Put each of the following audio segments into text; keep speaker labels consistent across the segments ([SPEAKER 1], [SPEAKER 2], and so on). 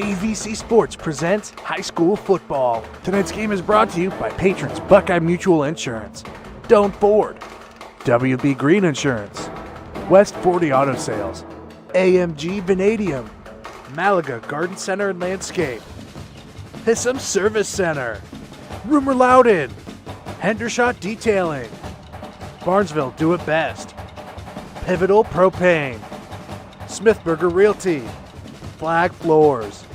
[SPEAKER 1] AVC Sports presents high school football. Tonight's game is brought to you by patrons Buckeye Mutual Insurance, Doan Ford, WB Green Insurance, West 40 Auto Sales, AMG Vanadium, Malaga Garden Center and Landscape, Hissam Service Center, Rumor Loudon, Hendershot Detailing, Barnesville Do It Best, Pivotal Propane, Smithburger Realty, Flag Floors,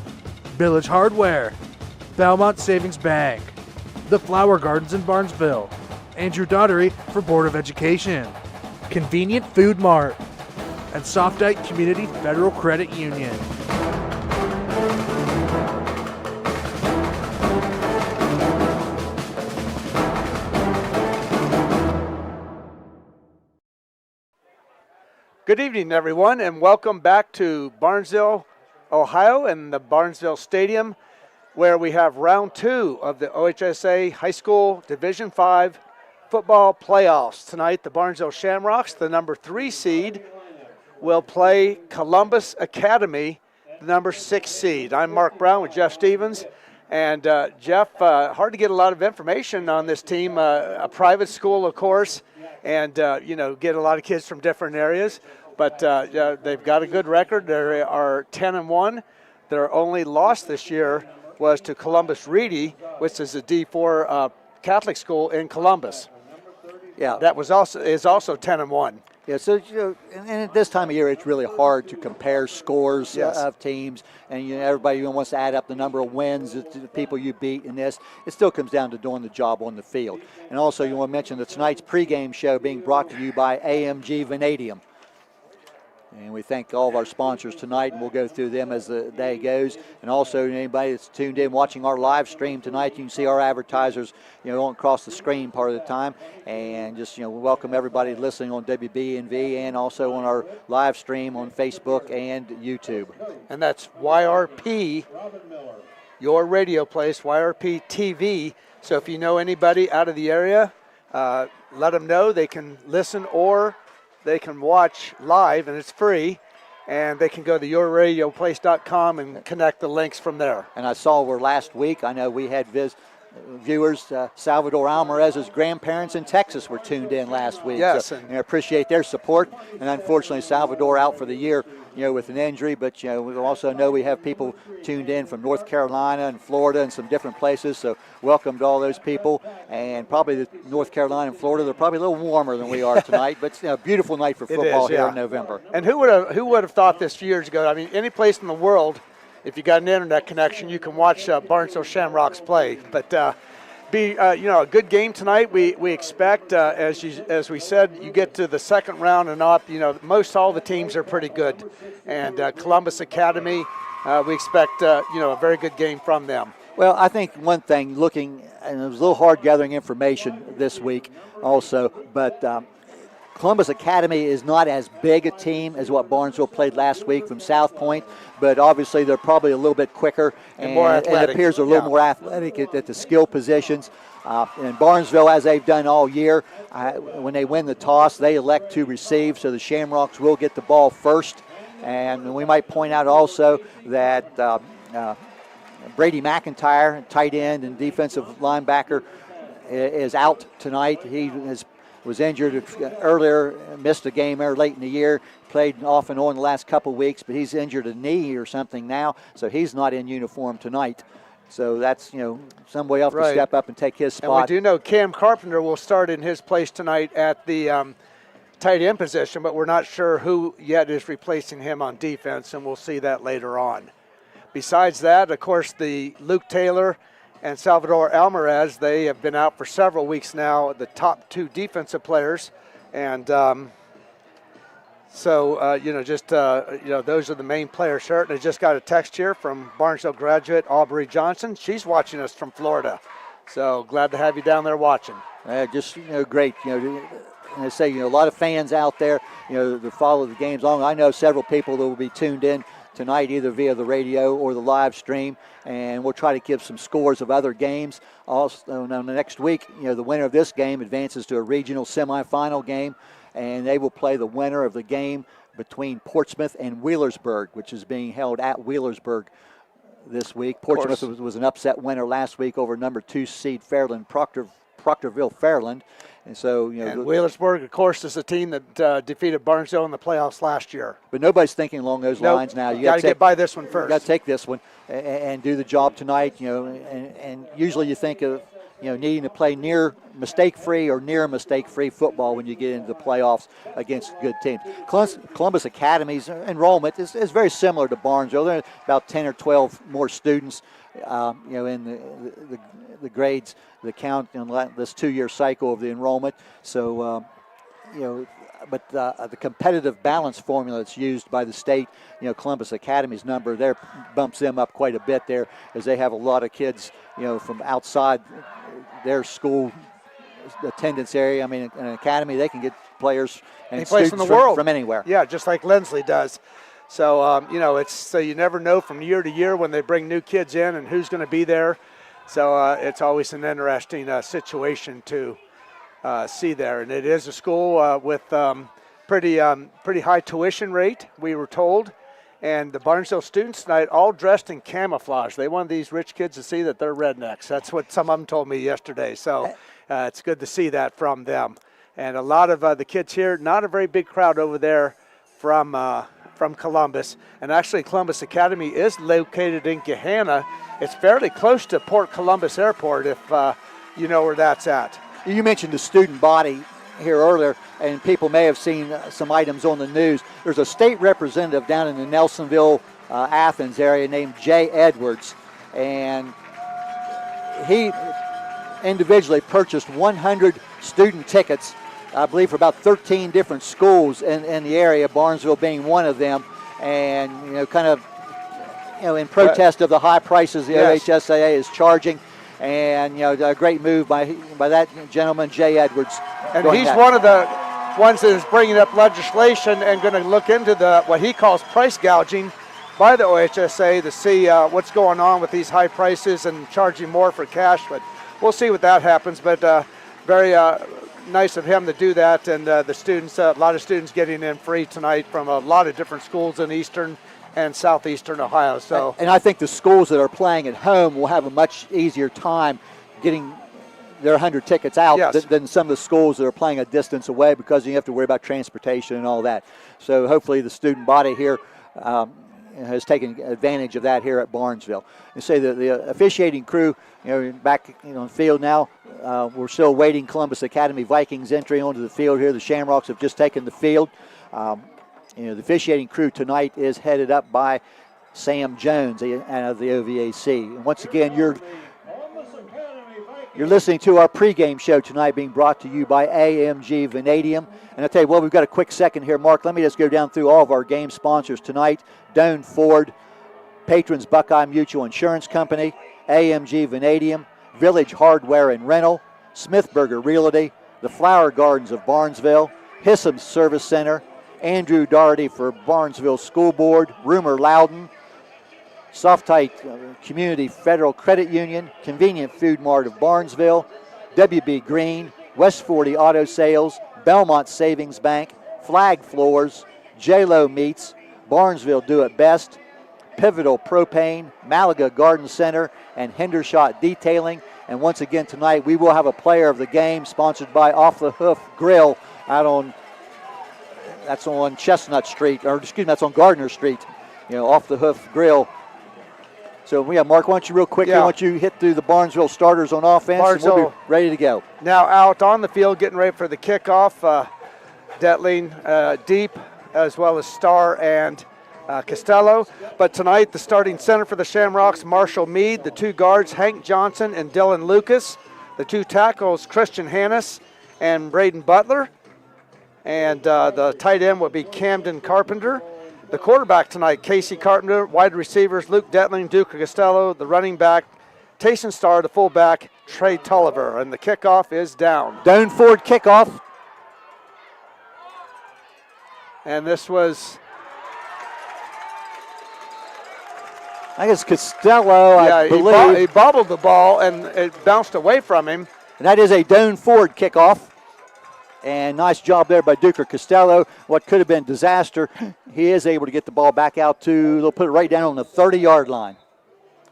[SPEAKER 1] Village Hardware, Valmont Savings Bank, The Flower Gardens in Barnesville, Andrew Daughtery for Board of Education, Convenient Food Mart, and Softite Community Federal Credit Union.
[SPEAKER 2] Good evening, everyone, and welcome back to Barnesville, Ohio, and the Barnesville Stadium, where we have round 2 of the OHSA High School Division V football playoffs. Tonight, the Barnesville Shamrocks, the number 3 seed, will play Columbus Academy, the number 6 seed. I'm Mark Brown with Jeff Stevens. And Jeff, hard to get a lot of information on this team, a private school, of course, and, get a lot of kids from different areas. But they've got a good record. They are 10-1. Their only loss this year was to Columbus Reedy, which is a D4 Catholic school in Columbus.
[SPEAKER 3] Yeah,
[SPEAKER 2] that is also 10-1.
[SPEAKER 3] Yeah, so and at this time of year, it's really hard to compare scores of teams, and everybody wants to add up the number of wins, the people you beat in this. It still comes down to doing the job on the field. And also, you want to mention that tonight's pregame show being brought to you by AMG Vanadium. And we thank all of our sponsors tonight, and we'll go through them as the day goes. And also, anybody that's tuned in watching our live stream tonight, you can see our advertisers, across the screen part of the time. And just, welcome everybody listening on WBNV and also on our live stream on Facebook and YouTube.
[SPEAKER 2] And that's YRP, your radio place, YRP TV. So if you know anybody out of the area, let them know. They can listen or they can watch live, and it's free, and they can go to yourradioplace.com and connect the links from there.
[SPEAKER 3] And I saw where last week, I know we had viewers, Salvador Alvarez's grandparents in Texas were tuned in last week.
[SPEAKER 2] Yes.
[SPEAKER 3] So, I appreciate their support, and unfortunately Salvador out for the year, with an injury, but we also know we have people tuned in from North Carolina and Florida and some different places, so welcome to all those people. And probably the North Carolina and Florida, they're probably a little warmer than we are tonight, but it's a beautiful night for football here in November.
[SPEAKER 2] And who would have thought this years ago? I mean, any place in the world, if you got an internet connection, you can watch Barnesville Shamrocks play. But a good game tonight. We expect, as we said, you get to the second round and up. Most all the teams are pretty good, and Columbus Academy, we expect a very good game from them.
[SPEAKER 3] Well, I think one thing, looking, and it was a little hard gathering information this week, also, but Columbus Academy is not as big a team as what Barnesville played last week from South Point, but obviously they're probably a little bit quicker
[SPEAKER 2] and more athletic.
[SPEAKER 3] It appears they're a little more athletic at the skill positions. And Barnesville, as they've done all year, when they win the toss, they elect to receive, so the Shamrocks will get the ball first. And we might point out also that Brady McIntyre, tight end and defensive linebacker, is out tonight. He was injured earlier, missed a game there late in the year, played off and on the last couple of weeks, but he's injured a knee or something now, so he's not in uniform tonight. So that's, somebody else to step up and take his spot.
[SPEAKER 2] And we do know Cam Carpenter will start in his place tonight at the tight end position, but we're not sure who yet is replacing him on defense, and we'll see that later on. Besides that, of course, the Luke Taylor and Salvador Alvarez, they have been out for several weeks now, the top 2 defensive players. And those are the main players. Certainly just got a text here from Barnesville graduate Aubrey Johnson. She's watching us from Florida. So glad to have you down there watching.
[SPEAKER 3] Great. And I say, a lot of fans out there, to follow the games along. I know several people that will be tuned in tonight, either via the radio or the live stream, and we'll try to give some scores of other games. Also, the next week, the winner of this game advances to a regional semifinal game, and they will play the winner of the game between Portsmouth and Wheelersburg, which is being held at Wheelersburg this week. Portsmouth was an upset winner last week over number 2 seed Proctorville Fairland. And so,
[SPEAKER 2] and Wheelersburg, of course, is a team that defeated Barnesville in the playoffs last year.
[SPEAKER 3] But nobody's thinking along those lines now.
[SPEAKER 2] You got to get by this one first.
[SPEAKER 3] You got to take this one and do the job tonight. And usually you think of needing to play near mistake-free or near mistake-free football when you get into the playoffs against good teams. Columbus Academy's enrollment is very similar to Barnesville. There are about 10 or 12 more students, in the grades that count in this 2-year cycle of the enrollment. So, but the competitive balance formula that's used by the state, Columbus Academy's number there bumps them up quite a bit there, as they have a lot of kids, from outside their school attendance area. I mean, in an academy, they can get players and students
[SPEAKER 2] in the world
[SPEAKER 3] from anywhere.
[SPEAKER 2] Yeah, just like Lindsley does. So, so you never know from year to year when they bring new kids in and who's going to be there. So it's always an interesting situation to see there. And it is a school with pretty high tuition rate, we were told. And the Barnesville students tonight all dressed in camouflage. They want these rich kids to see that they're rednecks. That's what some of them told me yesterday. So it's good to see that from them. And a lot of the kids here, not a very big crowd over there from Columbus. And actually Columbus Academy is located in Gahanna. It's fairly close to Port Columbus Airport, if you know where that's at.
[SPEAKER 3] You mentioned the student body here earlier, and people may have seen some items on the news. There's a state representative down in the Nelsonville, Athens area named Jay Edwards, and he individually purchased 100 student tickets, I believe, for about 13 different schools in the area, Barnesville being one of them, and in protest of the high prices the OHSAA is charging. And a great move by that gentleman, Jay Edwards.
[SPEAKER 2] And he's one of the ones that is bringing up legislation and going to look into what he calls price gouging by the OHSAA to see what's going on with these high prices and charging more for cash. But we'll see what that happens. But very nice of him to do that. And the students, a lot of students getting in free tonight from a lot of different schools in Eastern and southeastern Ohio. So,
[SPEAKER 3] and I think the schools that are playing at home will have a much easier time getting their 100 tickets out than some of the schools that are playing a distance away, because you have to worry about transportation and all that. So hopefully the student body here has taken advantage of that here at Barnesville. And say that the officiating crew, back on the field now. We're still waiting Columbus Academy Vikings entry onto the field here. The Shamrocks have just taken the field. The officiating crew tonight is headed up by Sam Jones out of the OVAC. And once again, you're listening to our pregame show tonight, being brought to you by AMG Vanadium. And I tell you what, we've got a quick second here, Mark. Let me just go down through all of our game sponsors tonight. Doane Ford, Patrons Buckeye Mutual Insurance Company, AMG Vanadium, Village Hardware and Rental, Smithburger Realty, the Flower Gardens of Barnesville, Hissam's Service Center, Andrew Doherty for Barnesville School Board, Rumor Loudon, Softite Community Federal Credit Union, Convenient Food Mart of Barnesville, WB Green, West 40 Auto Sales, Belmont Savings Bank, Flag Floors, J-Lo Meats, Barnesville Do It Best, Pivotal Propane, Malaga Garden Center, and Hendershot Detailing. And once again tonight, we will have a player of the game sponsored by Off the Hoof Grill that's on Chestnut Street, that's on Gardner Street, Off the Hoof Grill. So, Mark, why don't you real quick, why don't you hit through the Barnesville starters on offense, and we'll be ready to go.
[SPEAKER 2] Now out on the field, getting ready for the kickoff. Detling deep, as well as Starr and Costello. But tonight, the starting center for the Shamrocks, Marshall Mead. The two guards, Hank Johnson and Dylan Lucas. The two tackles, Christian Hannes and Braden Butler. And the tight end would be Camden Carpenter. The quarterback tonight, Casey Carpenter. Wide receivers, Luke Detling, Duke Costello. The running back, Tayson Starr. The fullback, Trey Tulliver. And the kickoff is down.
[SPEAKER 3] Doane Ford kickoff.
[SPEAKER 2] And this was...
[SPEAKER 3] I guess Costello, I believe.
[SPEAKER 2] He bobbled the ball, and it bounced away from him.
[SPEAKER 3] And that is a Doane Ford kickoff. And nice job there by Duker Costello. What could have been disaster, he is able to get the ball back out they'll put it right down on the 30-yard line.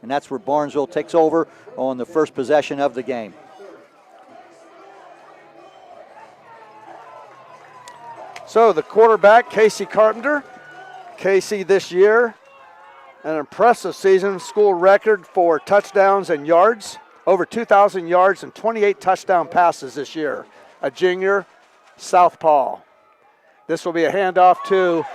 [SPEAKER 3] And that's where Barnesville takes over on the first possession of the game.
[SPEAKER 2] So the quarterback, Casey Carpenter. Casey this year, an impressive season, school record for touchdowns and yards. Over 2,000 yards and 28 touchdown passes this year. A junior, southpaw. This will be a handoff to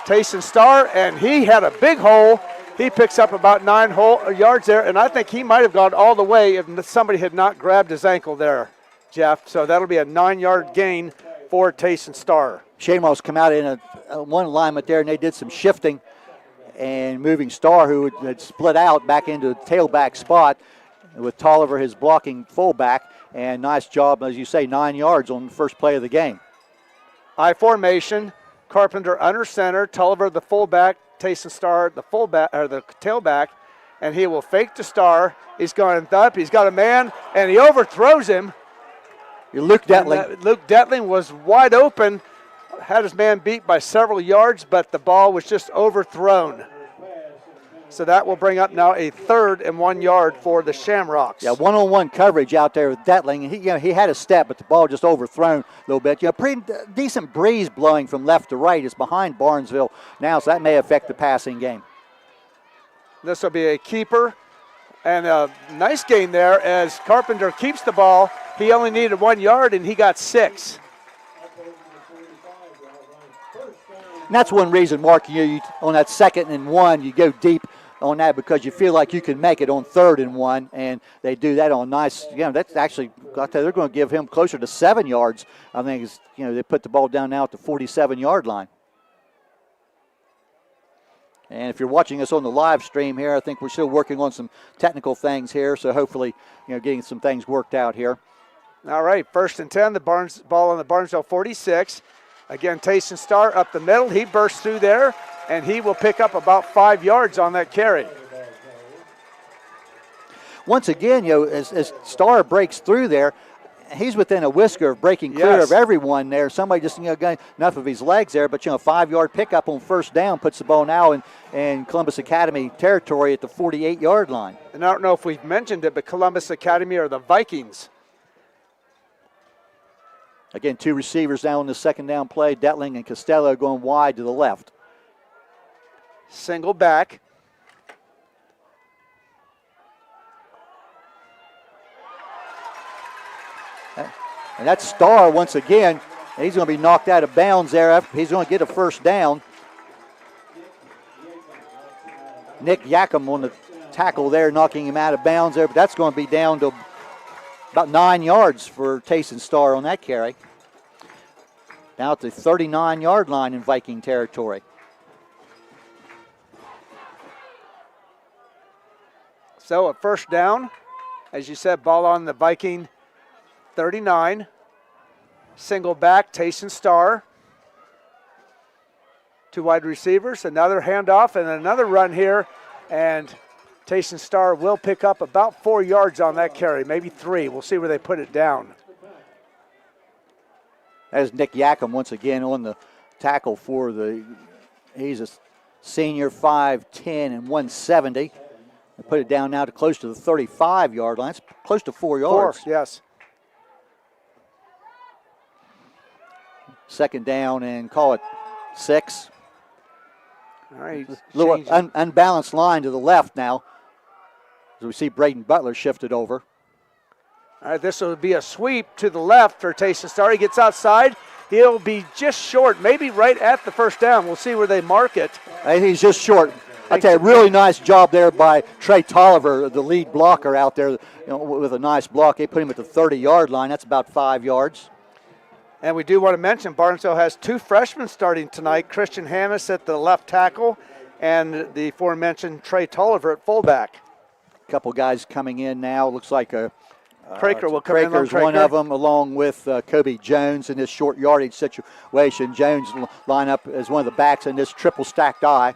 [SPEAKER 2] Tayson Starr, and he had a big hole. He picks up about 9 yards there, and I think he might have gone all the way if somebody had not grabbed his ankle there, Jeff. So that'll be a 9-yard gain for Tayson Starr.
[SPEAKER 3] Shamrocks come out in one alignment there, and they did some shifting and moving Starr, who had split out back into the tailback spot with Tolliver, his blocking fullback. And nice job, as you say, 9 yards on the first play of the game.
[SPEAKER 2] I formation, Carpenter under center, Tolliver the fullback, Tayson Starr the fullback or the tailback, and he will fake to Starr. He's going up, he's got a man, and he overthrows him.
[SPEAKER 3] Luke Detling.
[SPEAKER 2] Luke Detling was wide open, had his man beat by several yards, but the ball was just overthrown. So that will bring up now a 3rd and 1 yard for the Shamrocks.
[SPEAKER 3] Yeah, one-on-one coverage out there with Detling. He had a step, but the ball just overthrown a little bit. Pretty decent breeze blowing from left to right. It's behind Barnesville now, so that may affect the passing game.
[SPEAKER 2] This will be a keeper, and a nice gain there as Carpenter keeps the ball. He only needed 1 yard, and he got 6.
[SPEAKER 3] And that's one reason, Mark, you on that 2nd and 1, you go deep on that because you feel like you can make it on 3rd and 1, and they do that on nice. That's actually, they're going to give him closer to 7 yards. I think they put the ball down now at the 47-yard line. And if you're watching us on the live stream here, I think we're still working on some technical things here, so hopefully, getting some things worked out here.
[SPEAKER 2] All right, 1st and 10, the ball on the Barnesville 46. Again, Tayson Starr up the middle. He bursts through there, and he will pick up about 5 yards on that carry.
[SPEAKER 3] Once again, as Starr breaks through there, he's within a whisker of breaking clear of everyone there. Somebody just got enough of his legs there, but 5-yard pickup on 1st down puts the ball now in Columbus Academy territory at the 48-yard line.
[SPEAKER 2] And I don't know if we've mentioned it, but Columbus Academy are the Vikings.
[SPEAKER 3] Again, 2 receivers now on the 2nd down play. Detling and Costello going wide to the left.
[SPEAKER 2] Single back.
[SPEAKER 3] And that's Starr once again. He's going to be knocked out of bounds there. He's going to get a 1st down. Nick Yackham on the tackle there, knocking him out of bounds there. But that's going to be down to about 9 yards for Tayson Starr on that carry. Now at the 39-yard line in Viking territory.
[SPEAKER 2] So a 1st down. As you said, ball on the Viking 39. Single back, Tayson Starr. 2 wide receivers, another handoff and another run here. And Tayson Starr will pick up about 4 yards on that carry, maybe 3. We'll see where they put it down.
[SPEAKER 3] That is Nick Yackham once again on the tackle he's a senior, 5'10" and 170. They put it down now to close to the 35-yard line. It's close to 4 yards.
[SPEAKER 2] 4, yes.
[SPEAKER 3] 2nd down and call it 6.
[SPEAKER 2] All right.
[SPEAKER 3] Little unbalanced line to the left now. As we see Braden Butler shifted over.
[SPEAKER 2] All right, this will be a sweep to the left for Tayson Starr. He gets outside. He'll be just short, maybe right at the 1st down. We'll see where they mark it.
[SPEAKER 3] And he's just short. I tell you, really nice job there by Trey Tolliver, the lead blocker out there, with a nice block. They put him at the 30-yard line. That's about 5 yards.
[SPEAKER 2] And we do want to mention Barnesville has 2 freshmen starting tonight, Christian Hannes at the left tackle and the aforementioned Trey Tolliver at fullback.
[SPEAKER 3] A couple guys coming in now. Looks like
[SPEAKER 2] Craker will come in.
[SPEAKER 3] Craker's one of them, along with Kobe Jones in this short yardage situation. Jones line up as one of the backs in this triple stacked eye.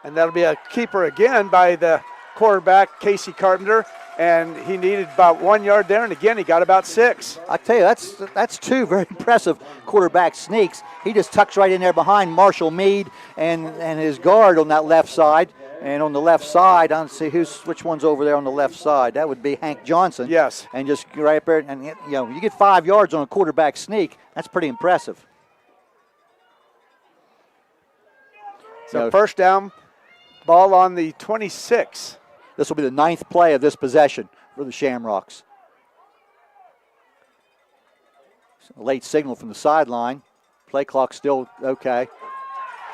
[SPEAKER 2] And that'll be a keeper again by the quarterback, Casey Carpenter. And he needed about 1 yard there, and again, he got about 6.
[SPEAKER 3] I tell you, that's 2 very impressive quarterback sneaks. He just tucks right in there behind Marshall Mead and his guard on that left side. And on the left side, I don't see which one's over there on the left side. That would be Hank Johnson.
[SPEAKER 2] Yes.
[SPEAKER 3] And just right up there, and you get 5 yards on a quarterback sneak. That's pretty impressive.
[SPEAKER 2] So first down, ball on the 26.
[SPEAKER 3] This will be the 9th play of this possession for the Shamrocks. A late signal from the sideline. Play clock still okay.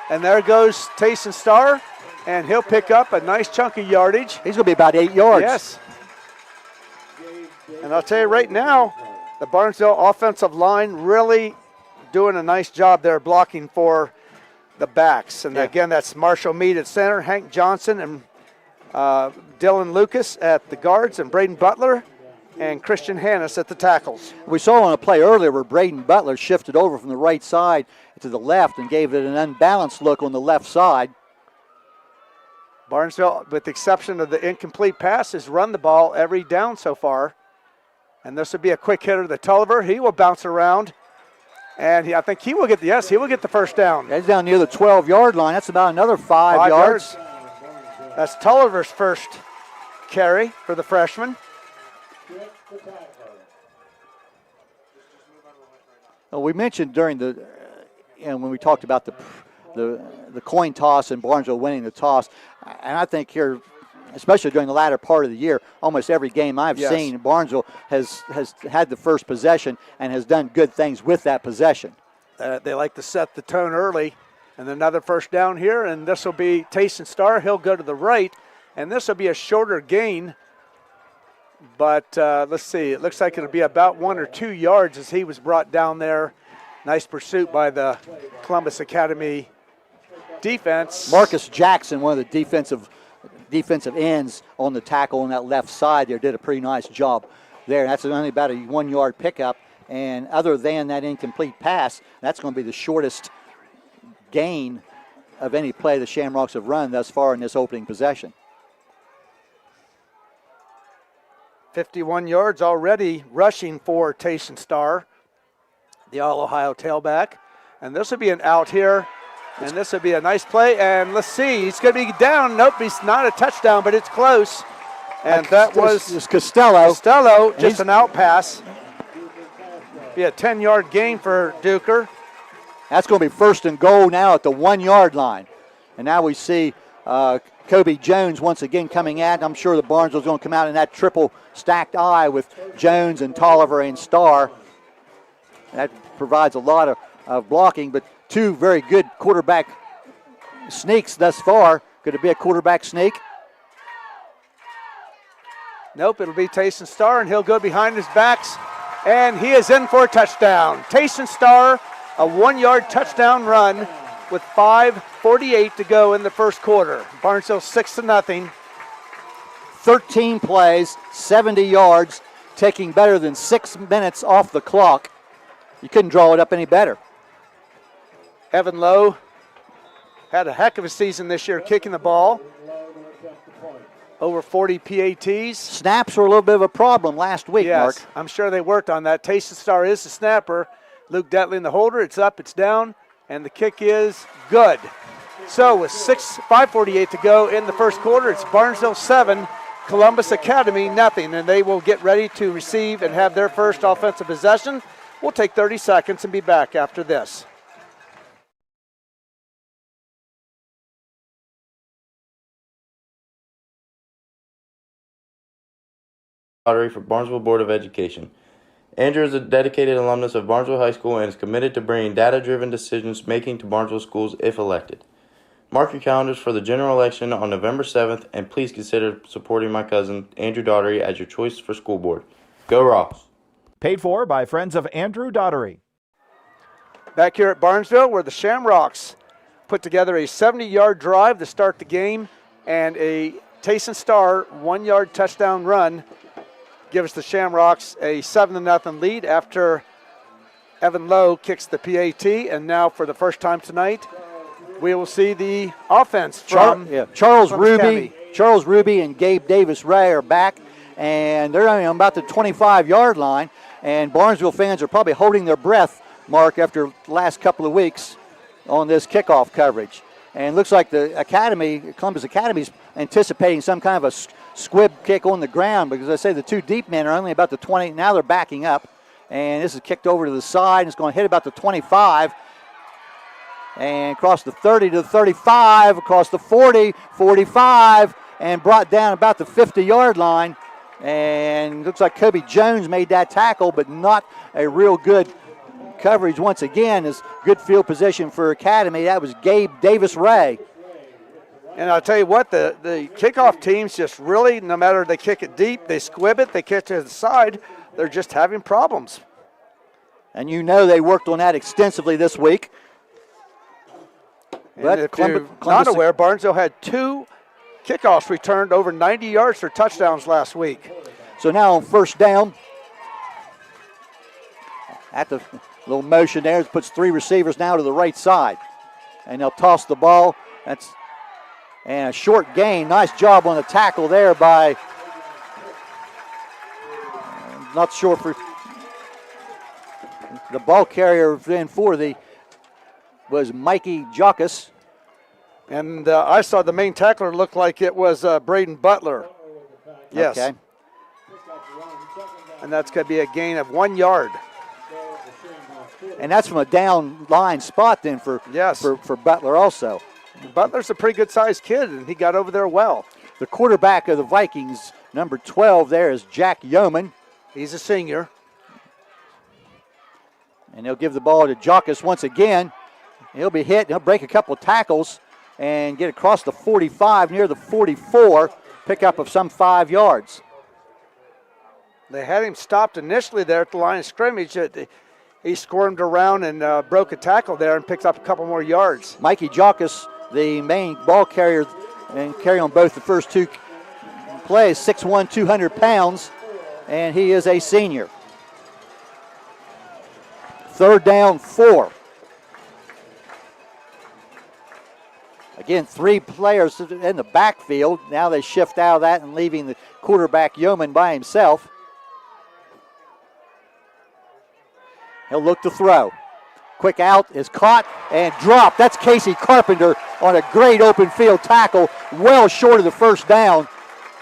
[SPEAKER 2] And there goes Tayson Starr, and he'll pick up a nice chunk of yardage.
[SPEAKER 3] He's going to be about 8 yards.
[SPEAKER 2] Yes. And I'll tell you right now, the Barnesville offensive line really doing a nice job there blocking for the backs. And again, that's Marshall Mead at center, Hank Johnson and Dylan Lucas at the guards, and Braden Butler and Christian Hannes at the tackles.
[SPEAKER 3] We saw on a play earlier where Braden Butler shifted over from the right side to the left and gave it an unbalanced look on the left side.
[SPEAKER 2] Barnesville, with the exception of the incomplete pass, has run the ball every down so far. And this would be a quick hitter to Tulliver. He will bounce around. And I think he will get the first down.
[SPEAKER 3] He's down near the 12-yard line. That's about another 5 yards.
[SPEAKER 2] That's Tulliver's first carry for the freshman.
[SPEAKER 3] Well, we mentioned during when we talked about the coin toss and Barnesville winning the toss, and I think here, especially during the latter part of the year, almost every game I've seen, Barnesville has had the first possession and has done good things with that possession.
[SPEAKER 2] They like to set the tone early. And another first down here, and this will be Tayson Starr. He'll go to the right, and this will be a shorter gain. But let's see. It looks like it'll be about 1 or 2 yards as he was brought down there. Nice pursuit by the Columbus Academy defense.
[SPEAKER 3] Marcus Jackson, one of the defensive ends on the tackle on that left side there, did a pretty nice job there. That's only about a 1 yard pickup. And other than that incomplete pass, that's going to be the shortest gain of any play the Shamrocks have run thus far in this opening possession.
[SPEAKER 2] 51 yards already rushing for Tayson Starr, the All-Ohio tailback. And this will be an out here, and this will be a nice play. And let's see, he's going to be down. Nope, he's not a touchdown, but it's close. And that was
[SPEAKER 3] Costello.
[SPEAKER 2] Costello, just an out pass. Be a 10-yard gain for Duker.
[SPEAKER 3] That's going to be first and goal now at the 1 yard line. And now we see Kobe Jones once again coming at. I'm sure the Barnesville's going to come out in that triple stacked eye with Jones and Tolliver and Starr. That provides a lot of blocking, but two very good quarterback sneaks thus far. Could it be a quarterback sneak?
[SPEAKER 2] Nope, it'll be Tayson Starr, and he'll go behind his backs, and he is in for a touchdown. Tayson Starr, a 1 yard touchdown run with 5:48 to go in the first quarter. Barnesville 6-0.
[SPEAKER 3] 13 plays, 70 yards, taking better than 6 minutes off the clock. You couldn't draw it up any better.
[SPEAKER 2] Evan Lowe had a heck of a season this year kicking the ball. Over 40 PATs.
[SPEAKER 3] Snaps were a little bit of a problem last week, Mark.
[SPEAKER 2] I'm sure they worked on that. Tayson Starr is the snapper. Luke Detley in the holder. It's up, it's down, and the kick is good. So with 5:48 to go in the first quarter, it's Barnesville 7, Columbus Academy nothing, and they will get ready to receive and have their first offensive possession. We'll take 30 seconds and be back after this.
[SPEAKER 4] Lottery for Barnesville Board of Education. Andrew is a dedicated alumnus of Barnesville High School and is committed to bringing data-driven decisions making to Barnesville schools if elected. Mark your calendars for the general election on November 7th, and please consider supporting my cousin, Andrew Daugherty, as your choice for school board. Go Ross!
[SPEAKER 5] Paid for by friends of Andrew Daugherty.
[SPEAKER 2] Back here at Barnesville, where the Shamrocks put together a 70-yard drive to start the game and a Tayson Starr 1 yard touchdown run gives the Shamrocks a 7-0 lead after Evan Lowe kicks the PAT. And now for the first time tonight, we will see the offense from
[SPEAKER 3] Charles Ruby and Gabe Davis-Ray are back, and they're only on about the 25-yard line. And Barnesville fans are probably holding their breath, Mark, after the last couple of weeks on this kickoff coverage. And it looks like the Columbus Academy's anticipating some kind of a squib kick on the ground, because I say the two deep men are only about the 20. Now they're backing up. And this is kicked over to the side. And it's going to hit about the 25. And across the 30 to the 35, across the 40, 45, and brought down about the 50-yard line. And looks like Kobe Jones made that tackle, but not a real good coverage once again. Is good field position for Academy. That was Gabe Davis-Ray.
[SPEAKER 2] And I'll tell you what, the kickoff teams just really, no matter they kick it deep, they squib it, they kick to the side, they're just having problems.
[SPEAKER 3] And you know they worked on that extensively this week.
[SPEAKER 2] But if you're not aware, Barnesville had 2 kickoffs returned over 90 yards for touchdowns last week.
[SPEAKER 3] So now on first down, at the little motion there, it puts 3 receivers now to the right side. And they'll toss the ball. And a short gain. Nice job on the tackle there by, not sure for the ball carrier then for the, was Mikey Jockus.
[SPEAKER 2] And I saw the main tackler look like it was Braden Butler. Yes.
[SPEAKER 3] Okay.
[SPEAKER 2] And that's going to be a gain of 1 yard.
[SPEAKER 3] And that's from a down line spot then for Butler also.
[SPEAKER 2] Butler's a pretty good-sized kid, and he got over there well.
[SPEAKER 3] The quarterback of the Vikings, number 12 there, is Jack Yeoman.
[SPEAKER 2] He's a senior.
[SPEAKER 3] And they'll give the ball to Jockus once again. He'll be hit. He'll break a couple of tackles and get across the 45 near the 44, pickup of some 5 yards.
[SPEAKER 2] They had him stopped initially there at the line of scrimmage. He squirmed around and broke a tackle there and picked up a couple more yards.
[SPEAKER 3] Mikey Jockus, the main ball carrier, and carry on both the first 2 plays, 6'1", 200 pounds, and he is a senior. Third down, 4. Again, 3 players in the backfield. Now they shift out of that and leaving the quarterback Yeoman by himself. He'll look to throw. Quick out is caught and dropped. That's Casey Carpenter on a great open field tackle, well short of the first down.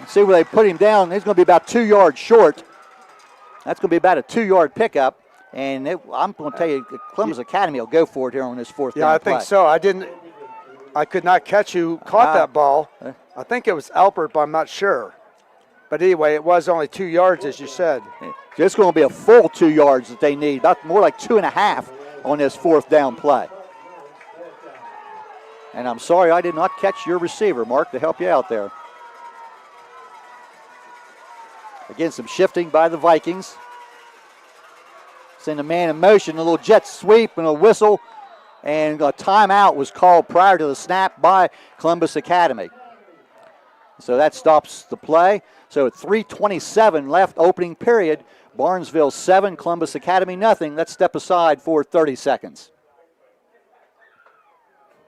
[SPEAKER 3] See where they put him down. He's going to be about 2 yards short. That's going to be about a 2-yard pickup. And I'm going to tell you, Columbus Academy will go for it here on this fourth down
[SPEAKER 2] play. Yeah, I think so. I could not catch who caught that ball. I think it was Alpert, but I'm not sure. But anyway, it was only 2 yards, as you said.
[SPEAKER 3] It's going to be a full 2 yards that they need, about more like 2.5 on this fourth down play. And I'm sorry I did not catch your receiver, Mark, to help you out there. Again, some shifting by the Vikings. Send a man in motion, a little jet sweep and a whistle. And a timeout was called prior to the snap by Columbus Academy. So that stops the play. So at 3:27 left, opening period, Barnesville 7, Columbus Academy nothing. Let's step aside for 30 seconds.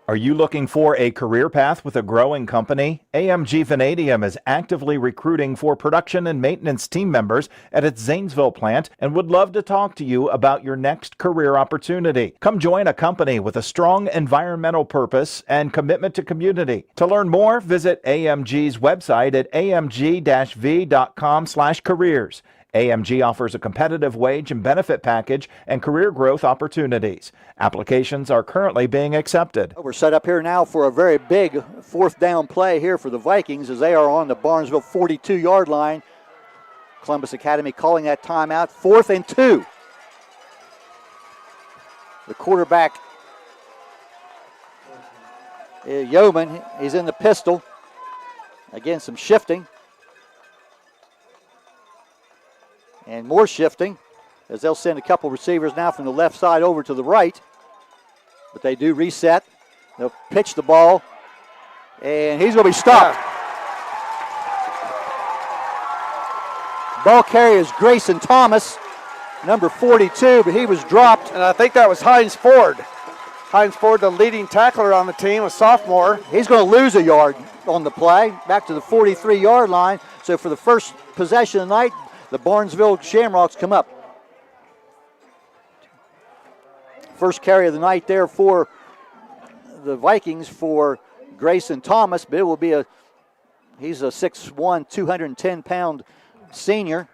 [SPEAKER 5] Are you looking for a career path with a growing company? AMG Vanadium is actively recruiting for production and maintenance team members at its Zanesville plant and would love to talk to you about your next career opportunity. Come join a company with a strong environmental purpose and commitment to community. To learn more, visit AMG's website at amg-v.com/careers. AMG offers a competitive wage and benefit package and career growth opportunities. Applications are currently being accepted.
[SPEAKER 3] We're set up here now for a very big fourth down play here for the Vikings as they are on the Barnesville 42-yard line. Columbus Academy calling that timeout. 4th and 2. The quarterback, Yeoman, he's in the pistol. Again, some shifting. And more shifting as they'll send a couple receivers now from the left side over to the right. But they do reset. They'll pitch the ball. And he's going to be stopped. Ball carrier is Grayson Thomas, number 42, but he was dropped.
[SPEAKER 2] And I think that was Hines Ford. Hines Ford, the leading tackler on the team, a sophomore.
[SPEAKER 3] He's going to lose a yard on the play, back to the 43-yard line. So for the first possession of the night, the Barnesville Shamrocks come up. First carry of the night there for the Vikings for Grayson Thomas, but it will be he's a 6'1", 210-pound senior.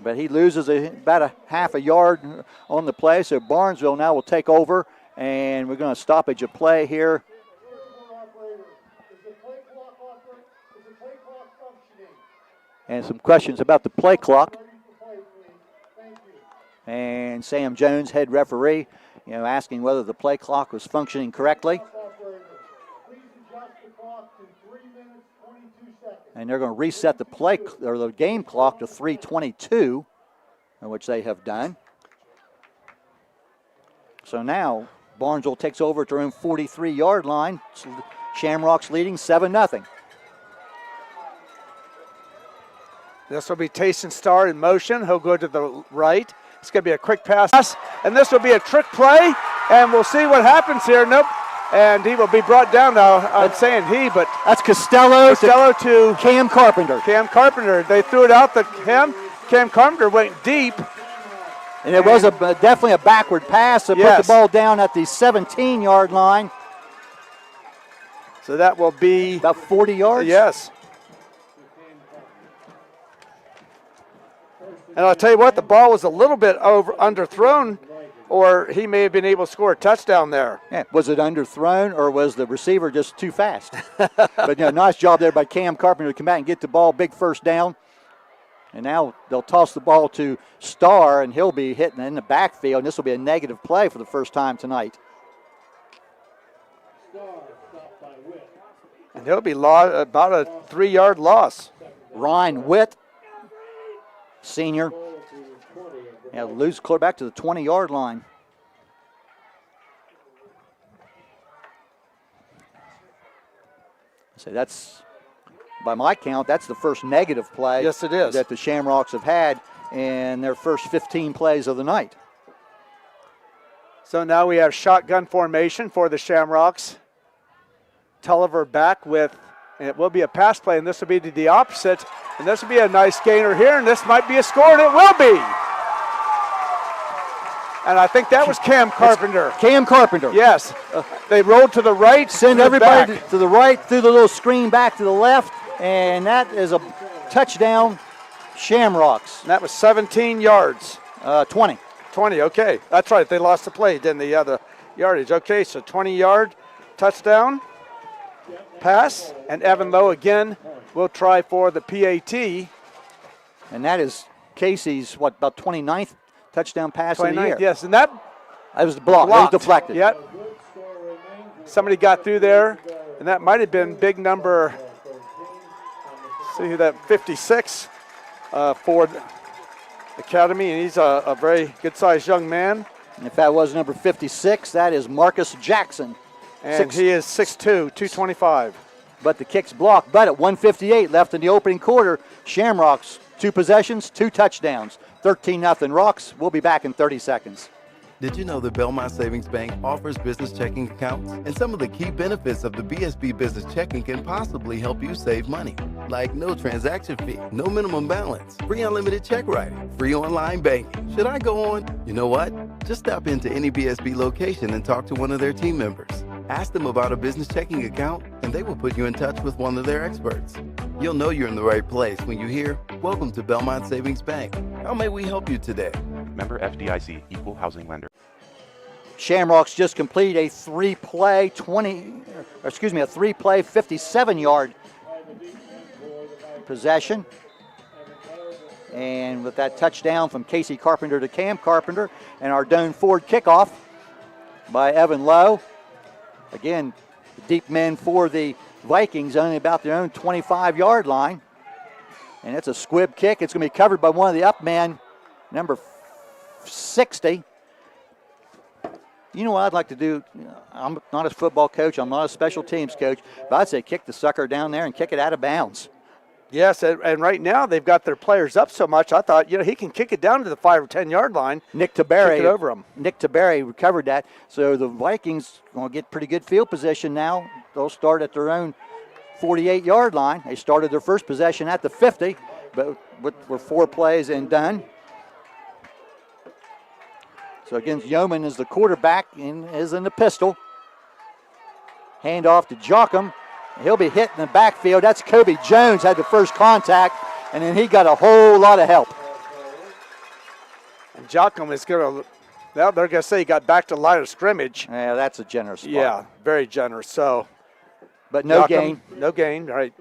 [SPEAKER 3] But he loses about a half a yard on the play, so Barnesville now will take over, and we're going to stoppage of play here. And some questions about the play clock. And Sam Jones, head referee, asking whether the play clock was functioning correctly. And they're going to reset the game clock to 3:22, which they have done. So now Barnesville takes over at their own 43-yard line. Shamrocks leading 7-0.
[SPEAKER 2] This will be Tayson Starr in motion. He'll go to the right. It's going to be a quick pass, and this will be a trick play, and we'll see what happens here. Nope. And he will be brought down now. I'm saying he, but
[SPEAKER 3] that's Costello
[SPEAKER 2] to
[SPEAKER 3] Cam Carpenter.
[SPEAKER 2] Cam Carpenter. They threw it out to him. Cam Carpenter went deep.
[SPEAKER 3] And it was definitely a backward pass to put the ball down at the 17-yard line.
[SPEAKER 2] So that will be
[SPEAKER 3] about 40 yards?
[SPEAKER 2] Yes. And I'll tell you what, the ball was a little bit underthrown, or he may have been able to score a touchdown there.
[SPEAKER 3] Yeah. Was it underthrown, or was the receiver just too fast? But nice job there by Cam Carpenter to come back and get the ball, big first down. And now they'll toss the ball to Starr, and he'll be hitting in the backfield, and this will be a negative play for the first time tonight.
[SPEAKER 2] And he'll be about a 3-yard loss.
[SPEAKER 3] Ryan Witt, senior. Lose clear back to the 20-yard line. So that's, by my count, that's the first negative play.
[SPEAKER 2] Yes, it is.
[SPEAKER 3] That the Shamrocks have had in their first 15 plays of the night.
[SPEAKER 2] So now we have shotgun formation for the Shamrocks. Tulliver back with, and it will be a pass play, and this will be to the opposite. And this will be a nice gainer here, and this might be a score, and it will be. And I think that was Cam Carpenter.
[SPEAKER 3] Cam Carpenter.
[SPEAKER 2] Yes. They rolled to the right.
[SPEAKER 3] Send everybody to the right, through the little screen back to the left, and that is a touchdown, Shamrocks.
[SPEAKER 2] And that was 17 yards.
[SPEAKER 3] 20.
[SPEAKER 2] 20, okay. That's right. They lost the play, didn't they? Yeah, the yardage. Okay, so 20-yard touchdown pass. And Evan Lowe again will try for the PAT.
[SPEAKER 3] And that is Casey's, about 29th touchdown pass of the year.
[SPEAKER 2] Yes, and that
[SPEAKER 3] was blocked. It was deflected.
[SPEAKER 2] Yep. Somebody got through there, and that might have been big number, see that 56 for Academy, and he's a very good-sized young man.
[SPEAKER 3] And if that was number 56, that is Marcus Jackson.
[SPEAKER 2] And he is 6'2", 225.
[SPEAKER 3] But the kick's blocked. But at 1:58 left in the opening quarter, Shamrocks, 2 possessions, 2 touchdowns. 13-0 Rocks. We'll be back in 30 seconds.
[SPEAKER 6] Did you know that Belmont Savings Bank offers business checking accounts? And some of the key benefits of the BSB Business Checking can possibly help you save money. Like no transaction fee, no minimum balance, free unlimited check writing, free online banking. Should I go on? You know what? Just stop into any BSB location and talk to one of their team members. Ask them about a business checking account, and they will put you in touch with one of their experts. You'll know you're in the right place when you hear, "Welcome to Belmont Savings Bank. How may we help you today?"
[SPEAKER 7] Member FDIC, Equal Housing Lender.
[SPEAKER 3] Shamrocks just complete a 3-play 57-yard possession. And with that touchdown from Casey Carpenter to Cam Carpenter, and our Doan Ford kickoff by Evan Lowe. Again, the deep men for the Vikings only about their own 25-yard line. And it's a squib kick. It's going to be covered by one of the up men, number 60. You know what I'd like to do? I'm not a football coach. I'm not a special teams coach. But I'd say kick the sucker down there and kick it out of bounds.
[SPEAKER 2] Yes, and right now they've got their players up so much. I thought, he can kick it down to the 5 or 10-yard line.
[SPEAKER 3] Nick Taberry,
[SPEAKER 2] kick it over him.
[SPEAKER 3] Nick Taberry recovered that. So the Vikings going to get pretty good field position now. They'll start at their own 48-yard line. They started their first possession at the 50, but we're 4 plays and done. So again, Yeoman is the quarterback and is in the pistol. Hand off to Jocham. He'll be hit in the backfield. That's Kobe Jones had the first contact, and then he got a whole lot of help.
[SPEAKER 2] And Jocham is going to, well, they're going to say he got back to line of scrimmage.
[SPEAKER 3] Yeah, that's a generous spot.
[SPEAKER 2] Yeah, very generous. So,
[SPEAKER 3] but no
[SPEAKER 2] Jocham,
[SPEAKER 3] gain.
[SPEAKER 2] No gain, right.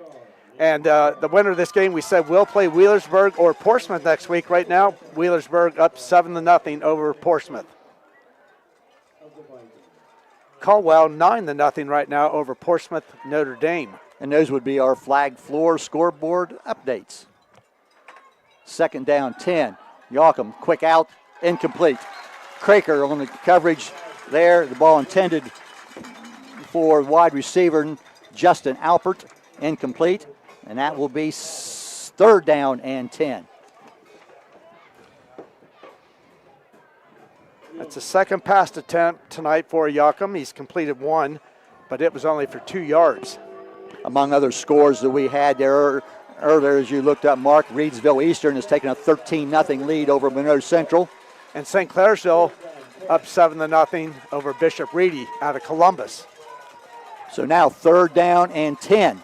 [SPEAKER 2] And the winner of this game, we said, will play Wheelersburg or Portsmouth next week. Right now, Wheelersburg up 7-0 over Portsmouth. Caldwell 9-0 right now over Portsmouth Notre Dame.
[SPEAKER 3] And those would be our flag floor scoreboard updates. 2nd down, 10. Jocham, quick out, incomplete. Craker on the coverage there. The ball intended for wide receiver Justin Alpert, incomplete. And that will be 3rd down and 10.
[SPEAKER 2] That's the second pass attempt tonight for Jocham. He's completed 1, but it was only for 2 yards.
[SPEAKER 3] Among other scores that we had there earlier, as you looked up, Mark, Reedsville Eastern has taken a 13-0 lead over Monroe Central.
[SPEAKER 2] And St. Clairsville up 7-0 over Bishop Reedy out of Columbus.
[SPEAKER 3] So now 3rd down and 10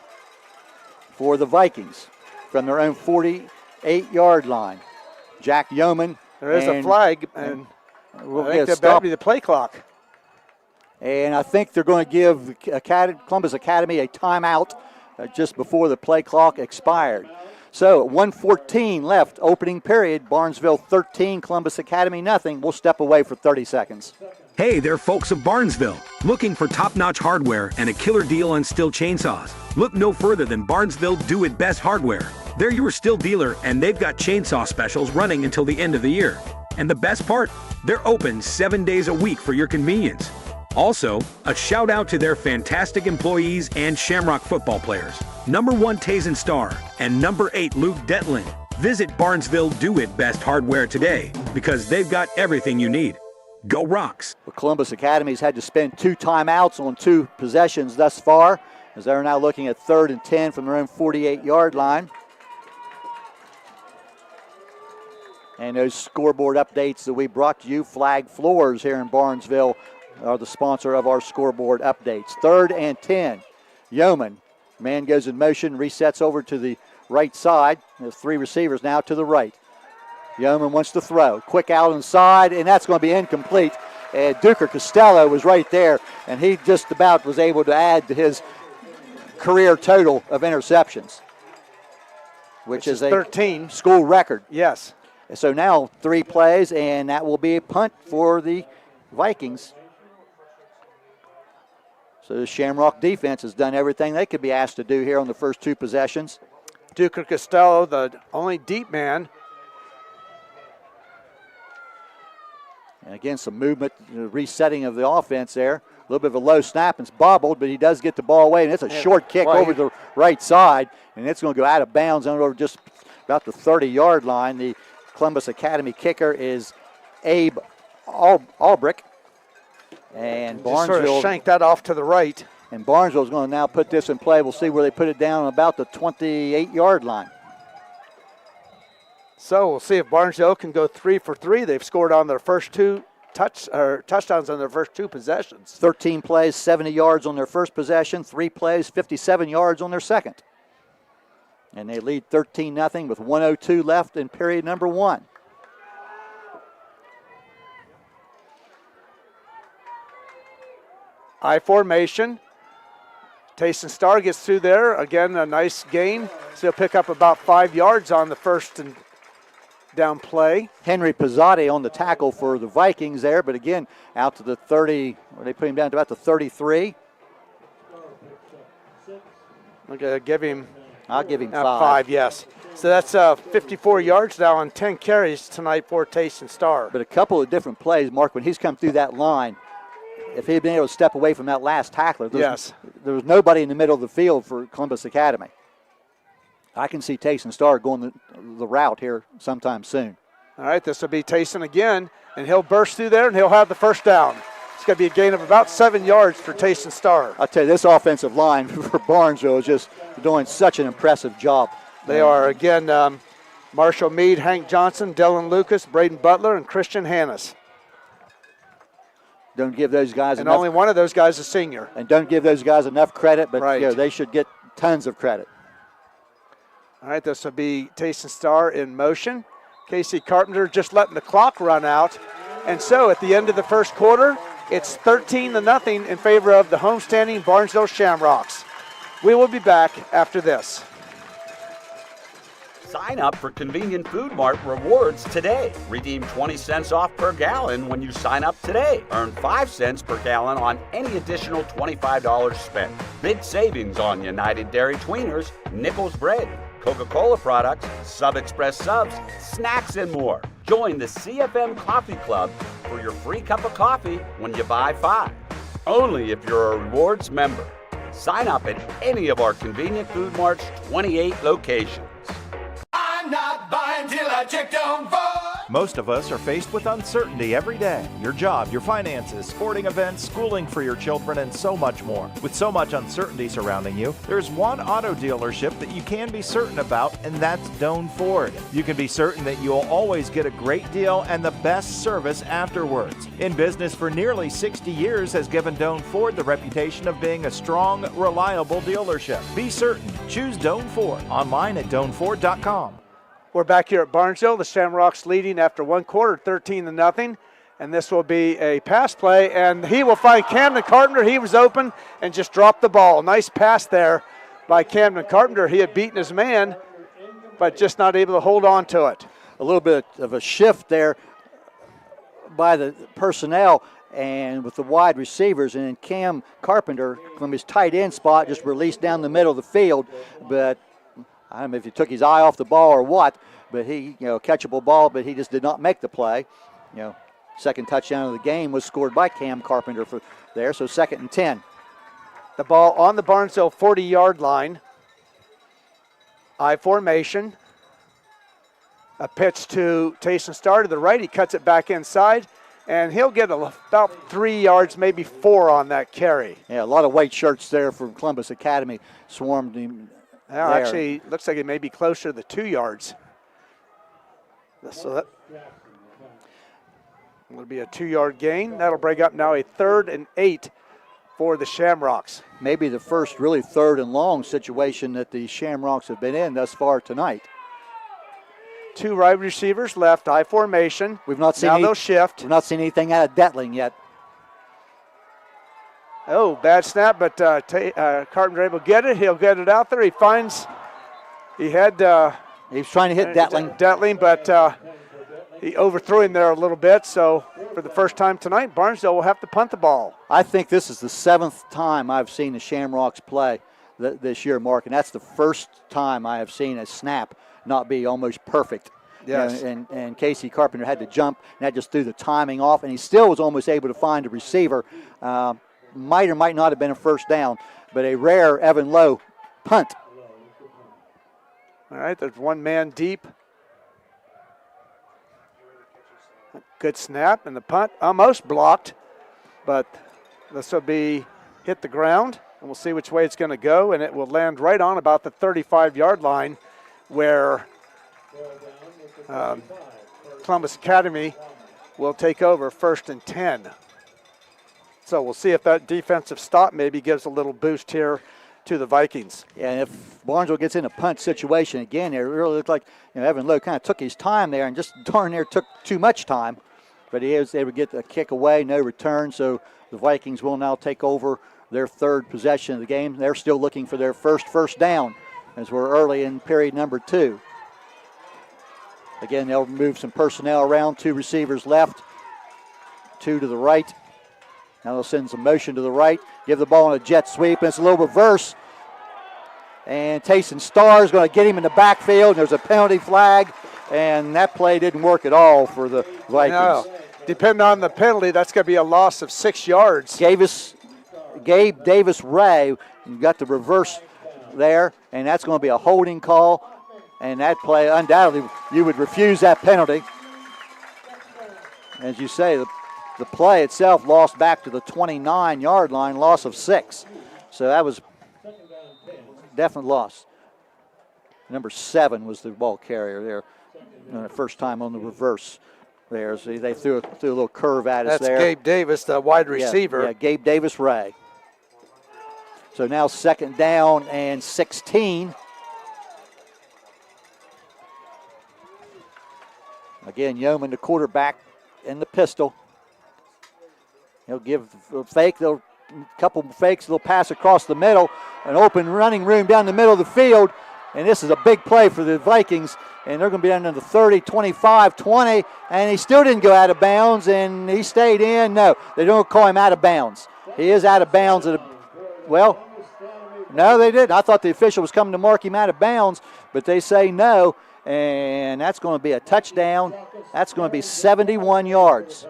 [SPEAKER 3] for the Vikings from their own 48-yard line. Jack Yeoman.
[SPEAKER 2] There is a flag, and
[SPEAKER 3] we'll
[SPEAKER 2] I think
[SPEAKER 3] get
[SPEAKER 2] that be the play clock.
[SPEAKER 3] And I think they're going to give Columbus Academy a timeout just before the play clock expired. So 1:14 left, opening period. Barnesville 13, Columbus Academy nothing. We'll step away for 30 seconds.
[SPEAKER 8] Hey, they're folks of Barnesville. Looking for top-notch hardware and a killer deal on Stihl chainsaws? Look no further than Barnesville Do It Best Hardware. They're your Stihl dealer, and they've got chainsaw specials running until the end of the year. And the best part? They're open 7 days a week for your convenience. Also, a shout out to their fantastic employees and Shamrock football players. Number 1 Tazen Starr and number 8 Luke Detlin. Visit Barnesville Do It Best Hardware today because they've got everything you need. Go Rocks!
[SPEAKER 3] Well, Columbus Academy's had to spend 2 timeouts on 2 possessions thus far, as they're now looking at 3rd and 10 from their own 48-yard line. And those scoreboard updates that we brought to you, Flag Floors here in Barnesville, are the sponsor of our scoreboard updates. 3rd and 10. Yeoman, man goes in motion, resets over to the right side. There's 3 receivers now to the right. Yeoman wants to throw. Quick out inside, and that's going to be incomplete. And Duker Costello was right there, and he just about was able to add to his career total of interceptions, which is a
[SPEAKER 2] 13
[SPEAKER 3] school record.
[SPEAKER 2] Yes.
[SPEAKER 3] So now 3 plays, and that will be a punt for the Vikings. So the Shamrock defense has done everything they could be asked to do here on the first 2 possessions.
[SPEAKER 2] Duker Costello, the only deep man.
[SPEAKER 3] And again, some movement, resetting of the offense there. A little bit of a low snap, and it's bobbled, but he does get the ball away, and it's a short kick over the right side, and it's going to go out of bounds over just about the 30-yard line. The Columbus Academy kicker is Abe Albrick. And Barnesville
[SPEAKER 2] sort of shanked that off to the right.
[SPEAKER 3] And Barnesville's going to now put this in play. We'll see where they put it down about the 28-yard line.
[SPEAKER 2] So we'll see if Barnesville can go 3 for 3. They've scored on their first 2 touchdowns on their first 2 possessions.
[SPEAKER 3] 13 plays, 70 yards on their first possession. 3 plays, 57 yards on their second. And they lead 13-0 with 1:02 left in period number 1.
[SPEAKER 2] I formation. Tayson Starr gets through there. Again, a nice gain. So he'll pick up about 5 yards on the first and down play.
[SPEAKER 3] Henry Pizzotti on the tackle for the Vikings there, but again, out to the 30, or they put him down to about the 33.
[SPEAKER 2] I'm going to give him.
[SPEAKER 3] I'll give him 5.
[SPEAKER 2] 5, yes. So that's 54 yards now on 10 carries tonight for Tayson Starr.
[SPEAKER 3] But a couple of different plays, Mark, when he's come through that line, if he had been able to step away from that last tackler, there was nobody in the middle of the field for Columbus Academy. I can see Tayson Starr going the route here sometime soon.
[SPEAKER 2] All right, this will be Tayson again, and he'll burst through there, and he'll have the first down. It's going to be a gain of about 7 yards for Tayson Starr.
[SPEAKER 3] I'll tell you, this offensive line for Barnesville is just doing such an impressive job.
[SPEAKER 2] They are, again, Marshall Mead, Hank Johnson, Dylan Lucas, Braden Butler, and Christian Hannes.
[SPEAKER 3] Don't give those guys
[SPEAKER 2] And
[SPEAKER 3] enough.
[SPEAKER 2] only one of those guys is a senior.
[SPEAKER 3] And don't give those guys enough credit, but
[SPEAKER 2] Right.
[SPEAKER 3] they should get tons of credit.
[SPEAKER 2] All right, this will be Tayson Starr in motion. Casey Carpenter just letting the clock run out. And so at the end of the first quarter, it's 13-0 in favor of the homestanding Barnesville Shamrocks. We will be back after this.
[SPEAKER 9] Sign up for Convenient Food Mart Rewards today. Redeem 20 cents off per gallon when you sign up today. Earn 5 cents per gallon on any additional $25 spent. Big savings on United Dairy Tweeners, Nichols Bread, Coca-Cola products, Sub Express subs, snacks, and more. Join the CFM Coffee Club for your free cup of coffee when you buy 5. Only if you're a rewards member. Sign up at any of our Convenient Food Mart's 28 locations.
[SPEAKER 10] I'm not buying till I check Don't Void.
[SPEAKER 5] Most of us are faced with uncertainty every day. Your job, your finances, sporting events, schooling for your children, and so much more. With so much uncertainty surrounding you, there's one auto dealership that you can be certain about, and that's Doan Ford. You can be certain that you'll always get a great deal and the best service afterwards. In business for nearly 60 years has given Doan Ford the reputation of being a strong, reliable dealership. Be certain. Choose Doan Ford. Online at DoanFord.com.
[SPEAKER 2] We're back here at Barnesville. The Shamrocks leading after one quarter, 13-0. And this will be a pass play, and he will find Camden Carpenter. He was open and just dropped the ball. Nice pass there by Camden Carpenter. He had beaten his man, but just not able to hold on to it.
[SPEAKER 3] A little bit of a shift there by the personnel and with the wide receivers, and then Cam Carpenter from his tight end spot just released down the middle of the field, but I don't know if he took his eye off the ball or what, but he, catchable ball, but he just did not make the play. Second touchdown of the game was scored by Cam Carpenter for there, so 2nd and 10.
[SPEAKER 2] The ball on the Barnesville 40-yard line. I formation. A pitch to Tayson Starr to the right. He cuts it back inside, and he'll get about 3 yards, maybe 4 on that carry.
[SPEAKER 3] Yeah, a lot of white shirts there from Columbus Academy swarmed him.
[SPEAKER 2] Now, actually, looks like it may be closer to 2 yards. So that will be a 2-yard gain. That'll bring up now a 3rd and 8 for the Shamrocks.
[SPEAKER 3] Maybe the first really 3rd and long situation that the Shamrocks have been in thus far tonight.
[SPEAKER 2] 2 wide receivers left, I formation.
[SPEAKER 3] We've not seen
[SPEAKER 2] now they'll shift.
[SPEAKER 3] We've not seen anything out of Detling yet.
[SPEAKER 2] Oh, bad snap, but Carpenter able to get it. He'll get it out there. He was
[SPEAKER 3] trying to hit
[SPEAKER 2] Detling, but he overthrew him there a little bit. So for the first time tonight, Barnesville will have to punt the ball.
[SPEAKER 3] I think this is the 7th time I've seen the Shamrocks play this year, Mark, and that's the first time I have seen a snap not be almost perfect.
[SPEAKER 2] Yes.
[SPEAKER 3] And Casey Carpenter had to jump, and that just threw the timing off, and he still was almost able to find a receiver. Might or might not have been a first down, but a rare Evan Lowe punt.
[SPEAKER 2] All right, there's one man deep. Good snap, and the punt almost blocked, but this will be hit the ground, and we'll see which way it's going to go, and it will land right on about the 35-yard line where Columbus Academy will take over 1st and 10. So we'll see if that defensive stop maybe gives a little boost here to the Vikings.
[SPEAKER 3] Yeah, and if Barnesville gets in a punt situation again, it really looked like Evan Lowe kind of took his time there and just darn near took too much time. But he was able to get the kick away, no return. So the Vikings will now take over their 3rd possession of the game. They're still looking for their first down as we're early in period number 2. Again, they'll move some personnel around. 2 receivers left, 2 to the right. Now they'll send some motion to the right, give the ball on a jet sweep, and it's a little reverse. And Tayson Starr is going to get him in the backfield. There's a penalty flag, and that play didn't work at all for the Vikings.
[SPEAKER 2] No. Depending on the penalty, that's going to be a loss of 6 yards.
[SPEAKER 3] Gabe Davis Ray, you got the reverse there, and that's going to be a holding call. And that play, undoubtedly, you would refuse that penalty. As you say, the play itself lost back to the 29-yard line, loss of 6. So that was definite loss. Number 7 was the ball carrier there, first time on the reverse. there. See, they threw a little curve at us
[SPEAKER 2] That's
[SPEAKER 3] there.
[SPEAKER 2] Gabe Davis, the wide receiver.
[SPEAKER 3] Yeah, Gabe Davis Ray. So now 2nd down and 16. Again, Yeoman, the quarterback, in the pistol. He'll give a fake. They'll couple fakes. They'll pass across the middle. An open running room down the middle of the field. And this is a big play for the Vikings. And they're going to be down to the 30, 25, 20. And he still didn't go out of bounds. And he stayed in. No, they don't call him out of bounds. He is out of bounds. Well, no, they didn't. I thought the official was coming to mark him out of bounds. But they say no. And that's going to be a touchdown. That's going to be 71 yards.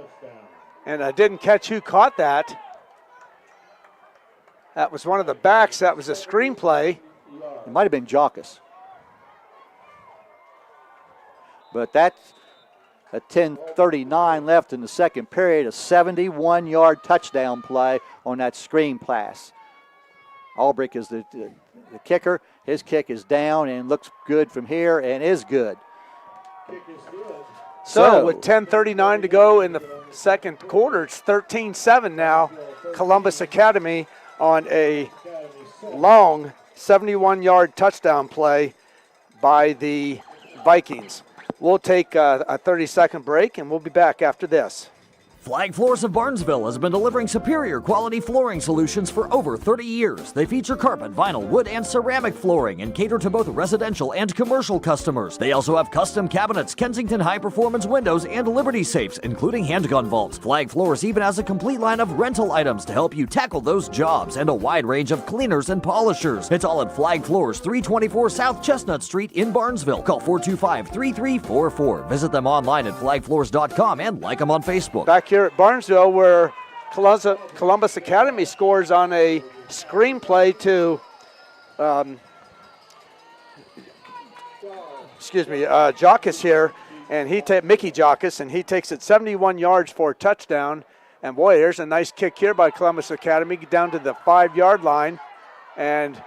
[SPEAKER 2] And I didn't catch who caught that. That was one of the backs. That was a screenplay.
[SPEAKER 3] It might have been Jockus. But that's a 10:39 left in the second period, a 71-yard touchdown play on that screen pass. Albrick is the kicker. His kick is down and looks good from here and is good.
[SPEAKER 2] So with 10:39 to go in the second quarter, it's 13-7 now. Columbus Academy on a long 71-yard touchdown play by the Vikings. We'll take a 30-second break, and we'll be back after this.
[SPEAKER 11] Flag Floors of Barnesville has been delivering superior quality flooring solutions for over 30 years. They feature carpet, vinyl, wood, and ceramic flooring and cater to both residential and commercial customers. They also have custom cabinets, Kensington high-performance windows, and Liberty safes, including handgun vaults. Flag Floors even has a complete line of rental items to help you tackle those jobs and a wide range of cleaners and polishers. It's all at Flag Floors, 324 South Chestnut Street in Barnesville. Call 425-3344. Visit them online at flagfloors.com and like them on Facebook.
[SPEAKER 2] Back here at Barnesville, where Columbus Academy scores on a screenplay to, Jockus here, and Mickey Jockus, and he takes it 71 yards for a touchdown. And boy, there's a nice kick here by Columbus Academy down to the 5-yard line. And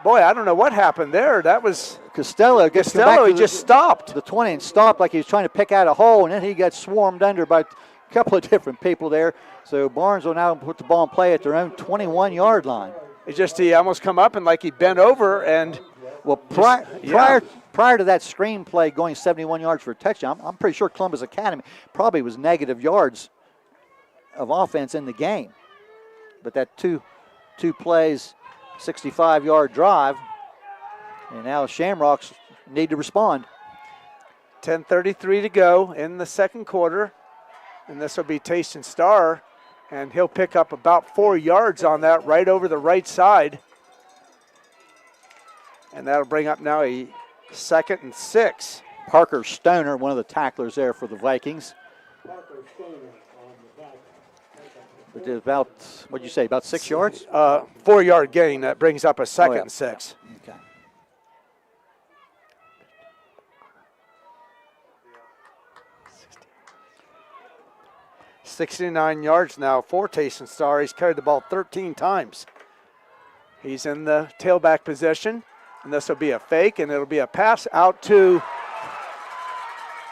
[SPEAKER 2] boy, I don't know what happened there. That was
[SPEAKER 3] Costello,
[SPEAKER 2] he just stopped.
[SPEAKER 3] The 20 and stopped like he was trying to pick out a hole, and then he got swarmed under by a couple of different people there. So Barnes will now put the ball in play at their own 21-yard line.
[SPEAKER 2] He almost come up and like he bent over and.
[SPEAKER 3] Well, prior to that screen play going 71 yards for a touchdown, I'm pretty sure Columbus Academy probably was negative yards of offense in the game. But that two plays, 65-yard drive, and now Shamrocks need to respond.
[SPEAKER 2] 10:33 to go in the second quarter, and this will be Tayson Starr, and he'll pick up about 4 yards on that right over the right side. And that'll bring up now a 2nd and 6.
[SPEAKER 3] Parker Stoner, one of the tacklers there for the Vikings. About, what'd you say, about 6 yards?
[SPEAKER 2] 4-yard gain. That brings up a 2nd and 6.
[SPEAKER 3] Okay.
[SPEAKER 2] $69 yards now for Tayson Starr. He's carried the ball 13 times. He's in the tailback position, and this will be a fake, and it'll be a pass out to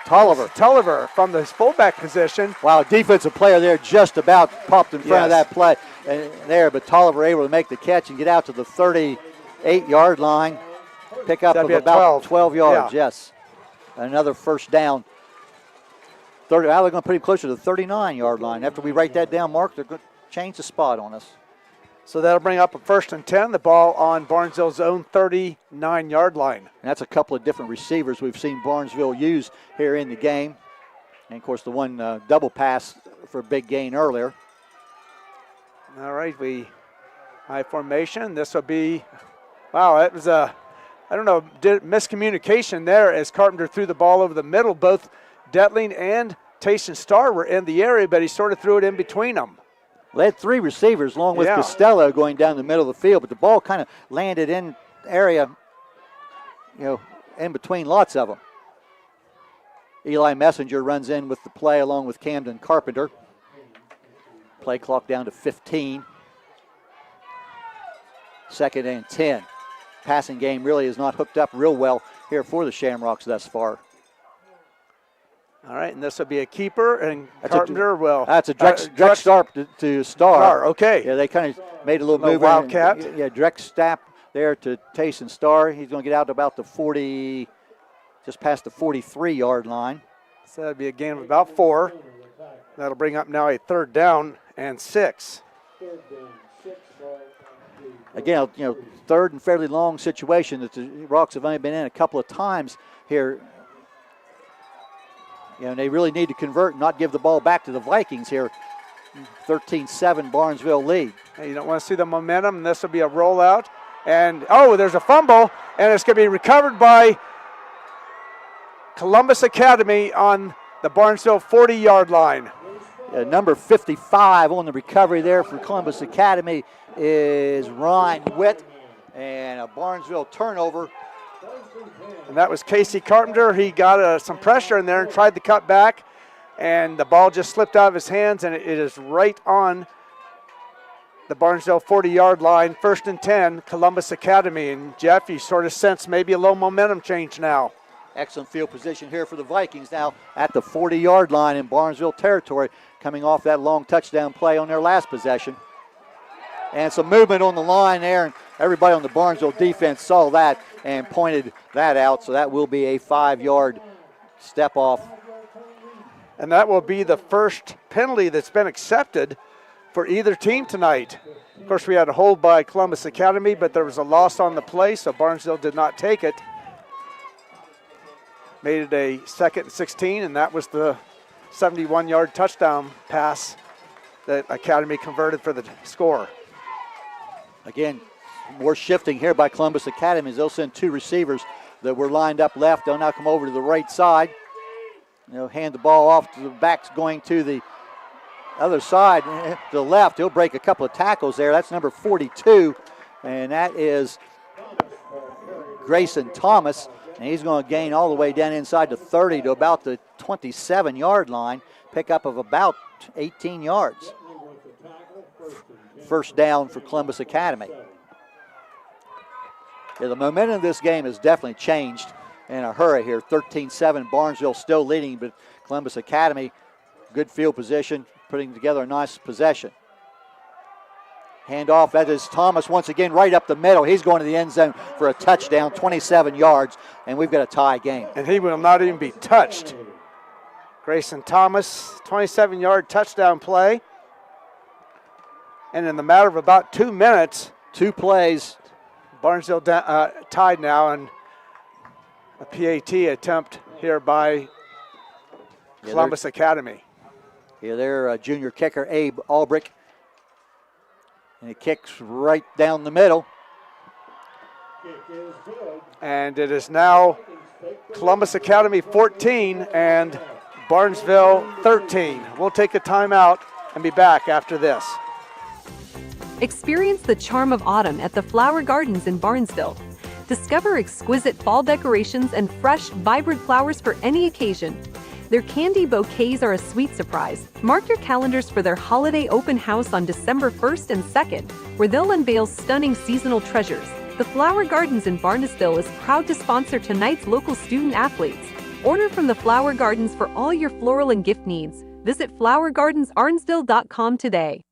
[SPEAKER 2] Tulliver from the fullback position.
[SPEAKER 3] Wow, defensive player there just about popped in front of that play there, but Tulliver able to make the catch and get out to the 38-yard line. Pick up of about 12 yards, yes. Another first down. They're going to put him closer to the 39-yard line. After we write that down, Mark, they're going to change the spot on us.
[SPEAKER 2] So that'll bring up a 1st and 10, the ball on Barnesville's own 39-yard line.
[SPEAKER 3] And that's a couple of different receivers we've seen Barnesville use here in the game. And, of course, the one double pass for a big gain earlier.
[SPEAKER 2] All right, high formation. This will be, wow, that was miscommunication there as Carpenter threw the ball over the middle. Both Detling and Tayson Starr were in the area, but he sort of threw it in between them.
[SPEAKER 3] Led 3 receivers along with Costello going down the middle of the field, but the ball kind of landed in area, in between lots of them. Eli Messenger runs in with the play along with Camden Carpenter. Play clock down to 15. 2nd and 10. Passing game really is not hooked up real well here for the Shamrocks thus far.
[SPEAKER 2] All right, and this will be a keeper, and Carpenter will.
[SPEAKER 3] That's a direct start to Star.
[SPEAKER 2] Okay.
[SPEAKER 3] Yeah, they kind of made a little move.
[SPEAKER 2] Wildcat.
[SPEAKER 3] Yeah, direct snap there to Tayson Star. He's going to get out to about the 40, just past the 43-yard line.
[SPEAKER 2] So that'll be a gain of about 4. That'll bring up now a 3rd down and 6.
[SPEAKER 3] Again, third and fairly long situation that the Rocks have only been in a couple of times here. And they really need to convert and not give the ball back to the Vikings here. 13-7 Barnesville lead.
[SPEAKER 2] Hey, you don't want to see the momentum, and this will be a rollout. And, there's a fumble, and it's going to be recovered by Columbus Academy on the Barnesville 40-yard line.
[SPEAKER 3] Number 55 on the recovery there for Columbus Academy is Ryan Witt, and a Barnesville turnover.
[SPEAKER 2] And that was Casey Carpenter. He got some pressure in there and tried to cut back, and the ball just slipped out of his hands, and it is right on the Barnesville 40-yard line. 1st and 10, Columbus Academy. And Jeff, you sort of sense maybe a little momentum change now.
[SPEAKER 3] Excellent field position here for the Vikings now at the 40-yard line in Barnesville territory, coming off that long touchdown play on their last possession. And some movement on the line there, and everybody on the Barnesville defense saw that and pointed that out, so that will be a 5-yard step off.
[SPEAKER 2] And that will be the first penalty that's been accepted for either team tonight. Of course, we had a hold by Columbus Academy, but there was a loss on the play, so Barnesville did not take it. Made it a 2nd and 16, and that was the 71-yard touchdown pass that Academy converted for the score.
[SPEAKER 3] Again, more shifting here by Columbus Academy as they'll send 2 receivers that were lined up left. They'll now come over to the right side. They'll hand the ball off to the backs going to the other side, to the left. He'll break a couple of tackles there. That's number 42, and that is Grayson Thomas. And he's going to gain all the way down inside the 30 to about the 27-yard line, pickup of about 18 yards. First down for Columbus Academy. Yeah, the momentum of this game has definitely changed in a hurry here. 13-7, Barnesville still leading, but Columbus Academy, good field position, putting together a nice possession. Handoff, that is Thomas once again right up the middle. He's going to the end zone for a touchdown, 27 yards, and we've got a tie game.
[SPEAKER 2] And he will not even be touched. Grayson Thomas, 27-yard touchdown play. And in the matter of about 2 minutes,
[SPEAKER 3] 2 plays,
[SPEAKER 2] Barnesville tied now, and a PAT attempt here by Columbus Academy.
[SPEAKER 3] Yeah, their junior kicker, Abe Albrick. And it kicks right down the middle.
[SPEAKER 2] And it is now Columbus Academy 14 and Barnesville 13. We'll take a timeout and be back after this.
[SPEAKER 12] Experience the charm of autumn at the Flower Gardens in Barnesville. Discover exquisite fall decorations and fresh, vibrant flowers for any occasion. Their candy bouquets are a sweet surprise. Mark your calendars for their holiday open house on December 1st and 2nd, where they'll unveil stunning seasonal treasures. The Flower Gardens in Barnesville is proud to sponsor tonight's local student athletes. Order from the Flower Gardens for all your floral and gift needs. Visit flowergardensarsdale.com today.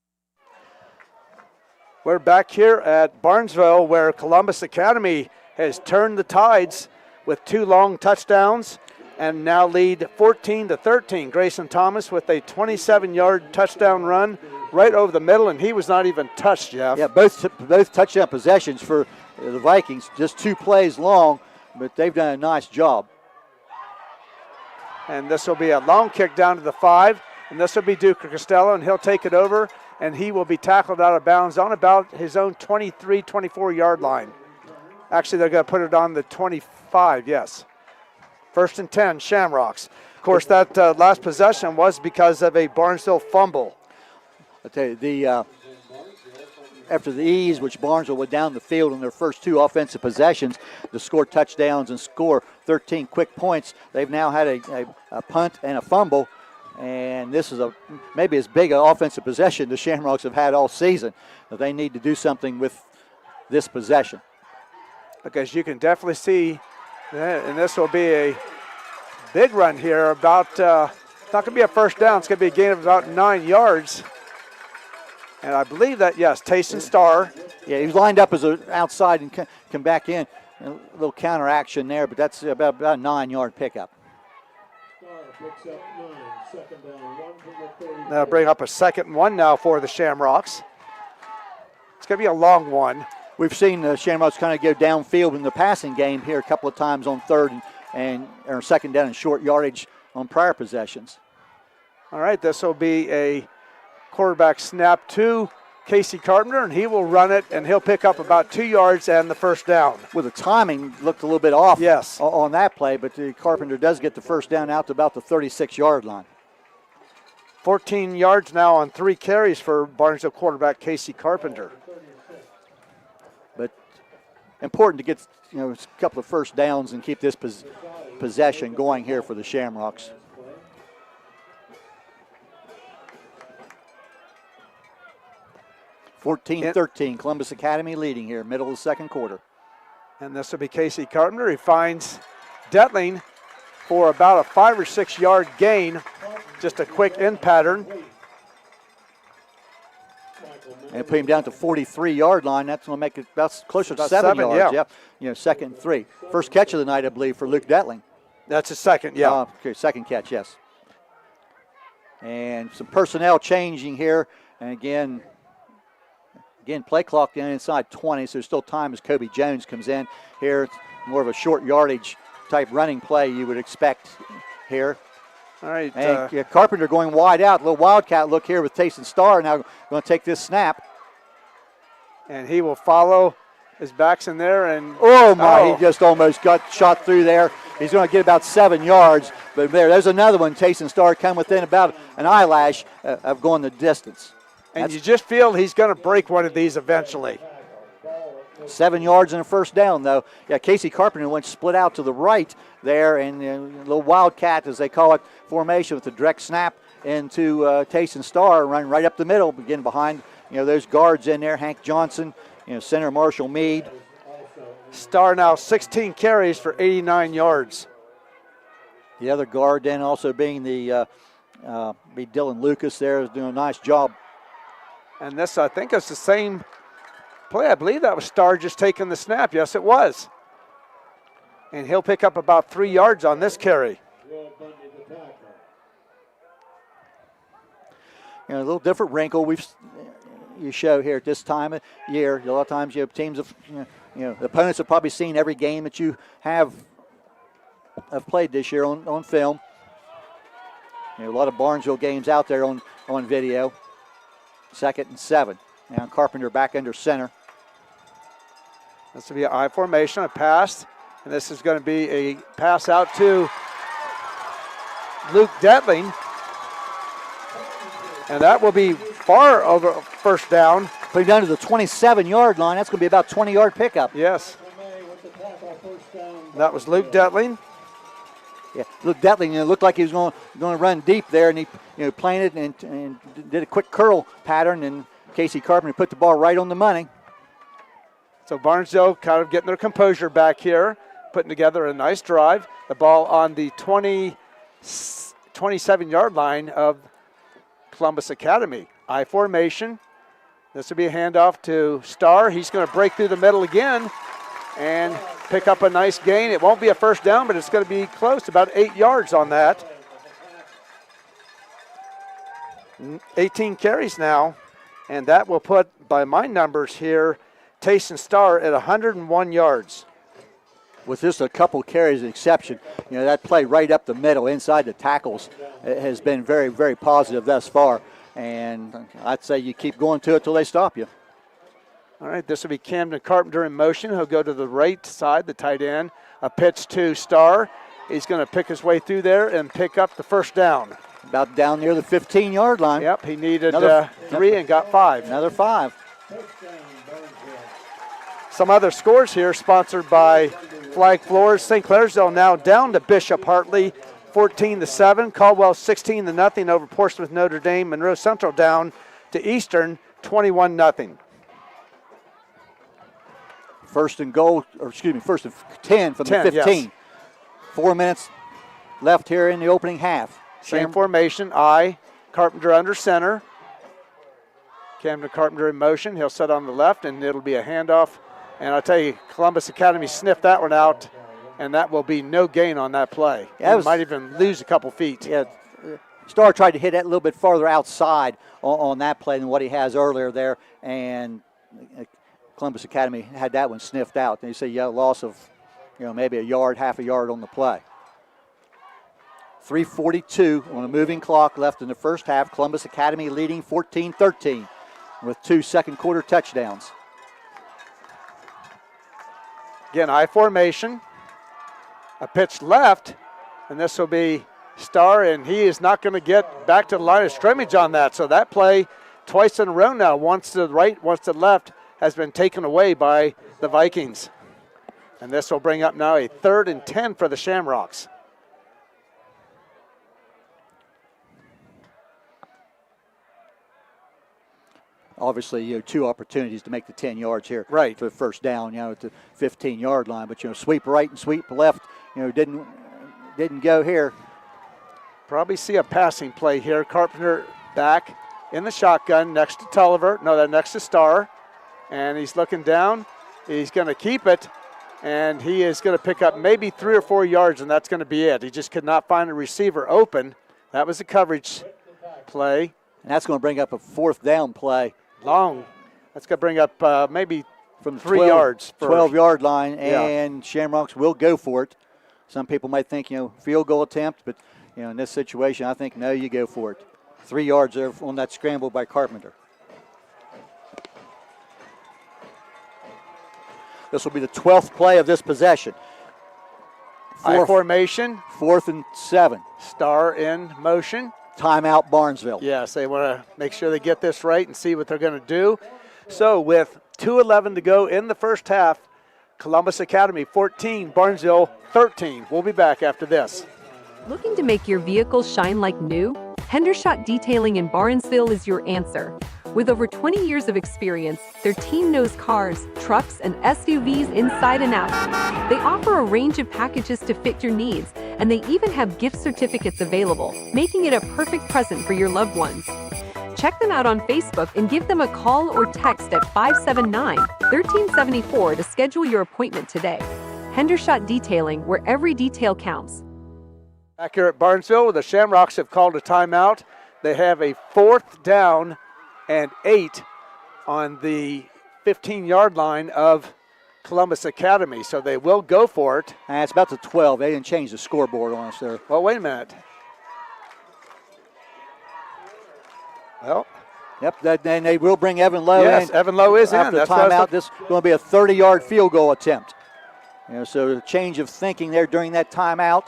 [SPEAKER 2] We're back here at Barnesville, where Columbus Academy has turned the tides with 2 long touchdowns and now lead 14-13. Grayson Thomas with a 27-yard touchdown run right over the middle, and he was not even touched, Jeff.
[SPEAKER 3] Yeah, both touchdown possessions for the Vikings, just 2 plays long, but they've done a nice job.
[SPEAKER 2] And this will be a long kick down to the 5, and this will be Duke Costello, and he'll take it over, and he will be tackled out of bounds on about his own 23, 24-yard line. Actually, they're going to put it on the 25, yes. 1st and 10, Shamrocks. Of course, that last possession was because of a Barnesville fumble.
[SPEAKER 3] I tell you, after the ease which Barnesville went down the field in their first 2 offensive possessions to score touchdowns and score 13 quick points, they've now had a punt and a fumble, and this is maybe as big an offensive possession the Shamrocks have had all season. But they need to do something with this possession.
[SPEAKER 2] Because you can definitely see, and this will be a big run here. About it's not going to be a first down. It's going to be a gain of about 9 yards. And I believe that, yes, Tayson Starr.
[SPEAKER 3] Yeah, he was lined up as an outside and come back in. A little counter action there, but that's about a 9-yard pickup.
[SPEAKER 2] That'll bring up a 2nd and 1 now for the Shamrocks. It's going to be a long one.
[SPEAKER 3] We've seen the Shamrocks kind of go downfield in the passing game here a couple of times on 3rd and or 2nd down and short yardage on prior possessions.
[SPEAKER 2] All right, this will be a quarterback snap to Casey Carpenter, and he will run it, and he'll pick up about 2 yards and the first down.
[SPEAKER 3] Well, the timing looked a little bit off,
[SPEAKER 2] yes,
[SPEAKER 3] on that play, but the Carpenter does get the first down out to about the 36-yard line.
[SPEAKER 2] 14 yards now on 3 carries for Barnesville quarterback Casey Carpenter.
[SPEAKER 3] But important to get a couple of first downs and keep this possession going here for the Shamrocks. (14-13), Columbus Academy leading here, middle of the 2nd quarter.
[SPEAKER 2] And this will be Casey Carpenter. He finds Detling for about a 5 or 6 yard gain. Just a quick end pattern.
[SPEAKER 3] And put him down to 43-yard line. That's going to make it about closer to 7 yards.
[SPEAKER 2] Yeah.
[SPEAKER 3] Yep. 2nd and 3. First catch of the night, I believe, for Luke Detling.
[SPEAKER 2] That's his 2nd, yeah.
[SPEAKER 3] Okay, 2nd catch, yes. And some personnel changing here. And again, play clock down inside 20, so there's still time as Kobe Jones comes in. Here, it's more of a short yardage type running play you would expect here.
[SPEAKER 2] All right.
[SPEAKER 3] And Carpenter going wide out. A little wildcat look here with Tayson Starr now going to take this snap.
[SPEAKER 2] And he will follow. His back's in there. And
[SPEAKER 3] he just almost got shot through there. He's going to get about 7 yards. But there's another one. Tayson Starr come within about an eyelash of going the distance.
[SPEAKER 2] And you just feel he's going to break one of these eventually.
[SPEAKER 3] 7 yards and a first down, though. Yeah, Casey Carpenter went split out to the right there, and a little wildcat, as they call it, formation with the direct snap into Tayson Starr, running right up the middle, again behind those guards in there. Hank Johnson, center Marshall Mead.
[SPEAKER 2] Starr now 16 carries for 89 yards.
[SPEAKER 3] The other guard then also being the be Dylan Lucas there, is doing a nice job.
[SPEAKER 2] And this, I think, is the same play. I believe that was Starr just taking the snap. Yes, it was. And he'll pick up about 3 yards on this carry.
[SPEAKER 3] A little different wrinkle you show here at this time of year. A lot of times you have teams of, the opponents have probably seen every game that you have played this year on film. A lot of Barnesville games out there on video. 2nd and 7. Now Carpenter back under center.
[SPEAKER 2] This will be an I formation, a pass. And this is going to be a pass out to Luke Detling. And that will be far over first down.
[SPEAKER 3] Put him down to the 27-yard line. That's going to be about 20-yard pickup.
[SPEAKER 2] Yes. That was Luke Detling.
[SPEAKER 3] Yeah, Luke Detling looked like he was going to run deep there, and he planted and did a quick curl pattern, and Casey Carpenter put the ball right on the money.
[SPEAKER 2] So Barnesville kind of getting their composure back here, putting together a nice drive. The ball on the 27-yard line of Columbus Academy. I formation. This will be a handoff to Starr. He's going to break through the middle again and pick up a nice gain. It won't be a first down, but it's going to be close, about 8 yards on that. 18 carries now, and that will put, by my numbers here, Tayson Starr at 101 yards.
[SPEAKER 3] With just a couple carries exception, that play right up the middle inside the tackles has been very, very positive thus far. And I'd say you keep going to it till they stop you.
[SPEAKER 2] All right, this will be Camden Carpenter in motion. He'll go to the right side, the tight end. A pitch to Starr. He's going to pick his way through there and pick up the first down.
[SPEAKER 3] About down near the 15-yard line.
[SPEAKER 2] Yep, he needed 3 and got 5.
[SPEAKER 3] Another 5.
[SPEAKER 2] Some other scores here sponsored by Flag Floors. St. Clairsville now down to Bishop Hartley, 14-7. Caldwell 16-0 over Portsmouth Notre Dame. Monroe Central down to Eastern, 21-0.
[SPEAKER 3] First and 10 from the 15. Yes. 4 minutes left here in the opening half.
[SPEAKER 2] Same formation, I, Carpenter under center. Camden Carpenter in motion. He'll set on the left, and it'll be a handoff. And I'll tell you, Columbus Academy sniffed that one out, and that will be no gain on that play.
[SPEAKER 3] Yeah,
[SPEAKER 2] might even lose a couple feet.
[SPEAKER 3] Yeah, Starr tried to hit that a little bit farther outside on that play than what he has earlier there, and Columbus Academy had that one sniffed out. And you say, yeah, loss of, maybe a yard, half a yard on the play. 3:42 on a moving clock left in the first half. Columbus Academy leading 14-13 with 2 second-quarter touchdowns.
[SPEAKER 2] Again, I formation. A pitch left, and this will be Starr, and he is not going to get back to the line of scrimmage on that. So that play twice in a row now, once to the right, once to the left, has been taken away by the Vikings. And this will bring up now a 3rd and 10 for the Shamrocks.
[SPEAKER 3] Obviously, 2 opportunities to make the 10 yards here.
[SPEAKER 2] Right.
[SPEAKER 3] For the first down, at the 15-yard line. But, sweep right and sweep left, didn't go here.
[SPEAKER 2] Probably see a passing play here. Carpenter back in the shotgun next to Tulliver. No, next to Starr. And he's looking down. He's going to keep it. And he is going to pick up maybe 3 or 4 yards, and that's going to be it. He just could not find a receiver open. That was a coverage play.
[SPEAKER 3] And that's going to bring up a 4th down play.
[SPEAKER 2] Long. That's going to bring up maybe from 3 yards.
[SPEAKER 3] 12-yard line, and Shamrocks will go for it. Some people might think, field goal attempt, but, in this situation, I think, no, you go for it. 3 yards there on that scramble by Carpenter. This will be the 12th play of this possession.
[SPEAKER 2] I formation.
[SPEAKER 3] 4th and 7.
[SPEAKER 2] Starr in motion.
[SPEAKER 3] Timeout Barnesville.
[SPEAKER 2] Yes, they want to make sure they get this right and see what they're going to do. So with 2:11 to go in the first half, Columbus Academy 14, Barnesville 13. We'll be back after this.
[SPEAKER 12] Looking to make your vehicle shine like new? Hendershot Detailing in Barnesville is your answer. With over 20 years of experience, their team knows cars, trucks, and SUVs inside and out. They offer a range of packages to fit your needs, and they even have gift certificates available, making it a perfect present for your loved ones. Check them out on Facebook and give them a call or text at 579-1374 to schedule your appointment today. Hendershot Detailing, where every detail counts.
[SPEAKER 2] Back here at Barnesville, the Shamrocks have called a timeout. They have a 4th down and 8 on the 15-yard line of Columbus Academy, so they will go for it.
[SPEAKER 3] And it's about the 12. They didn't change the scoreboard on us there.
[SPEAKER 2] Well, wait a minute. Well,
[SPEAKER 3] yep, then they will bring Evan Lowe in.
[SPEAKER 2] Yes, Evan Lowe is
[SPEAKER 3] after
[SPEAKER 2] in.
[SPEAKER 3] After timeout, this is going to be a 30-yard field goal attempt. So a change of thinking there during that timeout.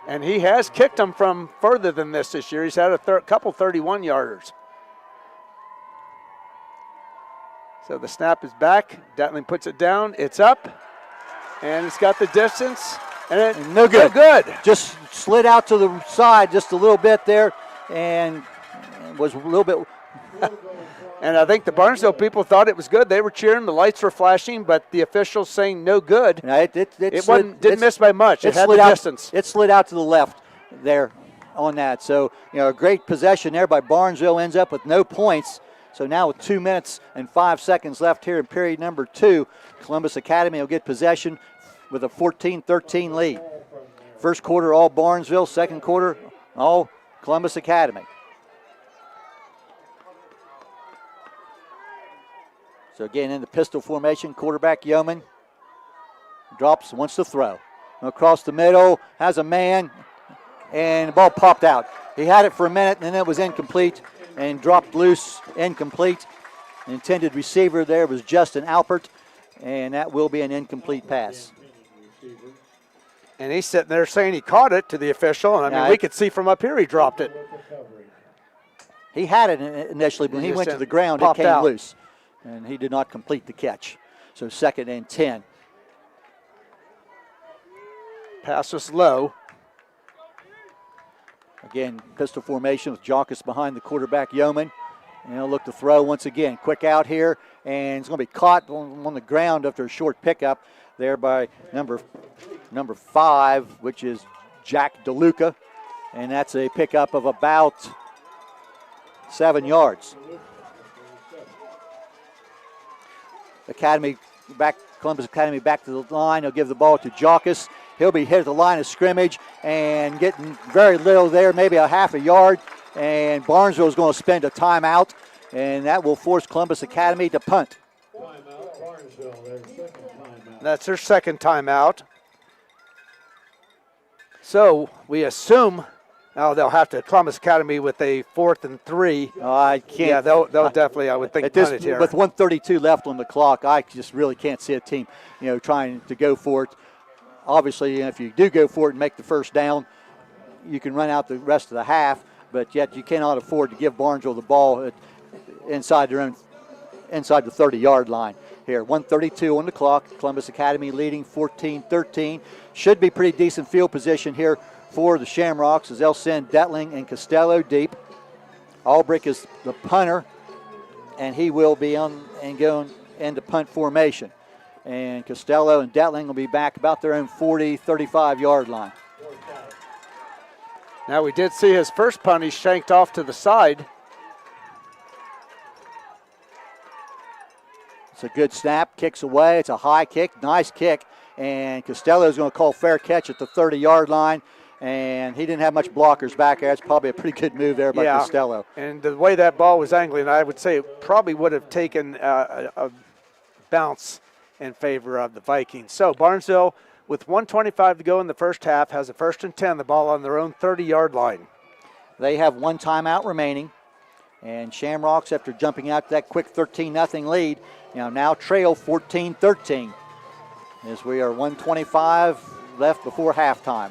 [SPEAKER 2] And he has kicked them from further than this year. He's had a couple 31-yarders. So the snap is back. Datling puts it down. It's up. And it's got the distance. And
[SPEAKER 3] no good.
[SPEAKER 2] No good.
[SPEAKER 3] Just slid out to the side just a little bit there. And was a little bit.
[SPEAKER 2] And I think the Barnesville people thought it was good. They were cheering. The lights were flashing. But the officials saying no good. Didn't miss by much. It had the distance.
[SPEAKER 3] It slid out to the left there on that. So, a great possession there by Barnesville. Ends up with no points. So now with 2 minutes and 5 seconds left here in period number 2, Columbus Academy will get possession with a 14-13 lead. First quarter, all Barnesville. Second quarter, all Columbus Academy. So again, in the pistol formation, quarterback Yeoman drops, wants to throw. Across the middle, has a man, and the ball popped out. He had it for a minute, and then it was incomplete. And dropped loose, incomplete. The intended receiver there was Justin Alpert, and that will be an incomplete pass.
[SPEAKER 2] And he's sitting there saying he caught it to the official, and we could see from up here he dropped it.
[SPEAKER 3] He had it initially, but when he went to the ground, it came loose, and he did not complete the catch. So 2nd and 10.
[SPEAKER 2] Pass was low.
[SPEAKER 3] Again, pistol formation with Jockus behind the quarterback, Yeoman. And he'll look to throw once again. Quick out here, and it's going to be caught on the ground after a short pickup there by number 5, which is Jack DeLuca, and that's a pickup of about 7 yards. Columbus Academy back to the line. He'll give the ball to Jockus. He'll be hit at the line of scrimmage and getting very little there, maybe a half a yard. And Barnesville is going to spend a timeout, and that will force Columbus Academy to punt.
[SPEAKER 2] That's their second timeout. So we assume they'll have to Columbus Academy with a 4th and 3.
[SPEAKER 3] I can't.
[SPEAKER 2] Yeah, they'll definitely, I would think, punt it here.
[SPEAKER 3] With 1:32 left on the clock, I just really can't see a team, trying to go for it. Obviously, if you do go for it and make the first down, you can run out the rest of the half, but yet you cannot afford to give Barnesville the ball inside the 30-yard line. Here, 1:32 on the clock. Columbus Academy leading 14-13. Should be pretty decent field position here for the Shamrocks as they'll send Detling and Costello deep. Albrick is the punter, and he will be on and going into punt formation. And Costello and Detling will be back about their own 40, 35-yard line.
[SPEAKER 2] Now we did see his first punt. He shanked off to the side.
[SPEAKER 3] It's a good snap, kicks away. It's a high kick, nice kick. And Costello's going to call fair catch at the 30-yard line. And he didn't have much blockers back there. It's probably a pretty good move there by Costello.
[SPEAKER 2] And the way that ball was angling, I would say it probably would have taken a bounce in favor of the Vikings. So Barnesville, with 1:25 to go in the first half, has a 1st and 10, the ball on their own 30-yard line.
[SPEAKER 3] They have one timeout remaining. And Shamrocks, after jumping out to that quick 13-0 lead, now trail 14-13 as we are 1:25 left before halftime.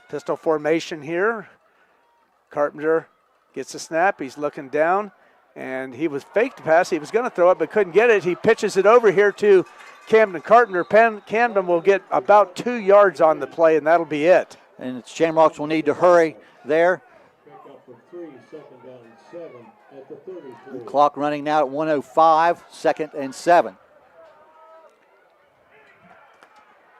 [SPEAKER 2] Pistol formation here. Carpenter gets the snap. He's looking down, and he was faked to pass. He was going to throw it, but couldn't get it. He pitches it over here to Camden Carpenter. Camden will get about 2 yards on the play, and that'll be it.
[SPEAKER 3] And the Shamrocks will need to hurry there. The clock running now at 1:05, 2nd and 7.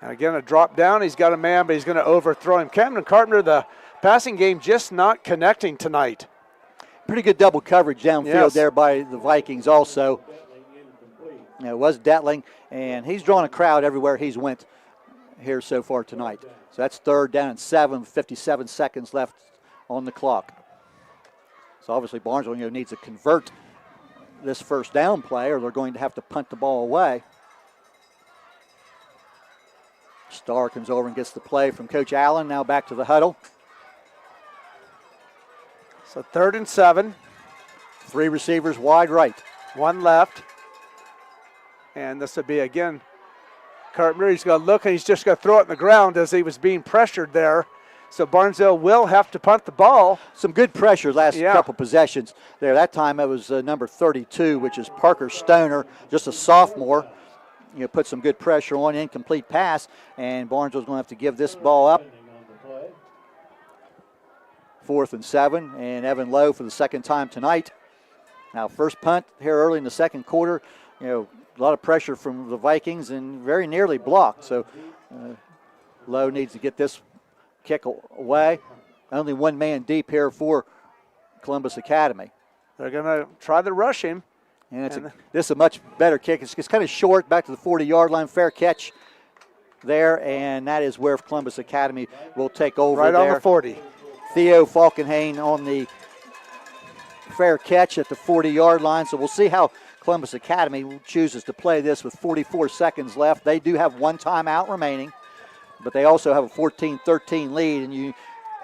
[SPEAKER 2] And again, a drop down. He's got a man, but he's going to overthrow him. Camden Carpenter, the passing game just not connecting tonight.
[SPEAKER 3] Pretty good double coverage downfield there by the Vikings also. It was Detling, and he's drawn a crowd everywhere he's went here so far tonight. So that's 3rd down and 7, 57 seconds left on the clock. So obviously Barnesville needs to convert this first down play, or they're going to have to punt the ball away. Starr comes over and gets the play from Coach Allen. Now back to the huddle.
[SPEAKER 2] So 3rd and 7.
[SPEAKER 3] 3 receivers wide right.
[SPEAKER 2] 1 left. And this would be, again, Carpenter. He's going to look, and he's just going to throw it in the ground as he was being pressured there. So Barnesville will have to punt the ball.
[SPEAKER 3] Some good pressure last couple possessions there. That time it was number 32, which is Parker Stoner, just a sophomore. Put some good pressure on, incomplete pass, and Barnesville's going to have to give this ball up. 4th and 7, and Evan Lowe for the second time tonight. Now, first punt here early in the second quarter. A lot of pressure from the Vikings and very nearly blocked. So Lowe needs to get this kick away. Only one man deep here for Columbus Academy.
[SPEAKER 2] They're going to try to rush him.
[SPEAKER 3] And this is a much better kick. It's kind of short, back to the 40-yard line. Fair catch there, and that is where Columbus Academy will take over
[SPEAKER 2] right
[SPEAKER 3] there.
[SPEAKER 2] On the 40.
[SPEAKER 3] Theo Falkenhayn on the fair catch at the 40-yard line. So we'll see how Columbus Academy chooses to play this with 44 seconds left. They do have one timeout remaining, but they also have a 14-13 lead, and you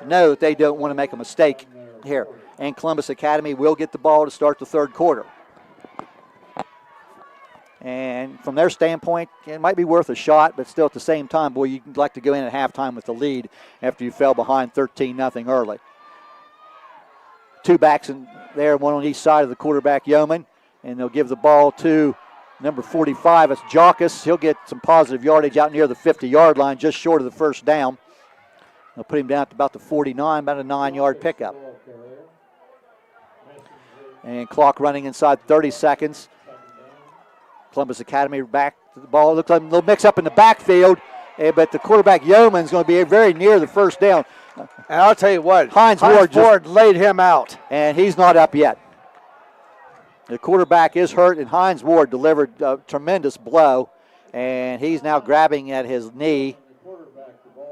[SPEAKER 3] know that they don't want to make a mistake here. And Columbus Academy will get the ball to start the third quarter. And from their standpoint, it might be worth a shot, but still at the same time, boy, you'd like to go in at halftime with the lead after you fell behind 13-0 early. 2 backs in there, one on each side of the quarterback, Yeoman, and they'll give the ball to number 45. It's Jockus. He'll get some positive yardage out near the 50-yard line, just short of the first down. They'll put him down to about the 49, about a 9-yard pickup. And clock running inside 30 seconds. Columbus Academy back to the ball. Looks like a little mix up in the backfield, but the quarterback Yeoman's going to be very near the first down.
[SPEAKER 2] And I'll tell you what,
[SPEAKER 3] Hines
[SPEAKER 2] Ward laid him out.
[SPEAKER 3] And he's not up yet. The quarterback is hurt, and Hines Ward delivered a tremendous blow, and he's now grabbing at his knee.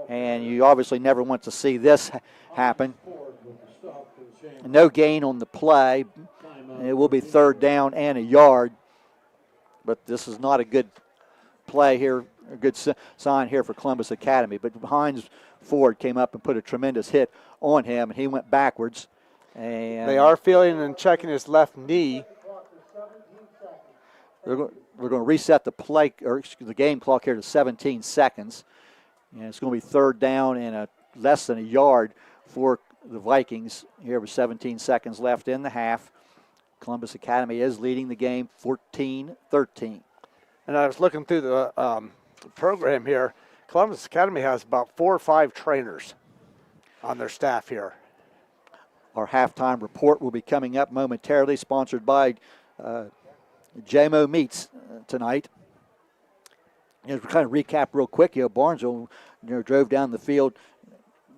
[SPEAKER 3] And you obviously never want to see this happen. No gain on the play. It will be third down and a yard. But this is not a good play here, a good sign here for Columbus Academy. But Hines Ford came up and put a tremendous hit on him, and he went backwards. And
[SPEAKER 2] they are feeling and checking his left knee.
[SPEAKER 3] We're going to reset the play or the game clock here to 17 seconds. And it's going to be third down and less than a yard for the Vikings here with 17 seconds left in the half. Columbus Academy is leading the game 14-13.
[SPEAKER 2] And I was looking through the program here. Columbus Academy has about 4 or 5 trainers on their staff here.
[SPEAKER 3] Our halftime report will be coming up momentarily, sponsored by JMO Meats tonight. As we kind of recap real quick, Barnesville drove down the field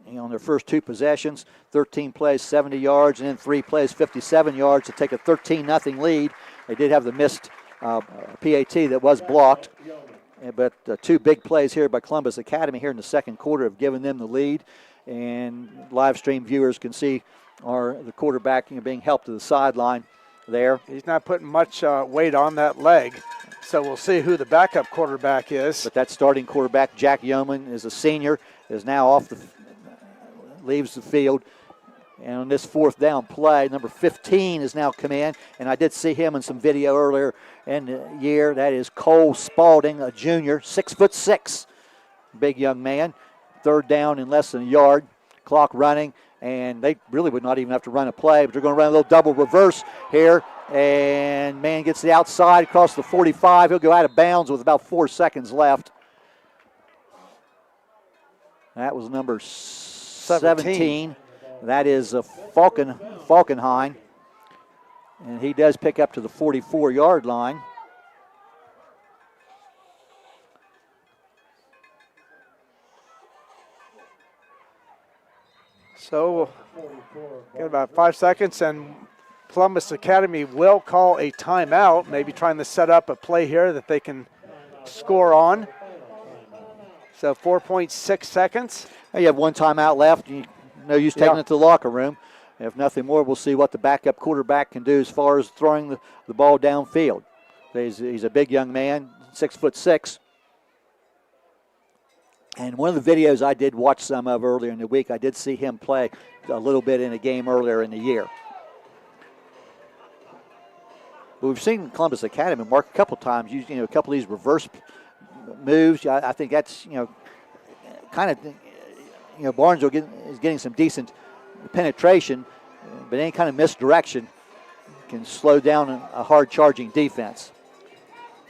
[SPEAKER 3] on their first 2 possessions, 13 plays, 70 yards, and then 3 plays, 57 yards to take a 13-0 lead. They did have the missed PAT that was blocked, but 2 big plays here by Columbus Academy here in the second quarter have given them the lead. And live stream viewers can see the quarterback being helped to the sideline there.
[SPEAKER 2] He's not putting much weight on that leg, so we'll see who the backup quarterback is.
[SPEAKER 3] But that starting quarterback, Jack Yeoman, is a senior, is now leaves the field. And on this fourth down play, number 15 has now come in, and I did see him in some video earlier in the year. That is Cole Spalding, a junior, 6'6", big young man. Third down in less than a yard, clock running, and they really would not even have to run a play, but they're going to run a little double reverse here, and man gets the outside across the 45. He'll go out of bounds with about 4 seconds left. That was number 17. That is Falkenhayn, and he does pick up to the 44-yard line.
[SPEAKER 2] So got about 5 seconds, and Columbus Academy will call a timeout, maybe trying to set up a play here that they can score on. So 4.6 seconds.
[SPEAKER 3] You have 1 timeout left. No use taking it to the locker room. If nothing more, we'll see what the backup quarterback can do as far as throwing the ball downfield. He's a big young man, 6'6". And one of the videos I did watch some of earlier in the week, I did see him play a little bit in a game earlier in the year. But we've seen Columbus Academy mark a couple times, use a couple of these reverse moves. I think that's kind of Barnesville is getting some decent penetration, but any kind of misdirection can slow down a hard charging defense.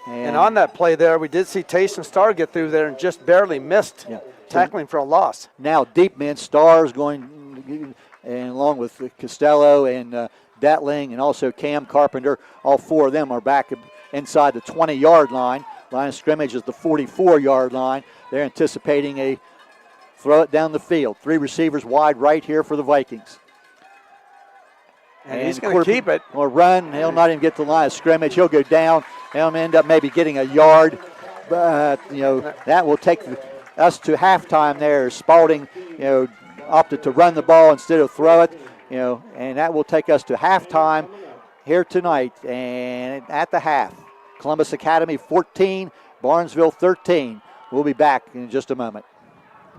[SPEAKER 2] And on that play there, we did see Tayson Starr get through there and just barely missed tackling for a loss.
[SPEAKER 3] Now deep men, Starr's going, and along with Costello and Detling and also Cam Carpenter, all 4 of them are back inside the 20-yard line. Line of scrimmage is the 44-yard line. They're anticipating a throw it down the field. 3 receivers wide right here for the Vikings.
[SPEAKER 2] And he's going to keep it.
[SPEAKER 3] Or run. He'll not even get to the line of scrimmage. He'll go down. He'll end up maybe getting a yard. But, that will take us to halftime there. Spalding, opted to run the ball instead of throw it. And that will take us to halftime here tonight. And at the half, Columbus Academy 14, Barnesville 13. We'll be back in just a moment.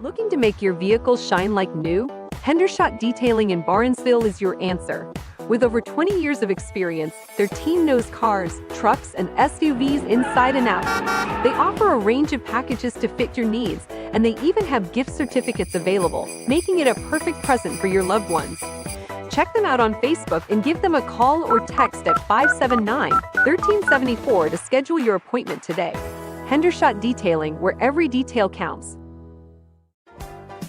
[SPEAKER 12] Looking to make your vehicle shine like new? Hendershot Detailing in Barnesville is your answer. With over 20 years of experience, their team knows cars, trucks, and SUVs inside and out. They offer a range of packages to fit your needs, and they even have gift certificates available, making it a perfect present for your loved ones. Check them out on Facebook and give them a call or text at 579-1374 to schedule your appointment today. Hendershot Detailing, where every detail counts.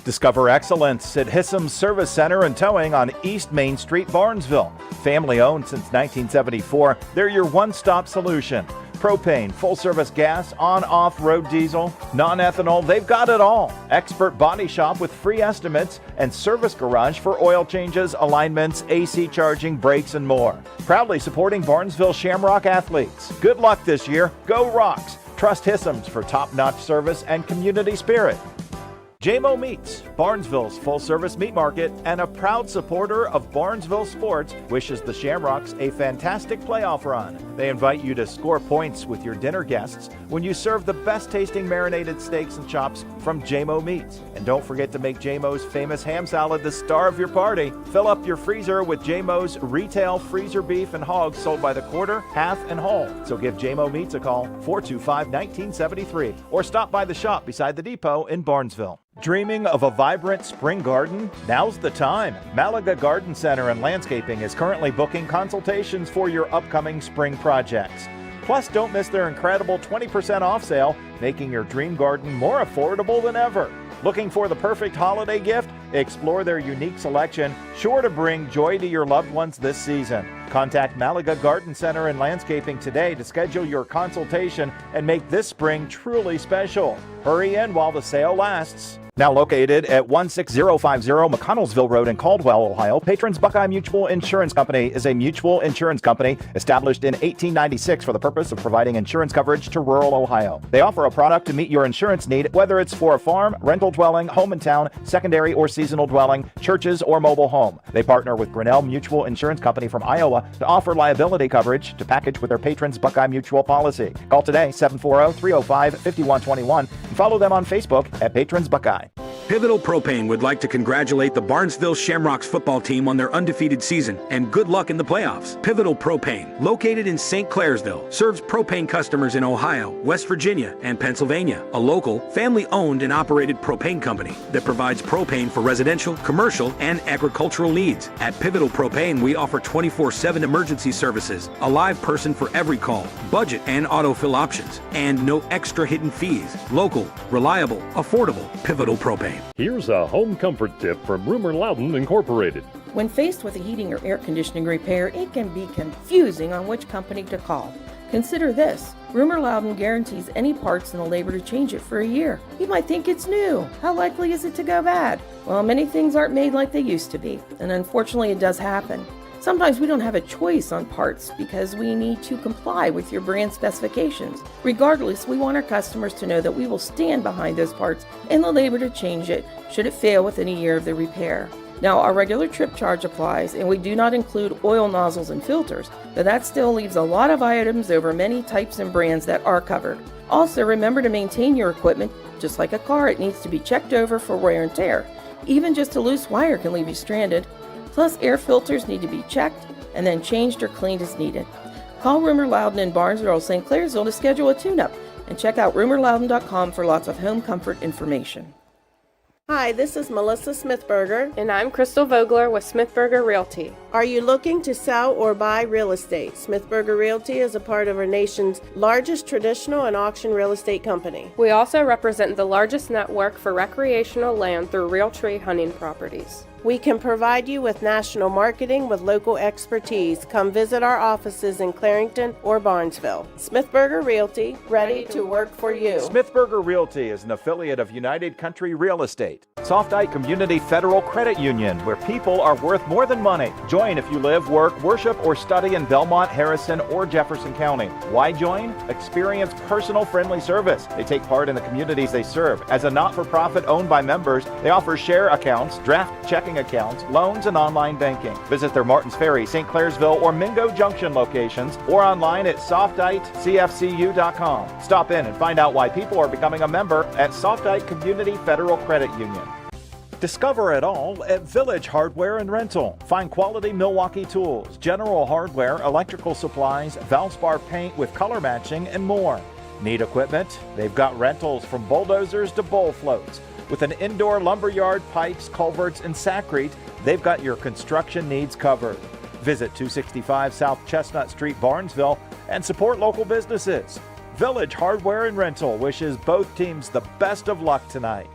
[SPEAKER 5] Discover excellence at Hissam's Service Center and Towing on East Main Street, Barnesville. Family owned since 1974, they're your one-stop solution. Propane, full-service gas, on-off-road diesel, non-ethanol, they've got it all. Expert body shop with free estimates and service garage for oil changes, alignments, AC charging, brakes, and more. Proudly supporting Barnesville Shamrock athletes. Good luck this year. Go Rocks. Trust Hissam's for top-notch service and community spirit. JMO Meats, Barnesville's full-service meat market and a proud supporter of Barnesville sports, wishes the Shamrocks a fantastic playoff run. They invite you to score points with your dinner guests when you serve the best-tasting marinated steaks and chops from JMO Meats. And don't forget to make JMO's famous ham salad the star of your party. Fill up your freezer with JMO's retail freezer beef and hogs sold by the quarter, half, and whole. So give JMO Meats a call, 425-1973, or stop by the shop beside the depot in Barnesville. Dreaming of a vibrant spring garden? Now's the time. Malaga Garden Center and Landscaping is currently booking consultations for your upcoming spring projects. Plus, don't miss their incredible 20% off sale, making your dream garden more affordable than ever. Looking for the perfect holiday gift? Explore their unique selection, sure to bring joy to your loved ones this season. Contact Malaga Garden Center and Landscaping today to schedule your consultation and make this spring truly special. Hurry in while the sale lasts. Now located at 16050 McConnellsville Road in Caldwell, Ohio, Patrons Buckeye Mutual Insurance Company is a mutual insurance company established in 1896 for the purpose of providing insurance coverage to rural Ohio. They offer a product to meet your insurance need, whether it's for a farm, rental dwelling, home in town, secondary or seasonal dwelling, churches, or mobile home. They partner with Grinnell Mutual Insurance Company from Iowa to offer liability coverage to package with their Patrons Buckeye Mutual policy. Call today, 740-305-5121, and follow them on Facebook at Patrons Buckeye.
[SPEAKER 8] Pivotal Propane would like to congratulate the Barnesville Shamrocks football team on their undefeated season and good luck in the playoffs. Pivotal Propane, located in St. Clairsville, serves propane customers in Ohio, West Virginia, and Pennsylvania. A local, family-owned and operated propane company that provides propane for residential, commercial, and agricultural needs. At Pivotal Propane, we offer 24/7 emergency services, a live person for every call, budget and autofill options, and no extra hidden fees. Local, reliable, affordable, Pivotal Propane.
[SPEAKER 13] Here's a home comfort tip from Rumor Loudon Incorporated.
[SPEAKER 14] When faced with a heating or air conditioning repair, it can be confusing on which company to call. Consider this. Rumor Loudon guarantees any parts and the labor to change it for a year. You might think it's new. How likely is it to go bad? Well, many things aren't made like they used to be, and unfortunately it does happen. Sometimes we don't have a choice on parts because we need to comply with your brand specifications. Regardless, we want our customers to know that we will stand behind those parts and the labor to change it should it fail within a year of the repair. Now, our regular trip charge applies, and we do not include oil nozzles and filters, but that still leaves a lot of items over many types and brands that are covered. Also, remember to maintain your equipment. Just like a car, it needs to be checked over for wear and tear. Even just a loose wire can leave you stranded. Plus, air filters need to be checked and then changed or cleaned as needed. Call Rumor Loudon in Barnesville, St. Clairsville to schedule a tune-up, and check out rumorloudon.com for lots of home comfort information.
[SPEAKER 15] Hi, this is Melissa Smithberger.
[SPEAKER 16] And I'm Crystal Vogler with Smithberger Realty.
[SPEAKER 15] Are you looking to sell or buy real estate? Smithberger Realty is a part of our nation's largest traditional and auction real estate company.
[SPEAKER 16] We also represent the largest network for recreational land through Realtree hunting properties.
[SPEAKER 15] We can provide you with national marketing with local expertise. Come visit our offices in Clarington or Barnesville. Smithberger Realty, ready to work for you.
[SPEAKER 5] Smithberger Realty is an affiliate of United Country Real Estate. Softite Community Federal Credit Union, where people are worth more than money. Join if you live, work, worship, or study in Belmont, Harrison, or Jefferson County. Why join? Experience personal friendly service. They take part in the communities they serve. As a not-for-profit owned by members, they offer share accounts, draft checking accounts, loans, and online banking. Visit their Martins Ferry, St. Clairsville, or Mingo Junction locations, or online at softitecfcu.com. Stop in and find out why people are becoming a member at Softite Community Federal Credit Union. Discover it all at Village Hardware and Rental. Find quality Milwaukee tools, general hardware, electrical supplies, Valspar paint with color matching, and more. Need equipment? They've got rentals from bulldozers to bowl floats. With an indoor lumberyard, pipes, culverts, and sackcrete, they've got your construction needs covered. Visit 265 South Chestnut Street, Barnesville, and support local businesses. Village Hardware and Rental wishes both teams the best of luck tonight.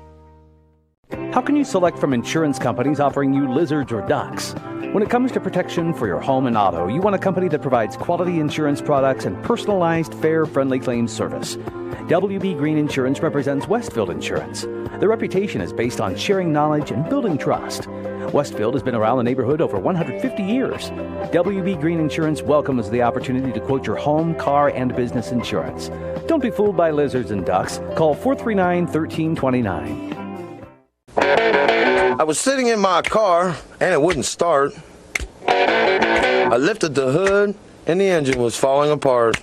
[SPEAKER 17] How can you select from insurance companies offering you lizards or ducks? When it comes to protection for your home and auto, you want a company that provides quality insurance products and personalized, fair, friendly claims service. WB Green Insurance represents Westfield Insurance. Their reputation is based on sharing knowledge and building trust. Westfield has been around the neighborhood over 150 years. WB Green Insurance welcomes the opportunity to quote your home, car, and business insurance. Don't be fooled by lizards and ducks. Call 439-1329.
[SPEAKER 18] I was sitting in my car and it wouldn't start. I lifted the hood and the engine was falling apart.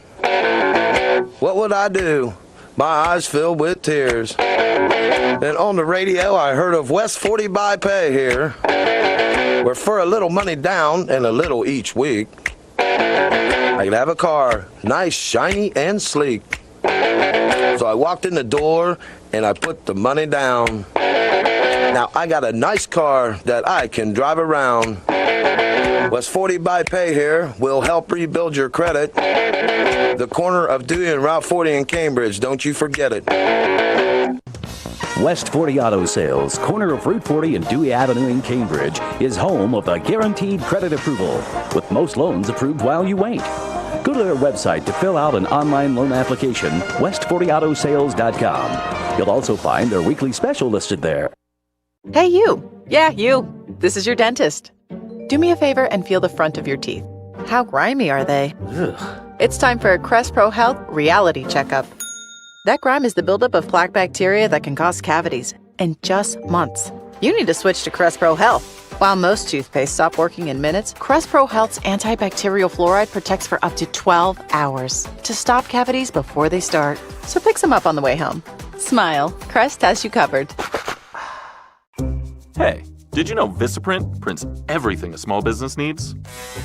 [SPEAKER 18] What would I do? My eyes filled with tears. Then on the radio I heard of West 40 by Pay here, where for a little money down and a little each week, I could have a car, nice, shiny, and sleek. So I walked in the door and I put the money down. Now I got a nice car that I can drive around. West 40 by Pay here will help rebuild your credit. The corner of Dewey and Route 40 in Cambridge, don't you forget it.
[SPEAKER 17] West 40 Auto Sales, corner of Route 40 and Dewey Avenue in Cambridge, is home of the guaranteed credit approval, with most loans approved while you wait. Go to their website to fill out an online loan application, west40autosales.com. You'll also find their weekly special listed there.
[SPEAKER 19] Hey, you. Yeah, you. This is your dentist. Do me a favor and feel the front of your teeth. How grimy are they?
[SPEAKER 17] Ugh.
[SPEAKER 19] It's time for a Crest Pro Health reality checkup. That grime is the buildup of plaque bacteria that can cause cavities in just months. You need to switch to Crest Pro Health. While most toothpaste stop working in minutes, Crest Pro Health's antibacterial fluoride protects for up to 12 hours to stop cavities before they start. So pick some up on the way home. Smile. Crest has you covered.
[SPEAKER 20] Hey, did you know Vistaprint prints everything a small business needs?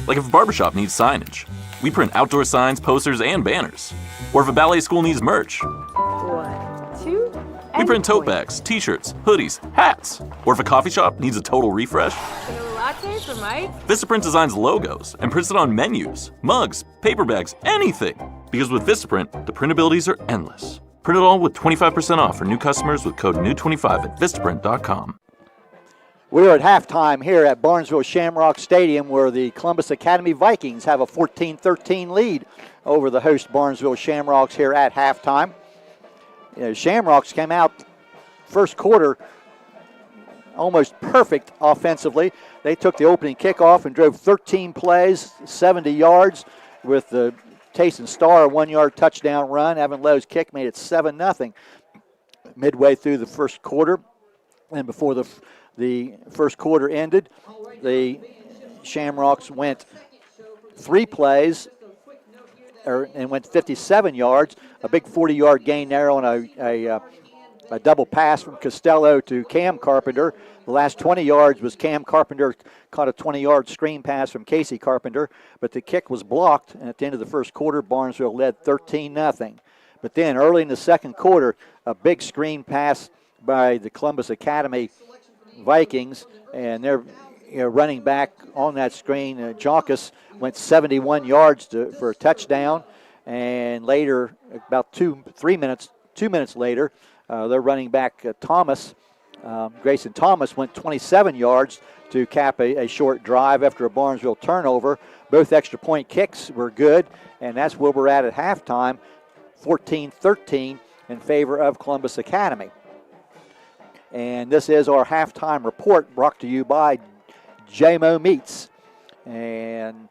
[SPEAKER 20] Like if a barbershop needs signage, we print outdoor signs, posters, and banners. Or if a ballet school needs merch,
[SPEAKER 16] 1, 2,
[SPEAKER 20] we print tote bags, t-shirts, hoodies, hats. Or if a coffee shop needs a total refresh,
[SPEAKER 16] vanilla latte for Mike.
[SPEAKER 20] Vistaprint designs logos and prints it on menus, mugs, paper bags, anything. Because with Vistaprint, the printabilities are endless. Print it all with 25% off for new customers with code NEW25 at Vistaprint.com.
[SPEAKER 3] We're at halftime here at Barnesville Shamrocks Stadium, where the Columbus Academy Vikings have a 14-13 lead over the host Barnesville Shamrocks here at halftime. Shamrocks came out first quarter almost perfect offensively. They took the opening kickoff and drove 13 plays, 70 yards, with the Tayson Starr 1-yard touchdown run. Evan Lowe's kick made it 7-0 midway through the first quarter. And before the first quarter ended, the Shamrocks went 3 plays and went 57 yards, a big 40-yard gain there on a double pass from Costello to Cam Carpenter. The last 20 yards was Cam Carpenter caught a 20-yard screen pass from Casey Carpenter, but the kick was blocked, and at the end of the first quarter, Barnesville led 13-0. But then early in the second quarter, a big screen pass by the Columbus Academy Vikings, and they're running back on that screen. Jonkus went 71 yards for a touchdown, and later, about 2 minutes later, their running back Thomas, Grayson Thomas, went 27 yards to cap a short drive after a Barnesville turnover. Both extra point kicks were good, and that's where we're at halftime, 14-13 in favor of Columbus Academy. And this is our halftime report brought to you by JMO Meats. And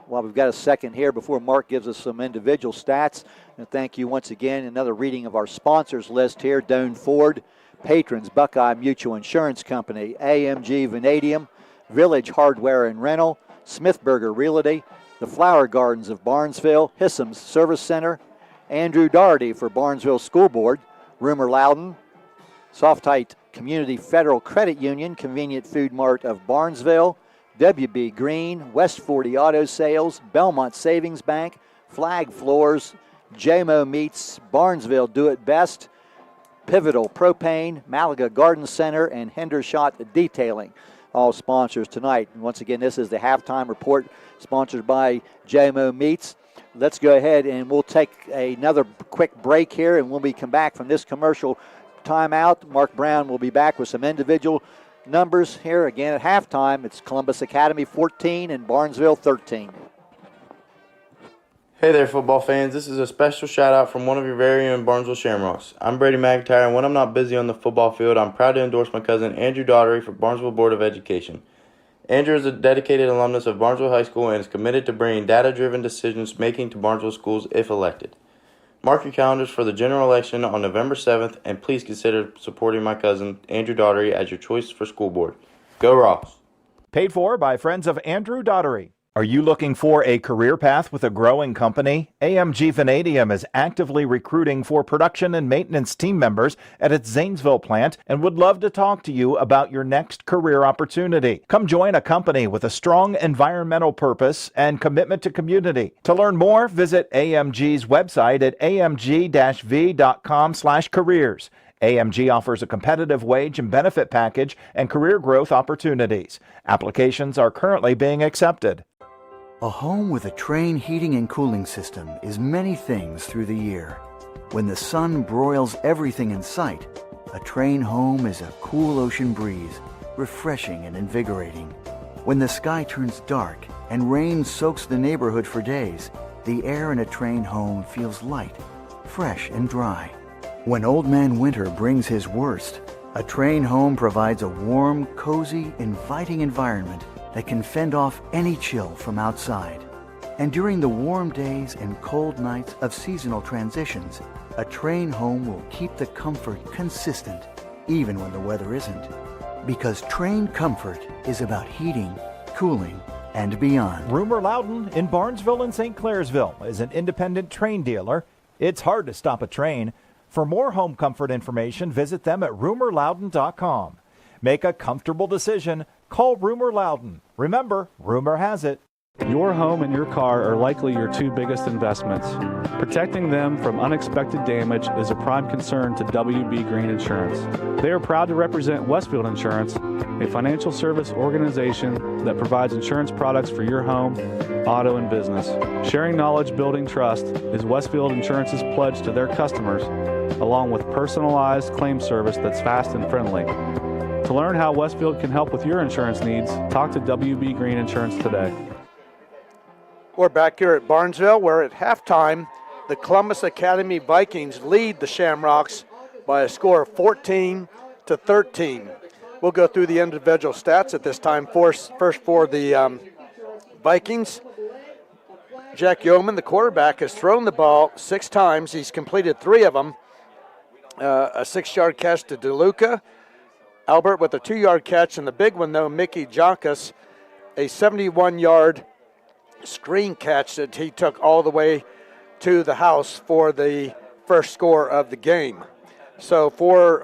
[SPEAKER 3] while we've got a second here before Mark gives us some individual stats, and thank you once again. Another reading of our sponsors list here: Doane Ford, Patrons, Buckeye Mutual Insurance Company, AMG Vanadium, Village Hardware and Rental, Smithburger Realty, the Flower Gardens of Barnesville, Hissam's Service Center, Andrew Doherty for Barnesville School Board, Rumor Loudon, Softite Community Federal Credit Union, Convenient Food Mart of Barnesville, WB Green, West 40 Auto Sales, Belmont Savings Bank, Flag Floors, JMO Meats, Barnesville Do It Best, Pivotal Propane, Malaga Garden Center, and Hendershot Detailing. All sponsors tonight. And once again, this is the halftime report sponsored by JMO Meats. Let's go ahead and we'll take another quick break here, and when we come back from this commercial, timeout. Mark Brown will be back with some individual numbers here. Again, at halftime, it's Columbus Academy 14 and Barnesville 13.
[SPEAKER 4] Hey there, football fans. This is a special shout out from one of your very own Barnesville Shamrocks. I'm Brady McIntyre, and when I'm not busy on the football field, I'm proud to endorse my cousin Andrew Daughtery for Barnesville Board of Education. Andrew is a dedicated alumnus of Barnesville High School and is committed to bringing data-driven decisions making to Barnesville schools if elected. Mark your calendars for the general election on November 7th, and please consider supporting my cousin Andrew Daughtery as your choice for school board. Go Ross!
[SPEAKER 5] Paid for by friends of Andrew Daughtery. Are you looking for a career path with a growing company? AMG Vanadium is actively recruiting for production and maintenance team members at its Zanesville plant and would love to talk to you about your next career opportunity. Come join a company with a strong environmental purpose and commitment to community. To learn more, visit AMG's website at amg-v.com/careers. AMG offers a competitive wage and benefit package and career growth opportunities. Applications are currently being accepted.
[SPEAKER 21] A home with a Trane heating and cooling system is many things through the year. When the sun broils everything in sight, a Trane home is a cool ocean breeze, refreshing and invigorating. When the sky turns dark and rain soaks the neighborhood for days, the air in a Trane home feels light, fresh and dry. When Old Man Winter brings his worst, a Trane home provides a warm, cozy, inviting environment that can fend off any chill from outside. And during the warm days and cold nights of seasonal transitions, a Trane home will keep the comfort consistent, even when the weather isn't. Because Trane Comfort is about heating, cooling, and beyond.
[SPEAKER 5] Rumor Loudon in Barnesville and St. Clairsville is an independent Trane dealer. It's hard to stop a Trane. For more home comfort information, visit them at rumorloudon.com. Make a comfortable decision. Call Rumor Loudon. Remember, rumor has it.
[SPEAKER 22] Your home and your car are likely your two biggest investments. Protecting them from unexpected damage is a prime concern to WB Green Insurance. They are proud to represent Westfield Insurance, a financial service organization that provides insurance products for your home, auto, and business. Sharing knowledge, building trust is Westfield Insurance's pledge to their customers, along with personalized claim service that's fast and friendly. To learn how Westfield can help with your insurance needs, talk to WB Green Insurance today.
[SPEAKER 2] We're back here at Barnesville, where at halftime, the Columbus Academy Vikings lead the Shamrocks by a score of 14-13. We'll go through the individual stats at this time. First for the Vikings. Jack Yeoman, the quarterback, has thrown the ball 6 times. He's completed 3 of them. A 6-yard catch to DeLuca. Albert with a 2-yard catch, and the big one, though, Mickey Jockus, a 71-yard screen catch that he took all the way to the house for the first score of the game. So for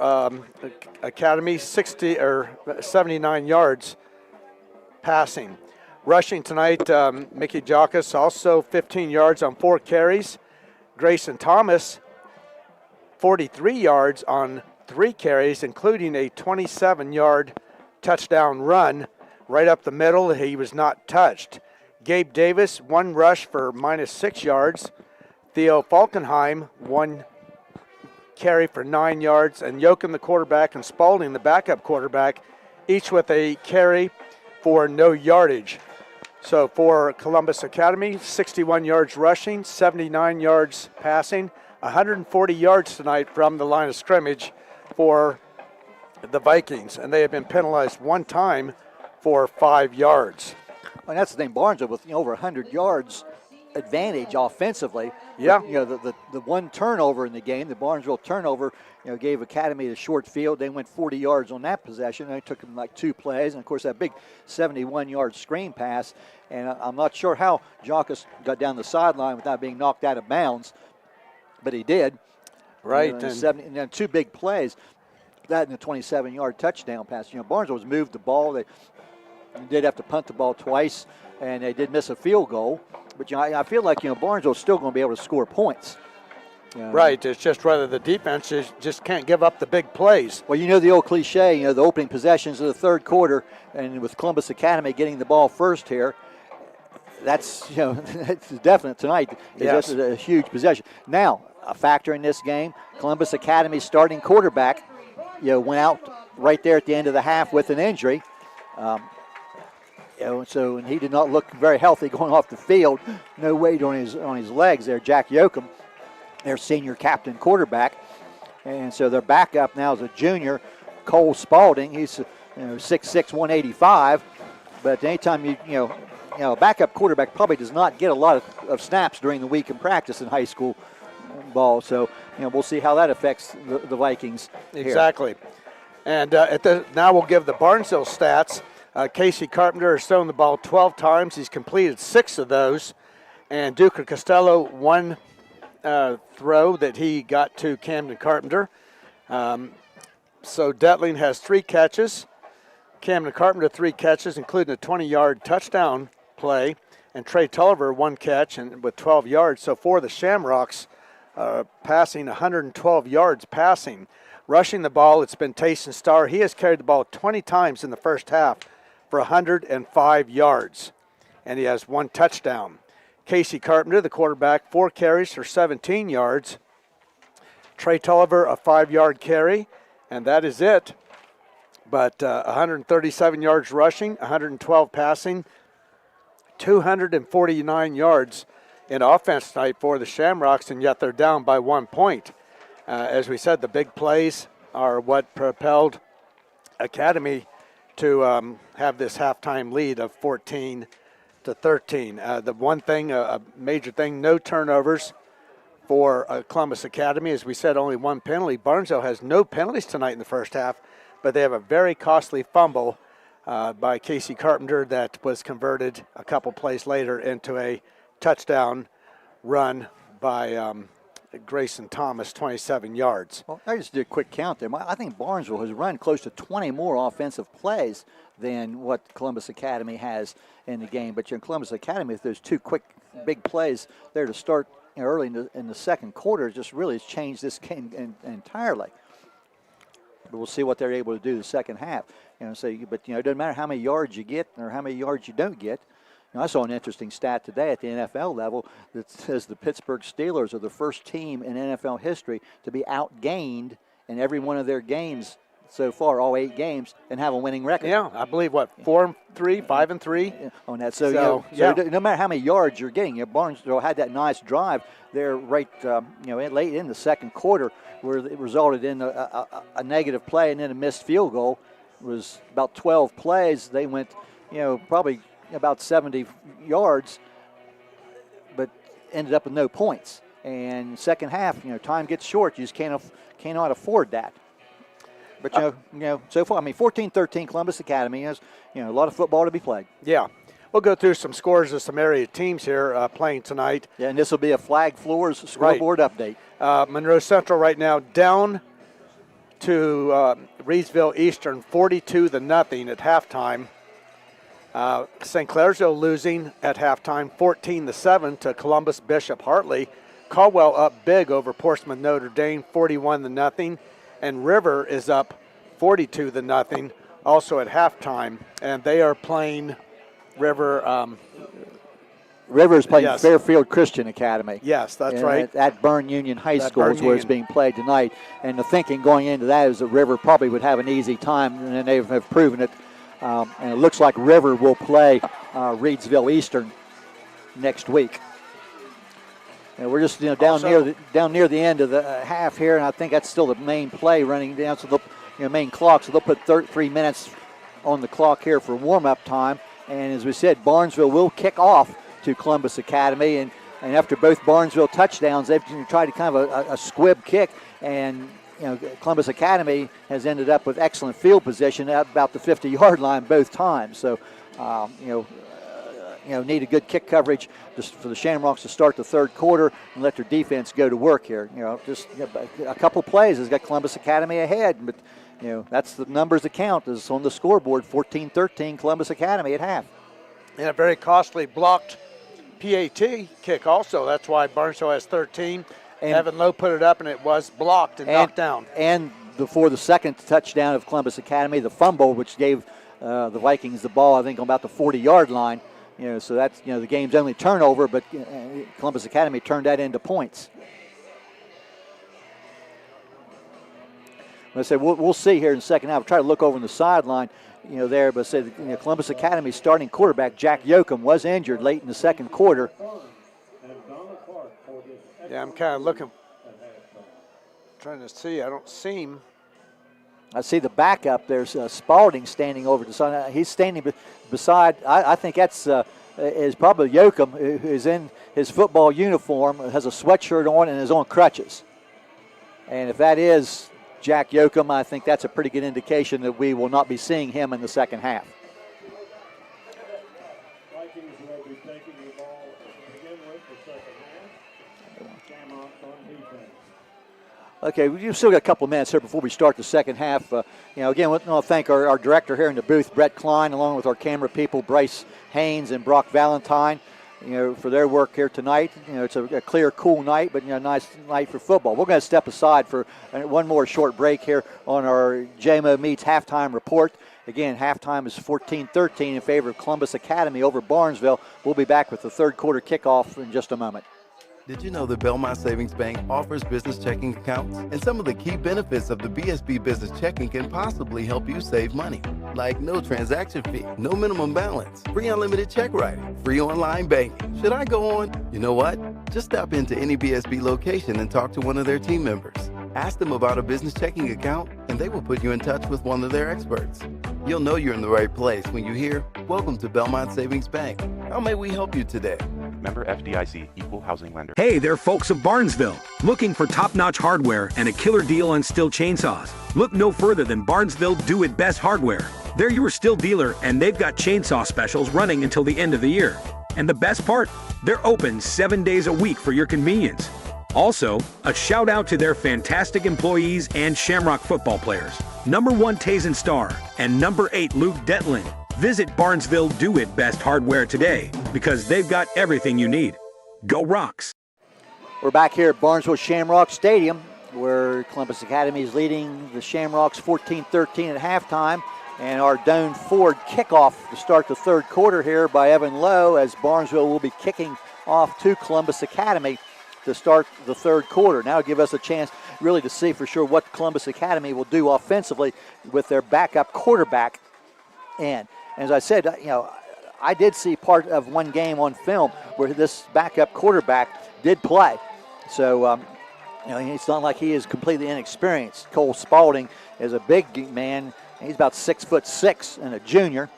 [SPEAKER 2] Academy, 79 yards passing. Rushing tonight, Mickey Jockus also 15 yards on 4 carries. Grayson Thomas, 43 yards on 3 carries, including a 27-yard touchdown run right up the middle. He was not touched. Gabe Davis, 1 rush for -6 yards. Theo Falkenheim, 1 carry for 9 yards. And Joachim, the quarterback, and Spalding, the backup quarterback, each with a carry for no yardage. So for Columbus Academy, 61 yards rushing, 79 yards passing, 140 yards tonight from the line of scrimmage for the Vikings. And they have been penalized 1 time for 5 yards.
[SPEAKER 3] Well, that's the thing, Barnesville with over 100 yards advantage offensively.
[SPEAKER 2] Yeah.
[SPEAKER 3] The one turnover in the game, the Barnesville turnover, gave Academy the short field. They went 40 yards on that possession. It took them like 2 plays. And, of course, that big 71-yard screen pass. And I'm not sure how Jockus got down the sideline without being knocked out of bounds, but he did.
[SPEAKER 2] Right.
[SPEAKER 3] And then 2 big plays. That and the 27-yard touchdown pass. Barnesville was moved the ball. They did have to punt the ball twice, and they did miss a field goal. But I feel like Barnesville's still going to be able to score points.
[SPEAKER 2] Right. It's just rather the defense just can't give up the big plays.
[SPEAKER 3] Well, the old cliche, the opening possessions of the third quarter, and with Columbus Academy getting the ball first here, that's that's definite tonight.
[SPEAKER 2] Yes.
[SPEAKER 3] That's a huge possession. Now, a factor in this game, Columbus Academy starting quarterback went out right there at the end of the half with an injury. And he did not look very healthy going off the field. No weight on his legs there. Jack Yoakum, their senior captain quarterback. And so their backup now is a junior, Cole Spalding. He's 6'6", 185. But anytime a backup quarterback probably does not get a lot of snaps during the week in practice in high school ball. So we'll see how that affects the Vikings.
[SPEAKER 2] Exactly. And now we'll give the Barnesville stats. Casey Carpenter has thrown the ball 12 times. He's completed 6 of those. And Duca Costello, 1 throw that he got to Camden Carpenter. So Detling has 3 catches. Camden Carpenter 3 catches, including a 20-yard touchdown play. And Trey Tulliver 1 catch and with 12 yards. So for the Shamrocks, passing 112 yards passing. Rushing the ball, it's been Tayson Starr. He has carried the ball 20 times in the first half for 105 yards. And he has 1 touchdown. Casey Carpenter, the quarterback, 4 carries for 17 yards. Trey Tulliver, a 5-yard carry, and that is it. But 137 yards rushing, 112 passing, 249 yards in offense tonight for the Shamrocks, and yet they're down by 1 point. As we said, the big plays are what propelled Academy to have this halftime lead of 14-13. The one thing, a major thing, no turnovers for Columbus Academy. As we said, only 1 penalty. Barnesville has no penalties tonight in the first half, but they have a very costly fumble by Casey Carpenter that was converted a couple plays later into a touchdown run by Grayson Thomas, 27 yards.
[SPEAKER 3] Well, I just did a quick count there. I think Barnesville has run close to 20 more offensive plays than what Columbus Academy has in the game. But Columbus Academy, if those 2 quick, big plays there to start early in the second quarter, just really has changed this game entirely. But we'll see what they're able to do the second half. But it doesn't matter how many yards you get or how many yards you don't get. I saw an interesting stat today at the NFL level that says the Pittsburgh Steelers are the first team in NFL history to be outgained in every one of their games so far, all 8 games, and have a winning record.
[SPEAKER 2] Yeah, I believe, 4-3, 5-3
[SPEAKER 3] on that. So no matter how many yards you're getting, Barnesville had that nice drive there right, late in the second quarter where it resulted in a negative play and then a missed field goal. It was about 12 plays. They went, probably about 70 yards, but ended up with no points. And second half, time gets short. You just cannot afford that. But so far, 14-13 Columbus Academy has a lot of football to be played.
[SPEAKER 2] Yeah, we'll go through some scores of some area teams here playing tonight.
[SPEAKER 3] Yeah, and this will be a Flag Floors scoreboard update.
[SPEAKER 2] Monroe Central right now down to Reedsville Eastern, 42-0 at halftime. St. Clairsville losing at halftime, 14-7 to Columbus Bishop Hartley. Caldwell up big over Portsmouth Notre Dame, 41-0, and River is up 42-0, also at halftime. And they are playing River.
[SPEAKER 3] River's playing Fairfield Christian Academy.
[SPEAKER 2] Yes, that's right.
[SPEAKER 3] At Byrne Union High School is where it's being played tonight. And the thinking going into that is that River probably would have an easy time, and they have proven it. And it looks like River will play Reedsville Eastern next week. And we're just down near the end of the half here, and I think that's still the main play running down to the main clock. So they'll put 3 minutes on the clock here for warm-up time. And as we said, Barnesville will kick off to Columbus Academy, and after both Barnesville touchdowns, they've tried to kind of a squib kick, and Columbus Academy has ended up with excellent field position at about the 50-yard line both times. So, need a good kick coverage just for the Shamrocks to start the third quarter and let their defense go to work here. Just a couple plays has got Columbus Academy ahead, but that's the numbers that count. Is on the scoreboard, 14-13 Columbus Academy at half.
[SPEAKER 2] And a very costly blocked PAT kick also. That's why Barnesville has 13. And Evan Lowe put it up, and it was blocked and knocked down.
[SPEAKER 3] And before the second touchdown of Columbus Academy, the fumble, which gave the Vikings the ball, I think, on about the 40-yard line. So that's, the game's only turnover, but Columbus Academy turned that into points. I said we'll see here in the second half. I'll try to look over on the sideline, there, but said Columbus Academy's starting quarterback Jack Yoakum was injured late in the second quarter.
[SPEAKER 2] Yeah, I'm kind of looking, trying to see. I don't see him.
[SPEAKER 3] I see the backup. There's Spalding standing over the side. He's standing beside. I think that's is probably Yoakum, who is in his football uniform, has a sweatshirt on, and is on crutches. And if that is Jack Yoakum, I think that's a pretty good indication that we will not be seeing him in the second half.
[SPEAKER 13] Vikings will be taking the ball to begin with the second half. Shamrocks on defense.
[SPEAKER 3] Okay, we've still got a couple of minutes here before we start the second half. Again, I want to thank our director here in the booth, Brett Klein, along with our camera people, Bryce Haynes and Brock Valentine, for their work here tonight. It's a clear, cool night, but nice night for football. We're going to step aside for one more short break here on our JMO Meets halftime report. Again, halftime is 14-13 in favor of Columbus Academy over Barnesville. We'll be back with the third quarter kickoff in just a moment.
[SPEAKER 1] Did you know that Belmont Savings Bank offers business checking accounts? And some of the key benefits of the BSB Business Checking can possibly help you save money. Like no transaction fee, no minimum balance, free unlimited check writing, free online banking. Should I go on? You know what? Just stop into any BSB location and talk to one of their team members. Ask them about a business checking account, and they will put you in touch with one of their experts. You'll know you're in the right place when you hear, "Welcome to Belmont Savings Bank. How may we help you today?"
[SPEAKER 7] Member FDIC, Equal Housing Lender.
[SPEAKER 8] Hey, they're folks of Barnesville. Looking for top-notch hardware and a killer deal on Stihl chainsaws? Look no further than Barnesville Do It Best Hardware. They're your Stihl dealer, and they've got chainsaw specials running until the end of the year. And the best part? They're open 7 days a week for your convenience. Also, a shout out to their fantastic employees and Shamrock football players. Number 1 Tazen Starr and number 8 Luke Detlin. Visit Barnesville Do It Best Hardware today because they've got everything you need. Go Rocks!
[SPEAKER 3] We're back here at Barnesville Shamrock Stadium where Columbus Academy is leading the Shamrocks 14-13 at halftime. And our Doane Ford kickoff to start the third quarter here by Evan Lowe as Barnesville will be kicking off to Columbus Academy to start the third quarter. Now give us a chance really to see for sure what Columbus Academy will do offensively with their backup quarterback. And as I said, I did see part of one game on film where this backup quarterback did play. So, it's not like he is completely inexperienced. Cole Spalding is a big man. He's about 6'6" and a junior.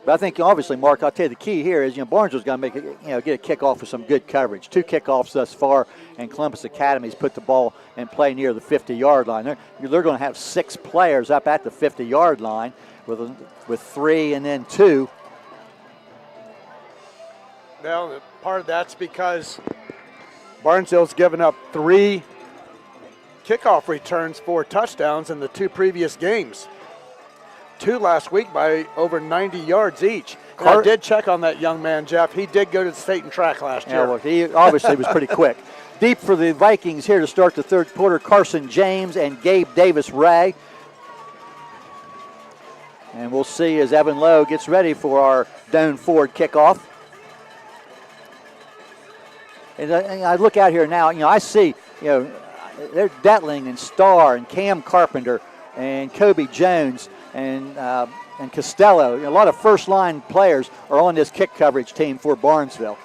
[SPEAKER 3] But I think obviously, Mark, I'll tell you the key here is Barnesville's got to make get a kickoff with some good coverage. 2 kickoffs thus far, and Columbus Academy's put the ball and play near the 50-yard line. They're going to have 6 players up at the 50-yard line with 3 and then 2.
[SPEAKER 2] Well, part of that's because Barnesville's given up 3 kickoff returns for touchdowns in the 2 previous games. 2 last week by over 90 yards each. I did check on that young man, Jeff. He did go to the state and track last year.
[SPEAKER 3] Well, he obviously was pretty quick. Deep for the Vikings here to start the third quarter, Carson James and Gabe Davis-Ray. And we'll see as Evan Lowe gets ready for our Doane Ford kickoff. And I look out here now, I see, there's Detling and Starr and Cam Carpenter and Kobe Jones and Costello. A lot of first-line players are on this kick coverage team for Barnesville.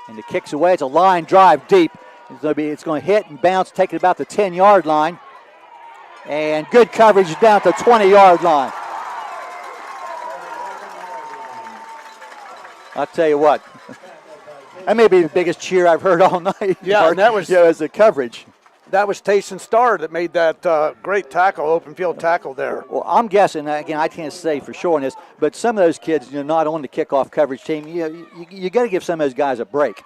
[SPEAKER 3] And the kick's away. It's a line drive deep. It's going to hit and bounce, take it about the 10-yard line. And good coverage down at the 20-yard line. I'll tell you what. That may be the biggest cheer I've heard all night.
[SPEAKER 2] Yeah,
[SPEAKER 3] Mark,
[SPEAKER 2] and that was
[SPEAKER 3] as a coverage.
[SPEAKER 2] That was Tayson Starr that made that great tackle, open field tackle there.
[SPEAKER 3] Well, I'm guessing, again, I can't say for sure on this, but some of those kids, not on the kickoff coverage team, you got to give some of those guys a break.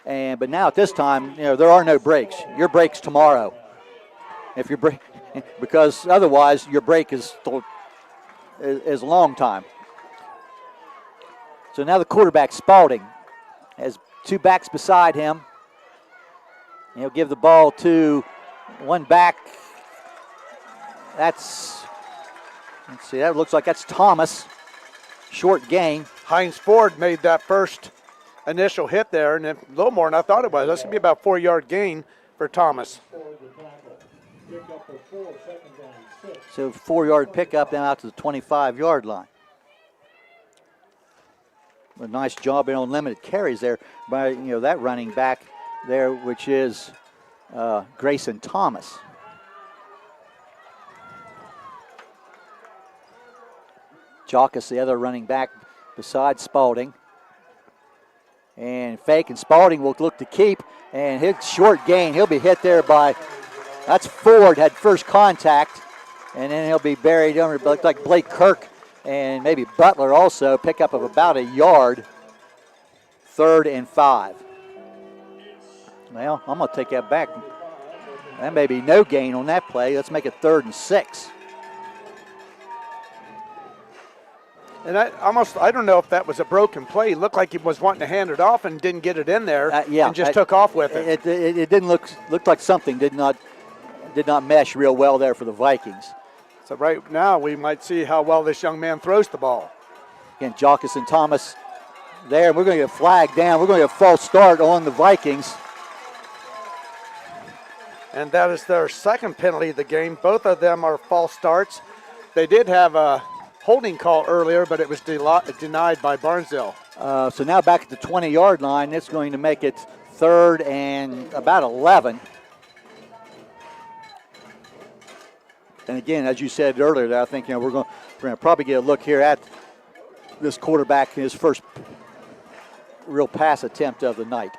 [SPEAKER 3] But now at this time, there are no breaks. Your break's tomorrow. If your break, because otherwise your break is a long time. So now the quarterback, Spalding, has 2 backs beside him. He'll give the ball to one back. Let's see, that looks like that's Thomas. Short gain.
[SPEAKER 2] Hines Ford made that first initial hit there, and a little more than I thought it was. That's going to be about 4-yard gain for Thomas.
[SPEAKER 3] So 4-yard pickup now out to the 25-yard line. A nice job on limited carries there by that running back there, which is Grayson Thomas. Jockus, the other running back besides Spalding. And fake, and Spalding will look to keep, and hit short gain. He'll be hit there by, that's Ford, had first contact, and then he'll be buried under, looked like Blake Kirk and maybe Butler also, pickup of about a yard. 3rd and 5. Well, I'm going to take that back. That may be no gain on that play. Let's make it 3rd and 6.
[SPEAKER 2] And I don't know if that was a broken play. It looked like he was wanting to hand it off and didn't get it in there, and just took off with it.
[SPEAKER 3] It didn't looked like something did not mesh real well there for the Vikings.
[SPEAKER 2] So right now we might see how well this young man throws the ball.
[SPEAKER 3] Again, Jockus and Thomas there, and we're going to get flagged down. We're going to get a false start on the Vikings.
[SPEAKER 2] And that is their second penalty of the game. Both of them are false starts. They did have a holding call earlier, but it was denied by Barnesville.
[SPEAKER 3] So now back at the 20-yard line. It's going to make it 3rd and about 11. And again, as you said earlier, I think we're going to probably get a look here at this quarterback in his first real pass attempt of the night.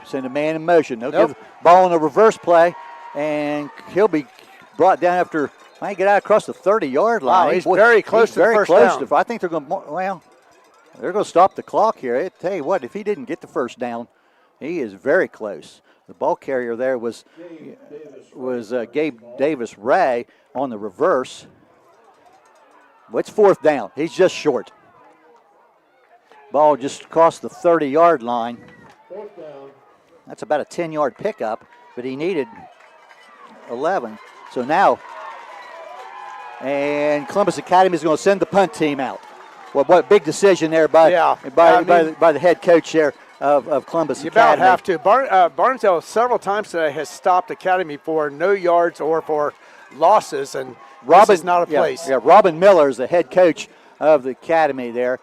[SPEAKER 3] Send a man in motion. They'll give the ball in a reverse play, and he'll be brought down after I get out across the 30-yard line.
[SPEAKER 2] Wow, he's very close to the first down.
[SPEAKER 3] I think they're going to stop the clock here. I tell you what, if he didn't get the first down, he is very close. The ball carrier there was Gabe Davis Ray on the reverse. Well, it's 4th down. He's just short. Ball just crossed the 30-yard line. That's about a 10-yard pickup, but he needed 11. So now, and Columbus Academy is going to send the punt team out. Well, what a big decision there by the head coach there of Columbus Academy.
[SPEAKER 2] You about have to. Barnesville several times today has stopped Academy for no yards or for losses, and this is not a place.
[SPEAKER 3] Robin Miller is the head coach of the Academy there.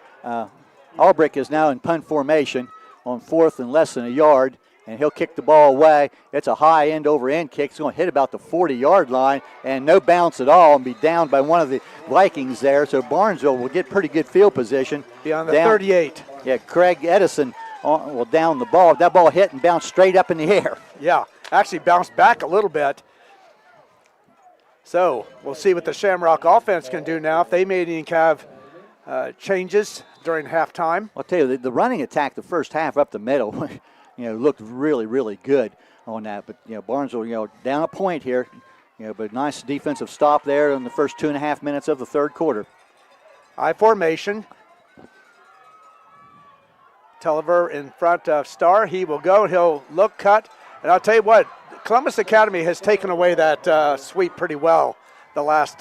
[SPEAKER 3] Albrecht is now in punt formation on 4th and less than a yard, and he'll kick the ball away. It's a high end-over-end kick. It's going to hit about the 40-yard line, and no bounce at all, and be down by one of the Vikings there. So Barnesville will get pretty good field position.
[SPEAKER 2] Beyond the 38.
[SPEAKER 3] Yeah, Craig Edison will down the ball. That ball hit and bounced straight up in the air.
[SPEAKER 2] Yeah, actually bounced back a little bit. So we'll see what the Shamrock offense can do now. If they made any kind of changes during halftime.
[SPEAKER 3] I'll tell you, the running attack the first half up the middle, looked really, really good on that. But, Barnesville, down a point here, but nice defensive stop there in the first 2.5 minutes of the third quarter.
[SPEAKER 2] I formation. Tulliver in front of Starr. He will go. He'll look, cut. And I'll tell you what, Columbus Academy has taken away that sweep pretty well the last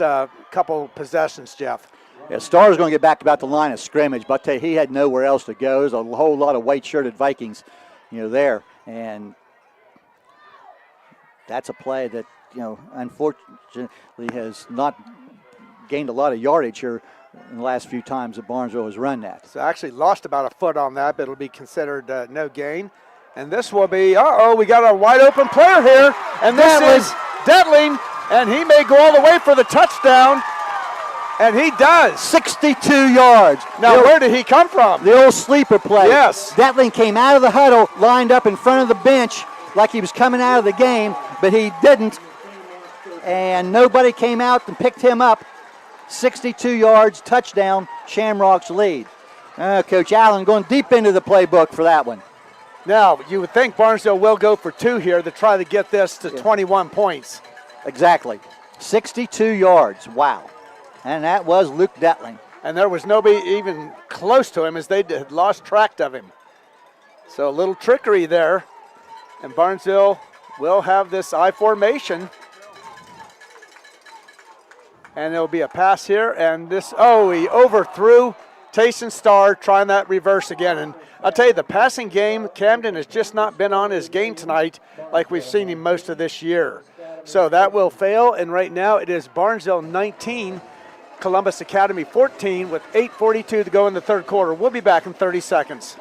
[SPEAKER 2] couple possessions, Jeff.
[SPEAKER 3] Yeah, Starr's going to get back about the line of scrimmage, but I tell you, he had nowhere else to go. There's a whole lot of white-shirted Vikings, there. And that's a play that, unfortunately has not gained a lot of yardage here in the last few times that Barnesville has run that.
[SPEAKER 2] So actually lost about a foot on that, but it'll be considered no gain. And this will be, we got a wide open player here. And this is Detling, and he may go all the way for the touchdown. And he does.
[SPEAKER 3] 62 yards.
[SPEAKER 2] Now, where did he come from?
[SPEAKER 3] The old sleeper play.
[SPEAKER 2] Yes.
[SPEAKER 3] Detling came out of the huddle, lined up in front of the bench like he was coming out of the game, but he didn't. And nobody came out and picked him up. 62 yards, touchdown, Shamrocks lead. Coach Allen going deep into the playbook for that one.
[SPEAKER 2] Now, you would think Barnesville will go for 2 here to try to get this to 21 points.
[SPEAKER 3] Exactly. 62 yards. Wow. And that was Luke Detling.
[SPEAKER 2] And there was nobody even close to him as they had lost track of him. So a little trickery there. And Barnesville will have this I formation. And there'll be a pass here. And this, he overthrew Tayson Starr trying that reverse again. And I'll tell you, the passing game, Camden has just not been on his game tonight like we've seen him most of this year. So that will fail, and right now it is Barnesville 19, Columbus Academy 14 with 8:42 to go in the third quarter. We'll be back in 30 seconds.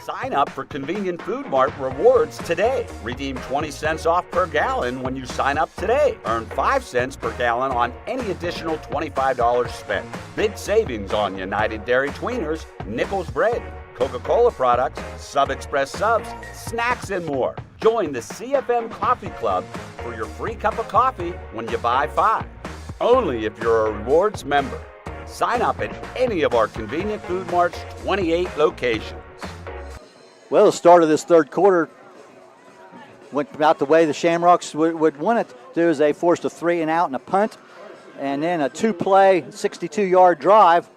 [SPEAKER 6] Sign up for Convenient Food Mart Rewards today. Redeem 20 cents off per gallon when you sign up today. Earn 5 cents per gallon on any additional $25 spent. Big savings on United Dairy Tweeners, Nichols Bread, Coca-Cola products, Sub Express subs, snacks, and more. Join the CFM Coffee Club for your free cup of coffee when you buy 5. Only if you're a rewards member. Sign up at any of our Convenient Food Mart's 28 locations.
[SPEAKER 3] Well, the start of this third quarter went about the way the Shamrocks would want it to do, as they forced a 3 and out and a punt, and then a 2-play, 62-yard drive.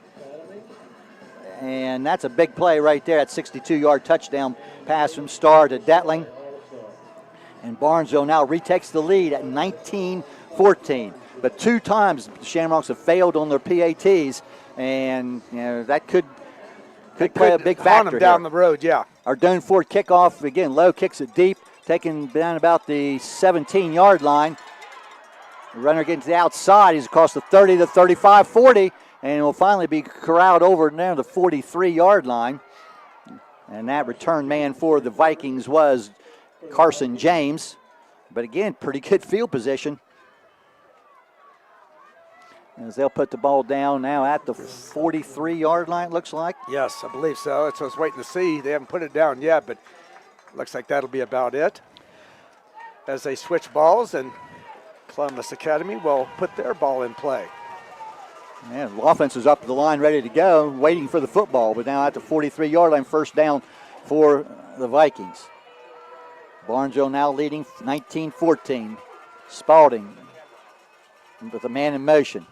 [SPEAKER 3] And that's a big play right there, that 62-yard touchdown pass from Starr to Detling. And Barnesville now retakes the lead at 19-14. But 2 times the Shamrocks have failed on their PATs, and that could play a big factor
[SPEAKER 2] them down the road, yeah.
[SPEAKER 3] Our Doan Ford kickoff, again, Lowe kicks it deep, taken down about the 17-yard line. The runner getting to the outside. He's across the 30, the 35, 40, and will finally be corralled over near the 43-yard line. And that return man for the Vikings was Carson James. But again, pretty good field position, as they'll put the ball down now at the 43-yard line, it looks like.
[SPEAKER 2] Yes, I believe so. That's what I was waiting to see. They haven't put it down yet, but looks like that'll be about it. As they switch balls, and Columbus Academy will put their ball in play.
[SPEAKER 3] Yeah, the offense is up the line ready to go, waiting for the football, but now at the 43-yard line, first down for the Vikings. Barnesville now leading 19-14. Spalding with a man in motion.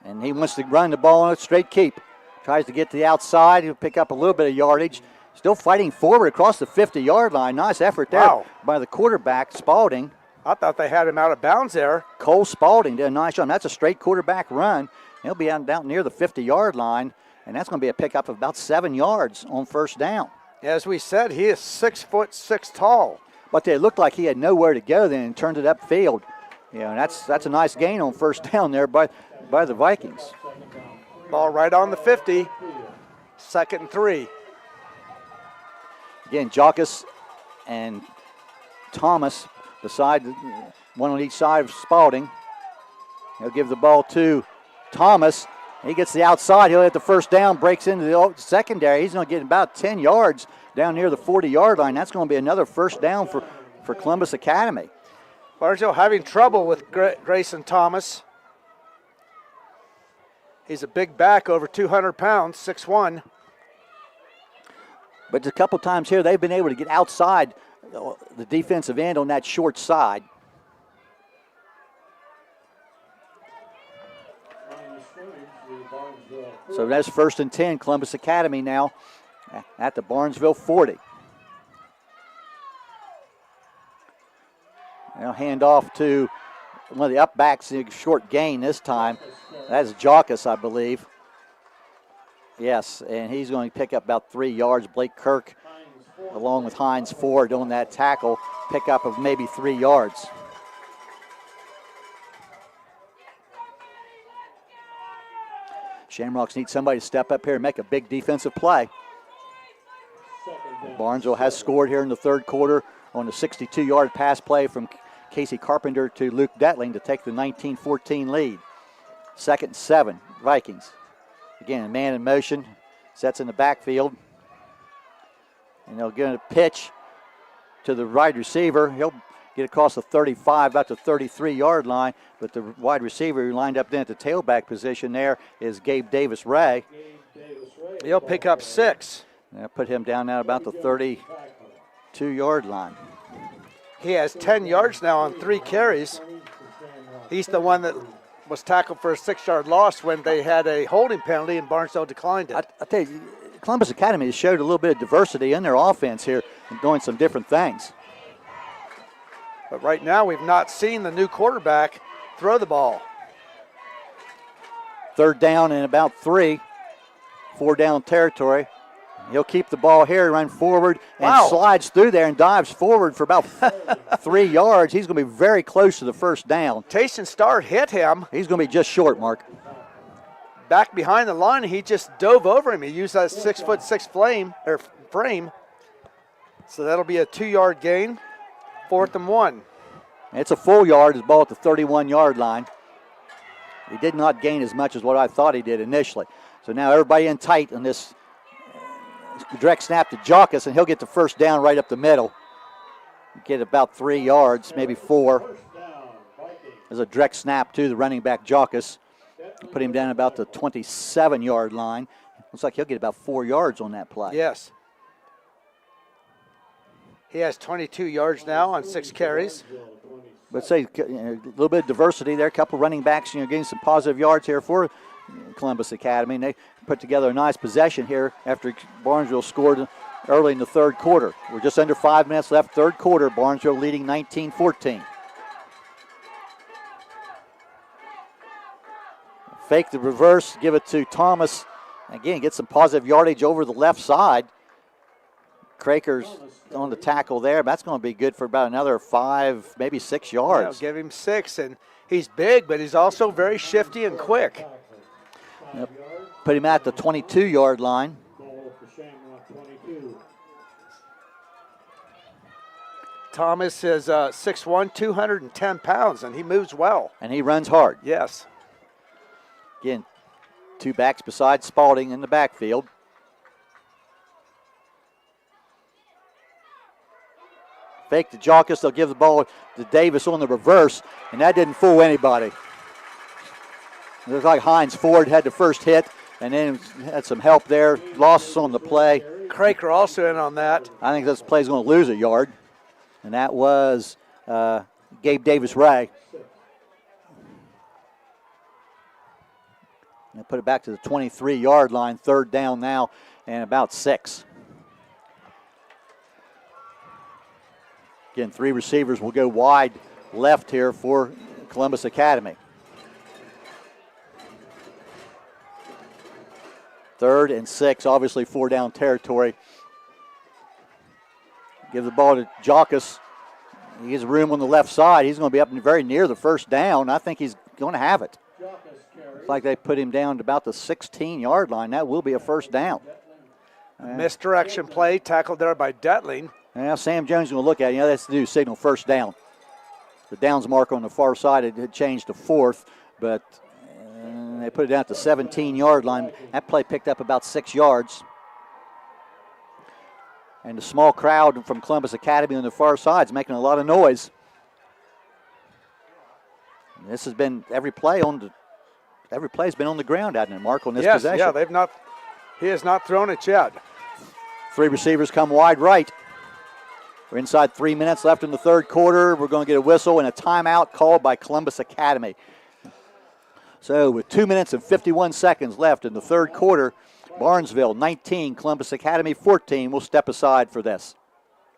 [SPEAKER 3] And he wants to run the ball on a straight keep. Tries to get to the outside. He'll pick up a little bit of yardage. Still fighting forward across the 50-yard line. Nice effort there by the quarterback, Spalding.
[SPEAKER 2] I thought they had him out of bounds there.
[SPEAKER 3] Cole Spalding did a nice job. That's a straight quarterback run. He'll be down near the 50-yard line, and that's going to be a pickup of about 7 yards on first down.
[SPEAKER 2] As we said, he is 6'6" tall.
[SPEAKER 3] But it looked like he had nowhere to go then and turned it upfield. And that's a nice gain on first down there by the Vikings.
[SPEAKER 2] Ball right on the 50. 2nd and 3.
[SPEAKER 3] Again, Jockus and Thomas beside one on each side of Spalding. He'll give the ball to Thomas. He gets the outside. He'll hit the first down, breaks into the secondary. He's going to get about 10 yards down near the 40-yard line. That's going to be another first down for Columbus Academy.
[SPEAKER 2] Barnesville having trouble with Grayson Thomas. He's a big back, over 200 pounds, 6'1".
[SPEAKER 3] But a couple times here, they've been able to get outside the defensive end on that short side. So that's 1st and 10, Columbus Academy now at the Barnesville 40. They'll hand off to one of the upbacks, a short gain this time. That's Jockus, I believe. Yes, and he's going to pick up about 3 yards. Blake Kirk, along with Hines Ford on that tackle, pick up of maybe 3 yards. Shamrocks need somebody to step up here and make a big defensive play. Barnesville has scored here in the third quarter on a 62-yard pass play from Casey Carpenter to Luke Detling to take the 19-14 lead. 2nd and 7, Vikings. Again, a man in motion, sets in the backfield. And they'll get a pitch to the wide receiver. He'll get across the 35, about the 33-yard line, but the wide receiver who lined up then at the tailback position there is Gabe Davis-Ray.
[SPEAKER 2] He'll pick up 6.
[SPEAKER 3] They'll put him down now about the 32-yard line.
[SPEAKER 2] He has 10 yards now on 3 carries. He's the one that was tackled for a 6-yard loss when they had a holding penalty and Barnesville declined it.
[SPEAKER 3] I tell you, Columbus Academy has showed a little bit of diversity in their offense here and doing some different things.
[SPEAKER 2] But right now we've not seen the new quarterback throw the ball.
[SPEAKER 3] 3rd down and about 3 4 down territory. He'll keep the ball here, run forward, and slides through there and dives forward for about 3 yards. He's going to be very close to the first down.
[SPEAKER 2] Tayson Starr hit him.
[SPEAKER 3] He's going to be just short, Mark.
[SPEAKER 2] Back behind the line, he just dove over him. He used that 6'6" frame. So that'll be a 2-yard gain, 4th and 1.
[SPEAKER 3] It's a full yard. His ball at the 31-yard line. He did not gain as much as what I thought he did initially. So now everybody in tight on this direct snap to Jockus, and he'll get the first down right up the middle. Get about 3 yards, maybe 4. There's a direct snap to the running back Jockus. Put him down about the 27-yard line. Looks like he'll get about 4 yards on that play.
[SPEAKER 2] Yes. He has 22 yards now on 6 carries.
[SPEAKER 3] But say a little bit of diversity there. A couple running backs, getting some positive yards here for Columbus Academy. And they put together a nice possession here after Barnesville scored early in the third quarter. We're just under 5 minutes left, third quarter. Barnesville leading 19-14. Fake the reverse, give it to Thomas. Again, get some positive yardage over the left side. Craker's on the tackle there. That's going to be good for about another 5, maybe 6 yards.
[SPEAKER 2] Yeah, give him 6, and he's big, but he's also very shifty and quick.
[SPEAKER 3] Yep. Put him at the 22-yard line.
[SPEAKER 2] Thomas is 6'1", 210 pounds, and he moves well.
[SPEAKER 3] And he runs hard.
[SPEAKER 2] Yes.
[SPEAKER 3] Again, 2 backs beside Spalding in the backfield. Fake to Jockus. They'll give the ball to Davis on the reverse, and that didn't fool anybody. It looks like Hines Ford had the first hit, and then had some help there. Loss on the play.
[SPEAKER 2] Craker also in on that.
[SPEAKER 3] I think this play's going to lose a yard, and that was Gabe Davis-Ray. And put it back to the 23-yard line, third down now, and about 6. Again, 3 receivers will go wide left here for Columbus Academy. 3rd and 6, obviously 4 down territory. Give the ball to Jockus. He has room on the left side. He's going to be up very near the first down. I think he's going to have it. Looks like they put him down to about the 16-yard line. That will be a first down.
[SPEAKER 2] Misdirection play, tackled there by Detling.
[SPEAKER 3] Now Sam Jones is going to look at it. That's to do signal first down. The downs marker on the far side had changed to 4th, but they put it down at the 17-yard line. That play picked up about 6 yards. And the small crowd from Columbus Academy on the far side is making a lot of noise. And this has been every play's been on the ground, hasn't it, Mark, on this possession?
[SPEAKER 2] Yeah, he has not thrown it yet.
[SPEAKER 3] 3 receivers come wide right. We're inside 3 minutes left in the third quarter. We're going to get a whistle and a timeout called by Columbus Academy. So with 2 minutes and 51 seconds left in the third quarter, Barnesville 19, Columbus Academy 14. We'll step aside for this.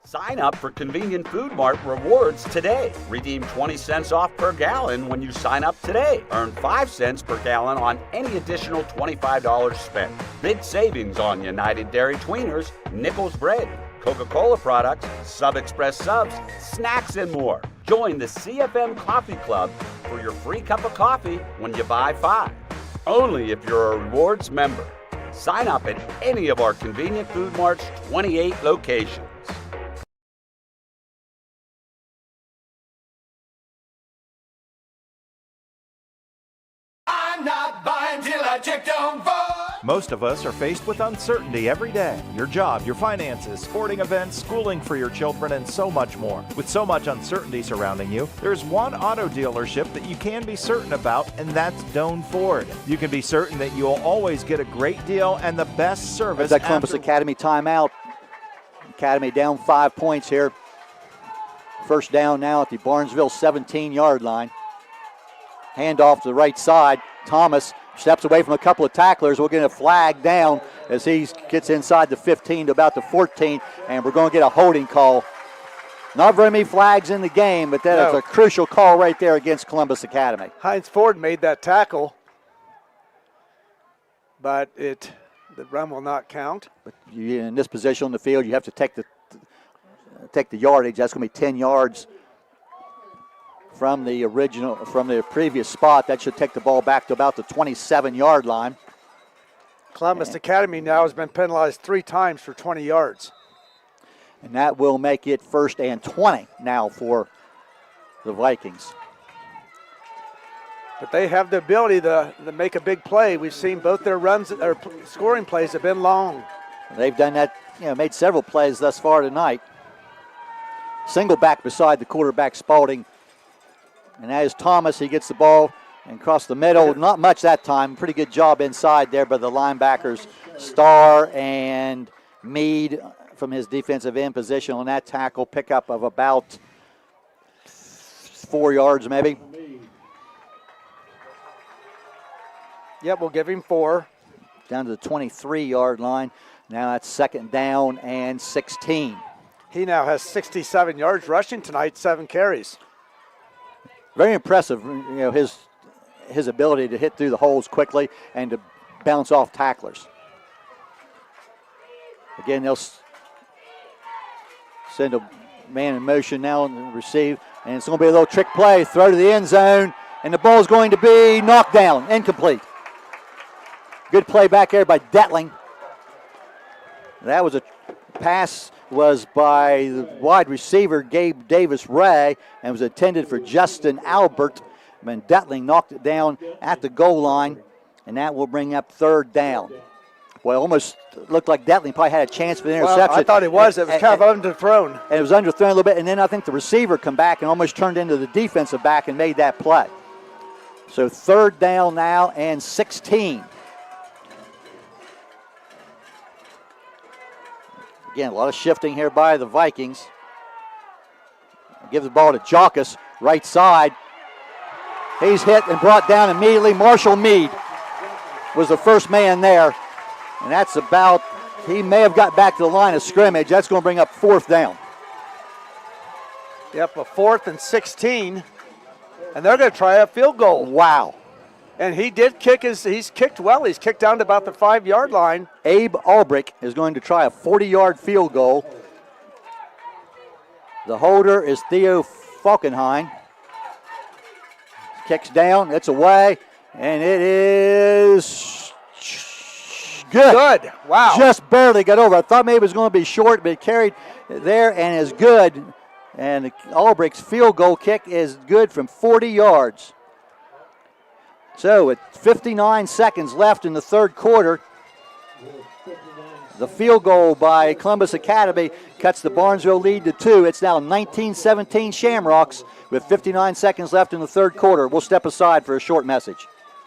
[SPEAKER 6] Sign up for Convenient Food Mart Rewards today. Redeem 20 cents off per gallon when you sign up today. Earn 5 cents per gallon on any additional $25 spent. Big savings on United Dairy Tweeners, Nichols Bread, Coca-Cola products, Sub Express subs, snacks, and more. Join the CFM Coffee Club for your free cup of coffee when you buy 5. Only if you're a rewards member. Sign up at any of our Convenient Food Mart's 28 locations.
[SPEAKER 9] I'm not buying till I checked on Ford.
[SPEAKER 5] Most of us are faced with uncertainty every day. Your job, your finances, sporting events, schooling for your children, and so much more. With so much uncertainty surrounding you, there's one auto dealership that you can be certain about, and that's Doan Ford. You can be certain that you'll always get a great deal and the best service.
[SPEAKER 3] That Columbus Academy timeout. Academy down 5 points here. First down now at the Barnesville 17-yard line. Handoff to the right side. Thomas steps away from a couple of tacklers. We'll get a flag down as he gets inside the 15 to about the 14, and we're going to get a holding call. Not very many flags in the game, but that is a crucial call right there against Columbus Academy.
[SPEAKER 2] Hines Ford made that tackle, but it the run will not count.
[SPEAKER 3] But in this position on the field, you have to take the yardage. That's going to be 10 yards from the previous spot. That should take the ball back to about the 27-yard line.
[SPEAKER 2] Columbus Academy now has been penalized 3 times for 20 yards.
[SPEAKER 3] And that will make it 1st and 20 now for the Vikings.
[SPEAKER 2] But they have the ability to make a big play. We've seen both their runs, or scoring plays have been long.
[SPEAKER 3] They've done that, made several plays thus far tonight. Single back beside the quarterback, Spalding. And that is Thomas. He gets the ball and across the middle. Not much that time. Pretty good job inside there by the linebackers, Starr and Mead from his defensive end position on that tackle. Pickup of about 4 yards maybe.
[SPEAKER 2] Yep, we'll give him 4.
[SPEAKER 3] Down to the 23-yard line. Now it's 2nd down and 16.
[SPEAKER 2] He now has 67 yards rushing tonight, 7 carries.
[SPEAKER 3] Very impressive, his ability to hit through the holes quickly and to bounce off tacklers. Again, they'll send a man in motion now and receive, and it's going to be a little trick play, throw to the end zone, and the ball is going to be knocked down, incomplete. Good play back there by Detling. That was a pass was by the wide receiver, Gabe Davis-Ray, and was intended for Justin Albert. And Detling knocked it down at the goal line, and that will bring up 3rd down. Well, almost looked like Detling probably had a chance for the interception.
[SPEAKER 2] Well, I thought it was. It was kind of underthrown.
[SPEAKER 3] And it was underthrown a little bit, and then I think the receiver come back and almost turned into the defensive back and made that play. So 3rd down now and 16. Again, a lot of shifting here by the Vikings. Give the ball to Jockus, right side. He's hit and brought down immediately. Marshall Mead was the first man there. And that's about, he may have got back to the line of scrimmage. That's going to bring up 4th down.
[SPEAKER 2] Yep, a 4th and 16. And they're going to try a field goal.
[SPEAKER 3] Wow.
[SPEAKER 2] And he did kick he's kicked well. He's kicked down to about the 5-yard line.
[SPEAKER 3] Abe Albrick is going to try a 40-yard field goal. The holder is Theo Falkenhayn. Kicks down, it's away, and it is good.
[SPEAKER 2] Wow.
[SPEAKER 3] Just barely got over. I thought maybe it was going to be short, but it carried there and is good. And Albrick's field goal kick is good from 40 yards. So with 59 seconds left in the 3rd quarter, the field goal by Columbus Academy cuts the Barnesville lead to 2. It's now 19-17 Shamrocks with 59 seconds left in the 3rd quarter. We'll step aside for a short message.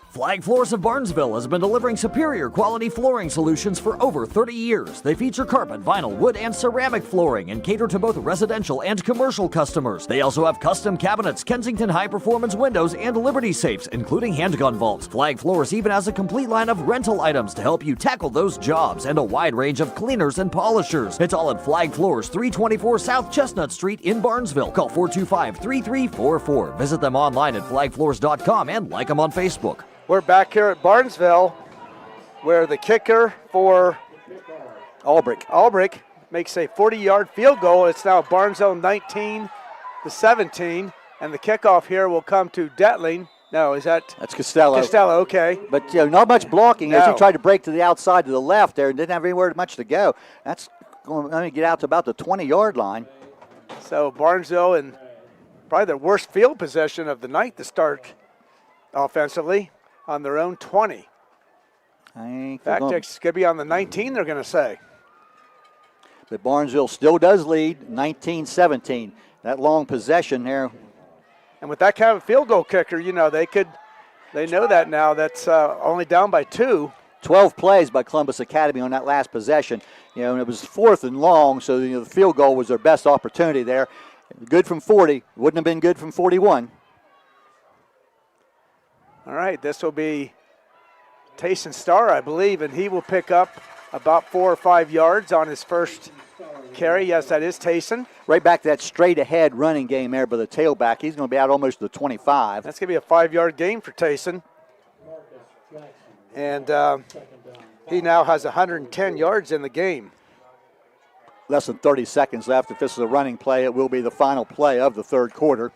[SPEAKER 10] Flag Floors of Barnesville has been delivering superior quality flooring solutions for over 30 years. They feature carpet, vinyl, wood, and ceramic flooring and cater to both residential and commercial customers. They also have custom cabinets, Kensington high-performance windows, and Liberty safes, including handgun vaults. Flag Floors even has a complete line of rental items to help you tackle those jobs and a wide range of cleaners and polishers. It's all at Flag Floors, 324 South Chestnut Street in Barnesville. Call 425-3344. Visit them online at flagfloors.com and like them on Facebook.
[SPEAKER 2] We're back here at Barnesville, where the kicker for Albrick makes a 40-yard field goal. It's now Barnesville 19-17, and the kickoff here will come to Detling. No, that's
[SPEAKER 3] Costello.
[SPEAKER 2] Costello, okay.
[SPEAKER 3] But not much blocking as he tried to break to the outside to the left there and didn't have anywhere much to go. That's going to get out to about the 20-yard line.
[SPEAKER 2] So Barnesville in probably their worst field possession of the night to start offensively. On their own 20. In fact, it's going to be on the 19, they're going to say.
[SPEAKER 3] But Barnesville still does lead 19-17. That long possession there.
[SPEAKER 2] And with that kind of field goal kicker, they know that now. That's only down by 2.
[SPEAKER 3] 12 plays by Columbus Academy on that last possession. And it was 4th and long, so the field goal was their best opportunity there. Good from 40. Wouldn't have been good from 41.
[SPEAKER 2] All right, this will be Tayson Starr, I believe, and he will pick up about 4 or 5 yards on his first carry. Yes, that is Tayson.
[SPEAKER 3] Right back to that straight-ahead running game there by the tailback. He's going to be out almost to the 25.
[SPEAKER 2] That's going to be a 5-yard gain for Tayson. And He now has 110 yards in the game.
[SPEAKER 3] Less than 30 seconds left. If this is a running play, it will be the final play of the third quarter.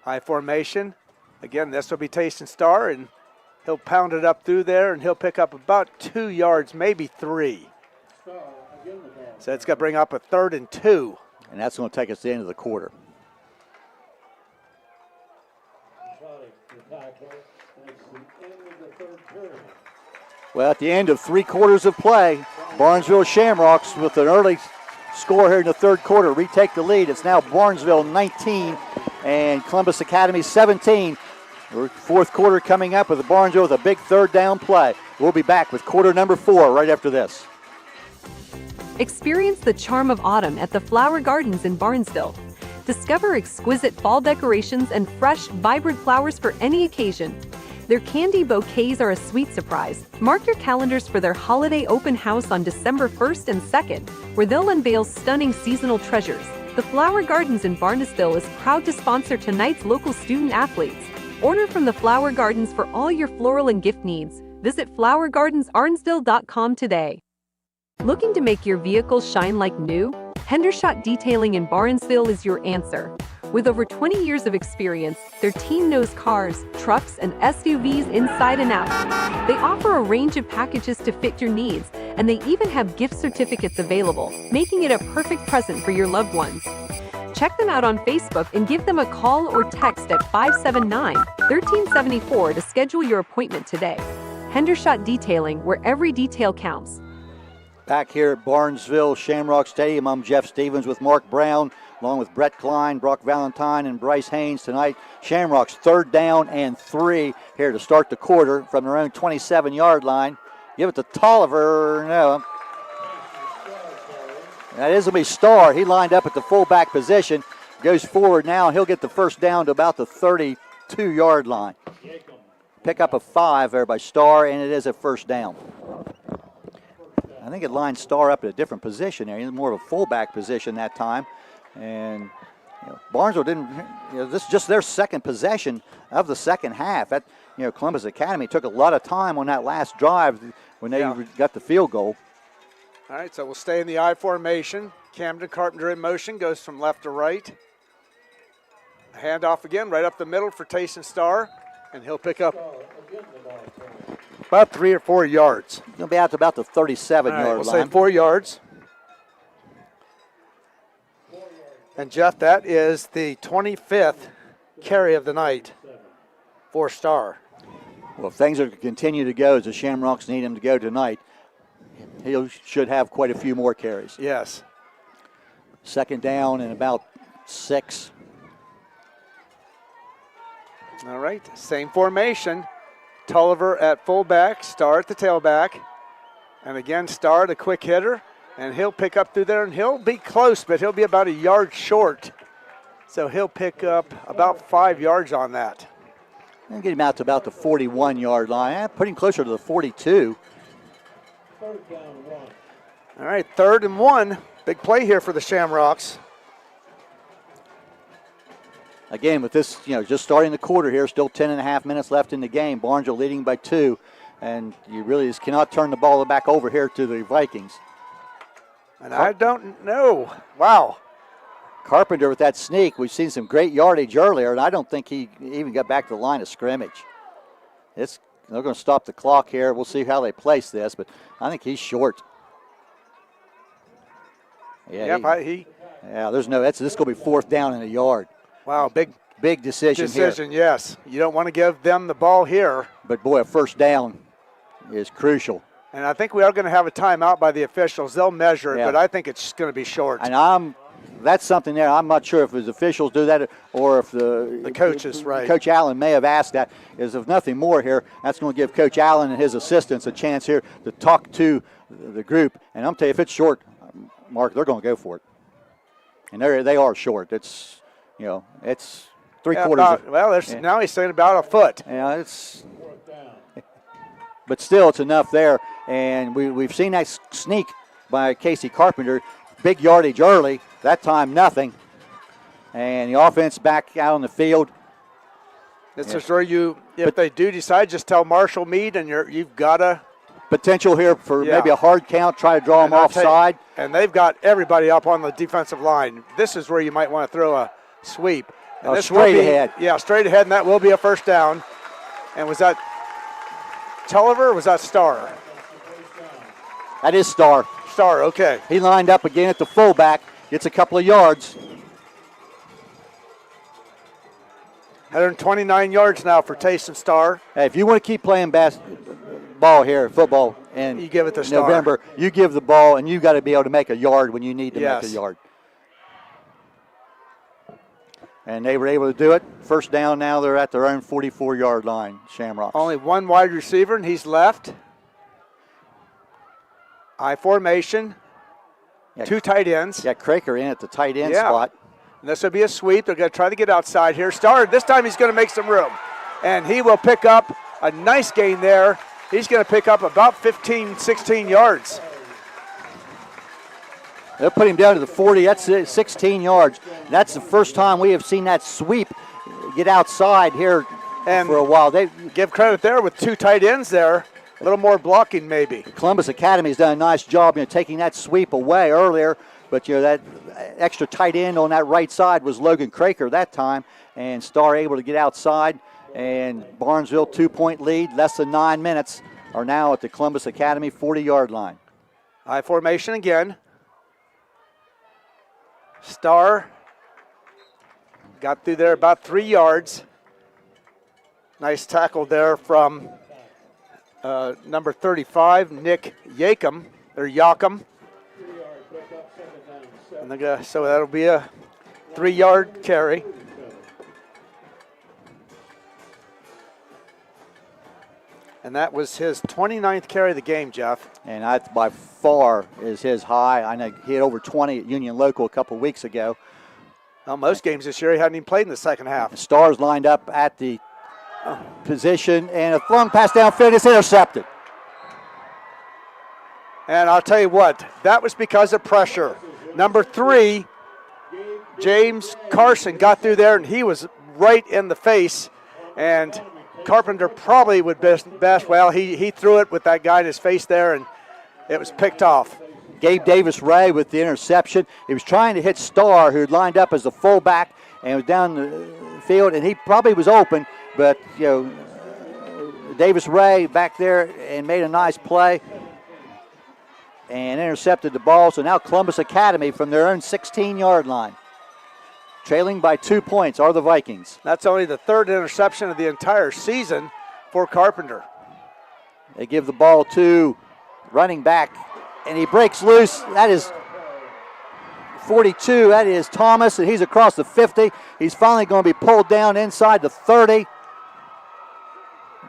[SPEAKER 2] High formation. Again, this will be Tayson Starr, and he'll pound it up through there, and he'll pick up about 2 yards, maybe 3. So it's going to bring up a 3rd and 2.
[SPEAKER 3] And that's going to take us to the end of the quarter. Well, at the end of 3 quarters of play, Barnesville Shamrocks with an early score here in the third quarter retake the lead. It's now Barnesville 19 and Columbus Academy 17. Fourth quarter coming up with Barnesville with a big third down play. We'll be back with quarter number 4 right after this.
[SPEAKER 11] Experience the charm of autumn at the Flower Gardens in Barnesville. Discover exquisite fall decorations and fresh, vibrant flowers for any occasion. Their candy bouquets are a sweet surprise. Mark your calendars for their holiday open house on December 1st and 2nd, where they'll unveil stunning seasonal treasures. The Flower Gardens in Barnesville is proud to sponsor tonight's local student athletes. Order from the Flower Gardens for all your floral and gift needs. Visit flowergardensarsville.com today. Looking to make your vehicle shine like new? Hendershot Detailing in Barnesville is your answer. With over 20 years of experience, their team knows cars, trucks, and SUVs inside and out. They offer a range of packages to fit your needs, and they even have gift certificates available, making it a perfect present for your loved ones. Check them out on Facebook and give them a call or text at 579-1374 to schedule your appointment today. Hendershot Detailing, where every detail counts.
[SPEAKER 3] Back here at Barnesville Shamrock Stadium, I'm Jeff Stevens with Mark Brown, along with Brett Klein, Brock Valentine, and Bryce Haynes tonight. Shamrocks 3rd down and 3 here to start the quarter from their own 27-yard line. Give it to Tolliver. No. That is going to be Starr. He lined up at the fullback position. Goes forward now, and he'll get the first down to about the 32-yard line. Pick up a 5 there by Starr, and it is a first down. I think it lined Starr up at a different position there. He's more of a fullback position that time. And Barnesville didn't, this is just their second possession of the second half. That, Columbus Academy took a lot of time on that last drive when they got the field goal.
[SPEAKER 2] All right, so we'll stay in the I formation. Camden Carpenter in motion, goes from left to right. A handoff again, right up the middle for Tayson Starr, and he'll pick up about 3 or 4 yards.
[SPEAKER 3] He'll be out to about the 37-yard line.
[SPEAKER 2] We'll say 4 yards. And Jeff, that is the 25th carry of the night for Starr.
[SPEAKER 3] Well, if things are to continue to go as the Shamrocks need him to go tonight, he should have quite a few more carries.
[SPEAKER 2] Yes.
[SPEAKER 3] Second down and about 6.
[SPEAKER 2] All right, same formation. Tolliver at fullback, Starr at the tailback. And again, Starr, the quick hitter. And he'll pick up through there, and he'll be close, but he'll be about a yard short. So he'll pick up about 5 yards on that.
[SPEAKER 3] And get him out to about the 41-yard line. Put him closer to the 42.
[SPEAKER 2] All right, 3rd and 1. Big play here for the Shamrocks.
[SPEAKER 3] Again, with this, just starting the quarter here, still 10.5 minutes left in the game. Barnesville leading by 2, and you really just cannot turn the ball back over here to the Vikings.
[SPEAKER 2] And I don't know. Wow.
[SPEAKER 3] Carpenter with that sneak. We've seen some great yardage earlier, and I don't think he even got back to the line of scrimmage. They're going to stop the clock here. We'll see how they place this, but I think he's short.
[SPEAKER 2] Yeah,
[SPEAKER 3] there's no. This is going to be 4th down in a yard.
[SPEAKER 2] Wow, big
[SPEAKER 3] decision here.
[SPEAKER 2] Yes. You don't want to give them the ball here.
[SPEAKER 3] But boy, a first down is crucial.
[SPEAKER 2] And I think we are going to have a timeout by the officials. They'll measure it, but I think it's going to be short.
[SPEAKER 3] And that's something there. I'm not sure if his officials do that or if the
[SPEAKER 2] coaches, right.
[SPEAKER 3] Coach Allen may have asked that. If nothing more here, that's going to give Coach Allen and his assistants a chance here to talk to the group. And I'm telling you, if it's short, Mark, they're going to go for it. And they are short. It's, it's 3/4.
[SPEAKER 2] Now he's saying about a foot.
[SPEAKER 3] Yeah, but still, it's enough there. And we've seen that sneak by Casey Carpenter. Big yardage early. That time, nothing. And the offense back out on the field.
[SPEAKER 2] This is where if they do decide, just tell Marshall Mead, and you've got a
[SPEAKER 3] potential here for maybe a hard count, try to draw them offside.
[SPEAKER 2] And they've got everybody up on the defensive line. This is where you might want to throw a sweep. And this
[SPEAKER 3] straight ahead.
[SPEAKER 2] Yeah, straight ahead, and that will be a first down. And was that Tulliver or was that Starr?
[SPEAKER 3] That is Starr.
[SPEAKER 2] Starr, okay.
[SPEAKER 3] He lined up again at the fullback, gets a couple of yards.
[SPEAKER 2] 129 yards now for Taysom Starr.
[SPEAKER 3] Hey, if you want to keep playing basketball here, football, and
[SPEAKER 2] you give it to Starr.
[SPEAKER 3] November, you give the ball, and you got to be able to make a yard when you need to make a yard. And they were able to do it. First down now, they're at their own 44-yard line, Shamrocks.
[SPEAKER 2] Only one wide receiver, and he's left. I formation. Two tight ends.
[SPEAKER 3] Got Craker in at the tight end spot.
[SPEAKER 2] And this will be a sweep. They're going to try to get outside here. Starr, this time he's going to make some room. And he will pick up a nice gain there. He's going to pick up about 15, 16 yards.
[SPEAKER 3] They'll put him down to the 40. That's 16 yards. That's the first time we have seen that sweep get outside here for a while. They
[SPEAKER 2] give credit there with two tight ends there. A little more blocking maybe.
[SPEAKER 3] Columbus Academy has done a nice job taking that sweep away earlier. But that extra tight end on that right side was Logan Craker that time. And Starr able to get outside. And Barnesville 2-point lead, less than 9 minutes, are now at the Columbus Academy 40-yard line.
[SPEAKER 2] I formation again. Starr got through there about 3 yards. Nice tackle there from number 35, Nick Yakum. And so that'll be a 3-yard carry. And that was his 29th carry of the game, Jeff.
[SPEAKER 3] And that by far is his high. I know he had over 20 at Union Local a couple of weeks ago.
[SPEAKER 2] Well, most games this year he hadn't even played in the second half.
[SPEAKER 3] Starr's lined up at the position, and a flung pass downfield is intercepted.
[SPEAKER 2] And I'll tell you what, that was because of pressure. Number 3, James Carson, got through there, and he was right in the face. And Carpenter probably would best. Well, he threw it with that guy in his face there, and it was picked off.
[SPEAKER 3] Gabe Davis-Ray with the interception. He was trying to hit Starr, who had lined up as the fullback and was down the field, and he probably was open, but Davis-Ray back there and made a nice play and intercepted the ball. So now Columbus Academy from their own 16-yard line. Trailing by 2 points are the Vikings.
[SPEAKER 2] That's only the third interception of the entire season for Carpenter.
[SPEAKER 3] They give the ball to running back, and he breaks loose. That is 42. That is Thomas, and he's across the 50. He's finally going to be pulled down inside the 30,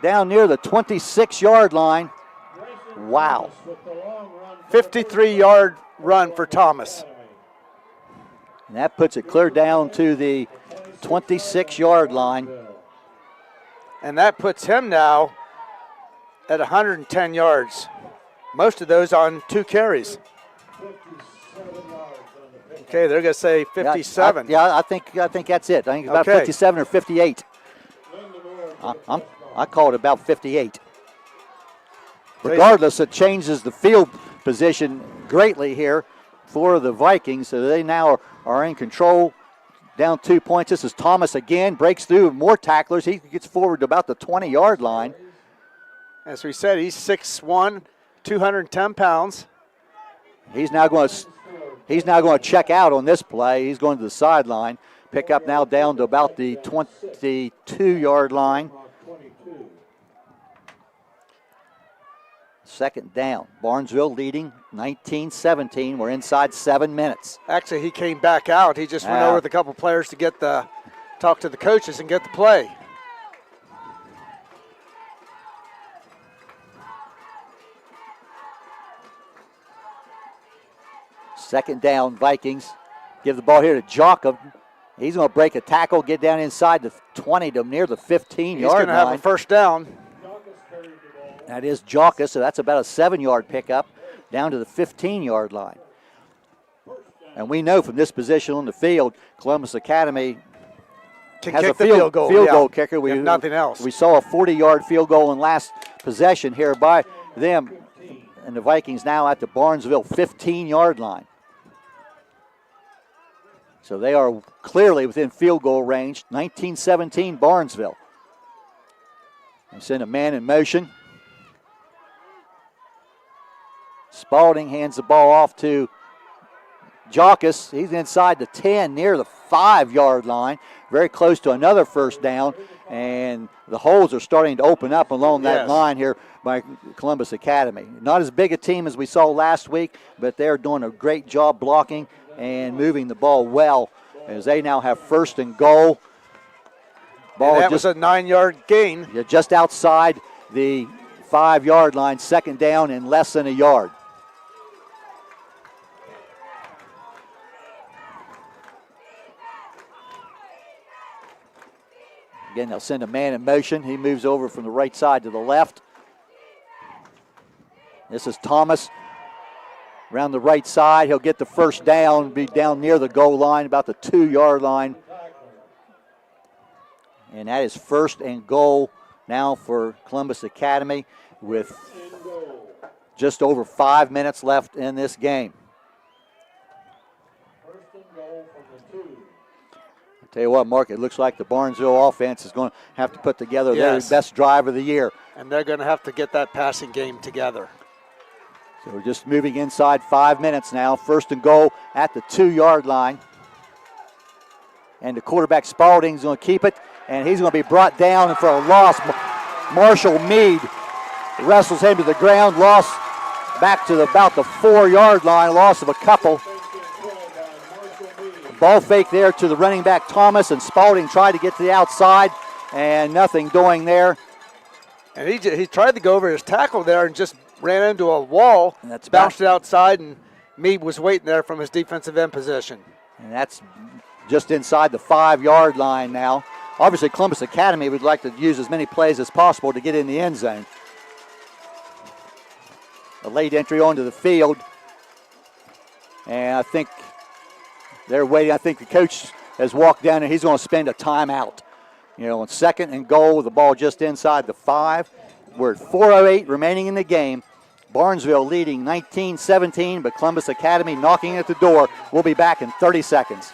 [SPEAKER 3] down near the 26-yard line. Wow.
[SPEAKER 2] 53-yard run for Thomas.
[SPEAKER 3] And that puts it clear down to the 26-yard line.
[SPEAKER 2] And that puts him now at 110 yards. Most of those on 2 carries. Okay, they're going to say 57.
[SPEAKER 3] I think that's it. I think it's about 57 or 58. I call it about 58. Regardless, it changes the field position greatly here for the Vikings, so they now are in control, down 2 points. This is Thomas again, breaks through more tacklers. He gets forward to about the 20-yard line.
[SPEAKER 2] As we said, he's 6'1", 210 pounds.
[SPEAKER 3] He's now going to check out on this play. He's going to the sideline. Pick up now down to about the 22-yard line. Second down. Barnesville leading 19-17. We're inside 7 minutes.
[SPEAKER 2] Actually, he came back out. He just went over with a couple players to talk to the coaches and get the play.
[SPEAKER 3] Second down, Vikings. Give the ball here to Jacob. He's going to break a tackle, get down inside the 20 to near the 15-yard line.
[SPEAKER 2] He's going to have a first down.
[SPEAKER 3] That is Jockus, so that's about a 7-yard pickup down to the 15-yard line. And we know from this position on the field, Columbus Academy
[SPEAKER 2] has a field goal
[SPEAKER 3] kicker.
[SPEAKER 2] If nothing else.
[SPEAKER 3] We saw a 40-yard field goal in last possession here by them, and the Vikings now at the Barnesville 15-yard line. So they are clearly within field goal range. 19-17 Barnesville. They send a man in motion. Spalding hands the ball off to Jockus. He's inside the 10, near the 5-yard line, very close to another first down, and the holes are starting to open up along that line here by Columbus Academy. Not as big a team as we saw last week, but they're doing a great job blocking and moving the ball well, as they now have first and goal.
[SPEAKER 2] Ball that was a 9-yard gain.
[SPEAKER 3] Just outside the 5-yard line, second down and less than a yard. Again, they'll send a man in motion. He moves over from the right side to the left. This is Thomas around the right side. He'll get the first down, be down near the goal line, about the 2-yard line. And that is first and goal now for Columbus Academy with just over 5 minutes left in this game. I'll tell you what, Mark, it looks like the Barnesville offense is going to have to put together their best drive of the year.
[SPEAKER 2] And they're going to have to get that passing game together.
[SPEAKER 3] So we're just moving inside 5 minutes now. First and goal at the 2-yard line. And the quarterback Spalding's going to keep it, and he's going to be brought down for a loss. Marshall Mead wrestles him to the ground, loss back to about the 4-yard line, loss of a couple. Ball fake there to the running back Thomas, and Spalding tried to get to the outside, and nothing doing there.
[SPEAKER 2] And he tried to go over his tackle there and just ran into a wall, and that's bounced it outside, and Mead was waiting there from his defensive end position.
[SPEAKER 3] And that's just inside the 5-yard line now. Obviously, Columbus Academy would like to use as many plays as possible to get in the end zone. A late entry onto the field. And I think they're waiting. I think the coach has walked down and he's going to spend a timeout. You know, on second and goal with the ball just inside the 5. We're at 4:08 remaining in the game. Barnesville leading 19-17, but Columbus Academy knocking at the door. We'll be back in 30 seconds.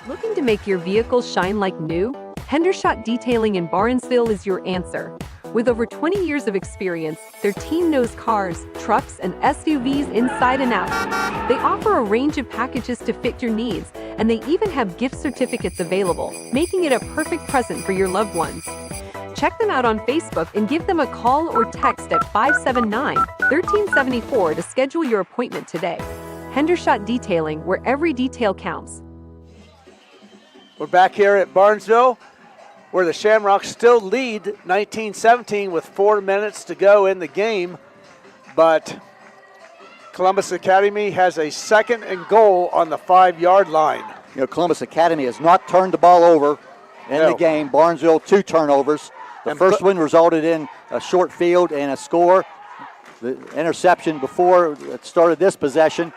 [SPEAKER 11] Looking to make your vehicle shine like new? Hendershot Detailing in Barnesville is your answer. With over 20 years of experience, their team knows cars, trucks, and SUVs inside and out. They offer a range of packages to fit your needs, and they even have gift certificates available, making it a perfect present for your loved ones. Check them out on Facebook and give them a call or text at 579-1374 to schedule your appointment today. Hendershot Detailing, where every detail counts.
[SPEAKER 2] We're back here at Barnesville, where the Shamrocks still lead 19-17 with 4 minutes to go in the game. But Columbus Academy has a second and goal on the 5-yard line.
[SPEAKER 3] You know, Columbus Academy has not turned the ball over in the game. Barnesville, 2 turnovers. The first one resulted in a short field and a score. The interception before it started this possession.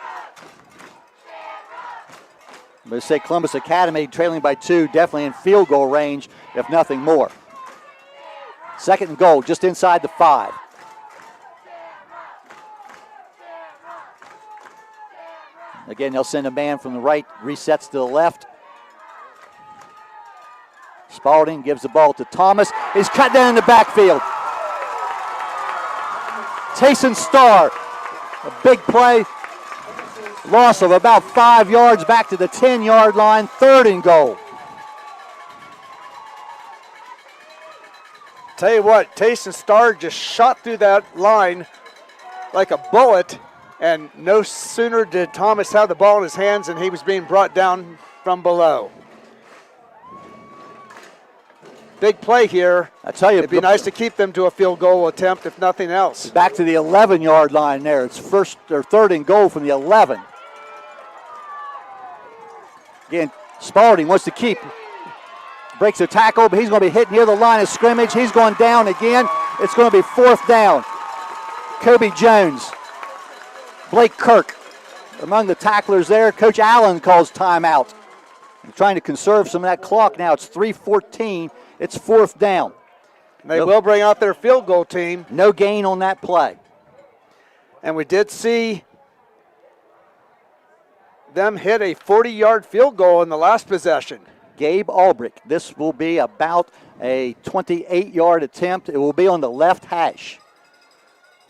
[SPEAKER 3] But I say Columbus Academy trailing by 2, definitely in field goal range, if nothing more. Second and goal, just inside the 5. Again, they'll send a man from the right, resets to the left. Spalding gives the ball to Thomas. He's cut down in the backfield. Tayson Starr, a big play. Loss of about 5 yards back to the 10-yard line, third and goal.
[SPEAKER 2] Tell you what, Tayson Starr just shot through that line like a bullet, and no sooner did Thomas have the ball in his hands and he was being brought down from below. Big play here.
[SPEAKER 3] I tell you,
[SPEAKER 2] it'd be nice to keep them to a field goal attempt, if nothing else.
[SPEAKER 3] Back to the 11-yard line there. It's first or third and goal from the 11. Again, Spalding wants to keep. Breaks a tackle, but he's going to be hit near the line of scrimmage. He's going down again. It's going to be fourth down. Kobe Jones, Blake Kirk among the tacklers there. Coach Allen calls timeout. trying to conserve some of that clock now. It's 3:14. It's 4th down.
[SPEAKER 2] They will bring out their field goal team.
[SPEAKER 3] No gain on that play.
[SPEAKER 2] And we did see them hit a 40-yard field goal in the last possession.
[SPEAKER 3] Gabe Albrecht. This will be about a 28-yard attempt. It will be on the left hash.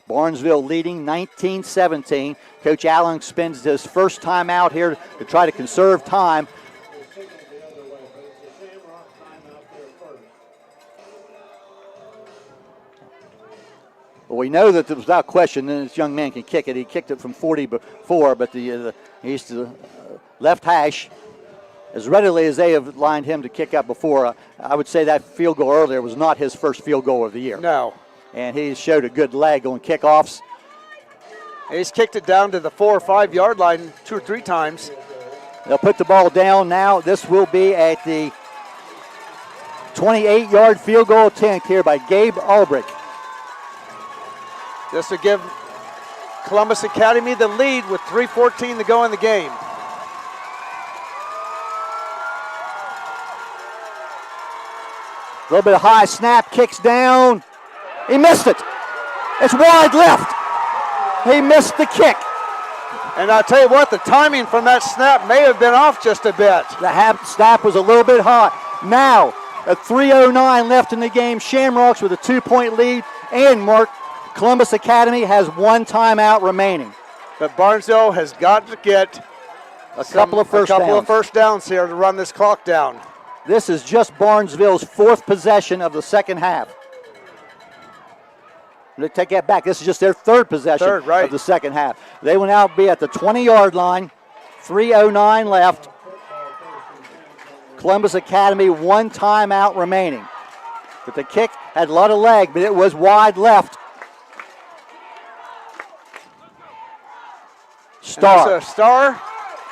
[SPEAKER 3] Barnesville leading 19-17. Coach Allen spends his first time out here to try to conserve time. Well, we know that without question, this young man can kick it. He kicked it from 40 before, but he's to the left hash. As readily as they have lined him to kick out before, I would say that field goal earlier was not his first field goal of the year.
[SPEAKER 2] No.
[SPEAKER 3] And he showed a good leg on kickoffs.
[SPEAKER 2] He's kicked it down to the 4 or 5 yard line 2 or 3 times.
[SPEAKER 3] They'll put the ball down now. This will be at the 28-yard field goal attempt here by Gabe Albrecht.
[SPEAKER 2] This will give Columbus Academy the lead with 3:14 to go in the game.
[SPEAKER 3] A little bit of high snap, kicks down. He missed it. It's wide left. He missed the kick.
[SPEAKER 2] And I'll tell you what, the timing from that snap may have been off just a bit.
[SPEAKER 3] The snap was a little bit hot. Now, at 3:09 left in the game, Shamrocks with a 2-point lead, and Mark, Columbus Academy has 1 timeout remaining.
[SPEAKER 2] But Barnesville has got to get
[SPEAKER 3] a couple of first
[SPEAKER 2] downs here to run this clock down.
[SPEAKER 3] This is just Barnesville's 4th possession of the second half. They take that back. This is just their 3rd possession of the second half. They will now be at the 20-yard line. 3:09 left. Columbus Academy 1 timeout remaining. But the kick had a lot of leg, but it was wide left. Star.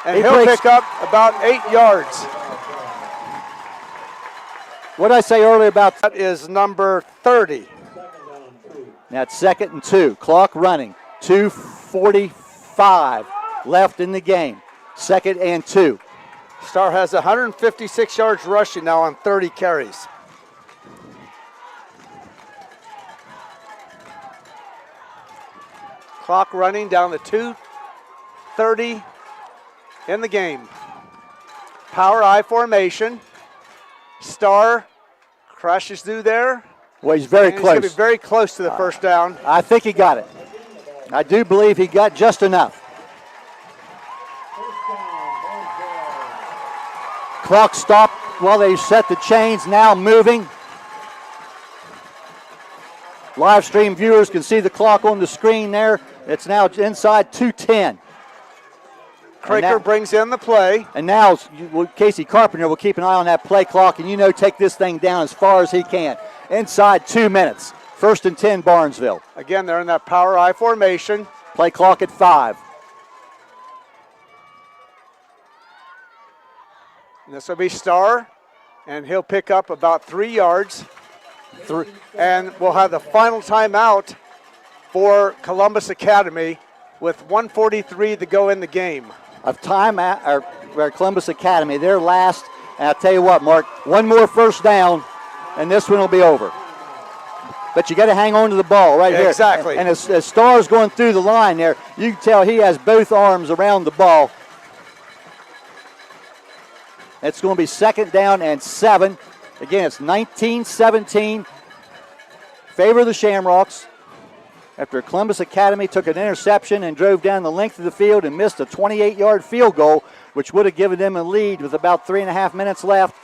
[SPEAKER 2] And he'll pick up about 8 yards.
[SPEAKER 3] What did I say earlier about
[SPEAKER 2] that? Is number 30.
[SPEAKER 3] Now it's 2nd and 2. Clock running. 2:45 left in the game. 2nd and 2.
[SPEAKER 2] Star has 156 yards rushing now on 30 carries. Clock running down to 2:30 in the game. Power I formation. Star crashes through there.
[SPEAKER 3] Well, he's very close.
[SPEAKER 2] He's going to be very close to the first down.
[SPEAKER 3] I think he got it. I do believe he got just enough. Clock stopped while they set the chains, now moving. Live stream viewers can see the clock on the screen there. It's now inside 2:10.
[SPEAKER 2] Craker brings in the play.
[SPEAKER 3] And now Casey Carpenter will keep an eye on that play clock and, take this thing down as far as he can. Inside 2 minutes. 1st and 10, Barnesville.
[SPEAKER 2] Again, they're in that power I formation.
[SPEAKER 3] Play clock at 5.
[SPEAKER 2] And this will be Star, and he'll pick up about 3 yards. And we'll have the final timeout for Columbus Academy with 1:43 to go in the game.
[SPEAKER 3] Of time at Columbus Academy, their last, and I'll tell you what, Mark, 1 more first down, and this one will be over. But you got to hang on to the ball right here.
[SPEAKER 2] Exactly.
[SPEAKER 3] And as Star's going through the line there, you can tell he has both arms around the ball. It's going to be 2nd down and 7. Again, it's 19-17. Favor of the Shamrocks. After Columbus Academy took an interception and drove down the length of the field and missed a 28-yard field goal, which would have given them a lead with about 3.5 minutes left.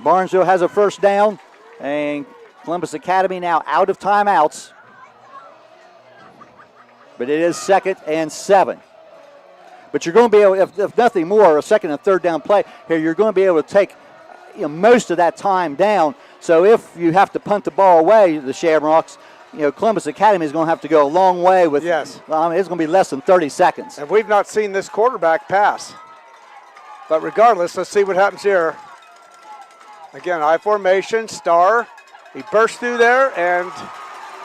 [SPEAKER 3] Barnesville has a first down, and Columbus Academy now out of timeouts. But it is 2nd and 7. But you're going to be able, if nothing more, a 2nd and 3rd down play here, you're going to be able to take most of that time down. So if you have to punt the ball away, the Shamrocks, Columbus Academy is going to have to go a long way with.
[SPEAKER 2] Yes.
[SPEAKER 3] It's going to be less than 30 seconds.
[SPEAKER 2] And we've not seen this quarterback pass. But regardless, let's see what happens here. Again, I formation, Star. He bursts through there, and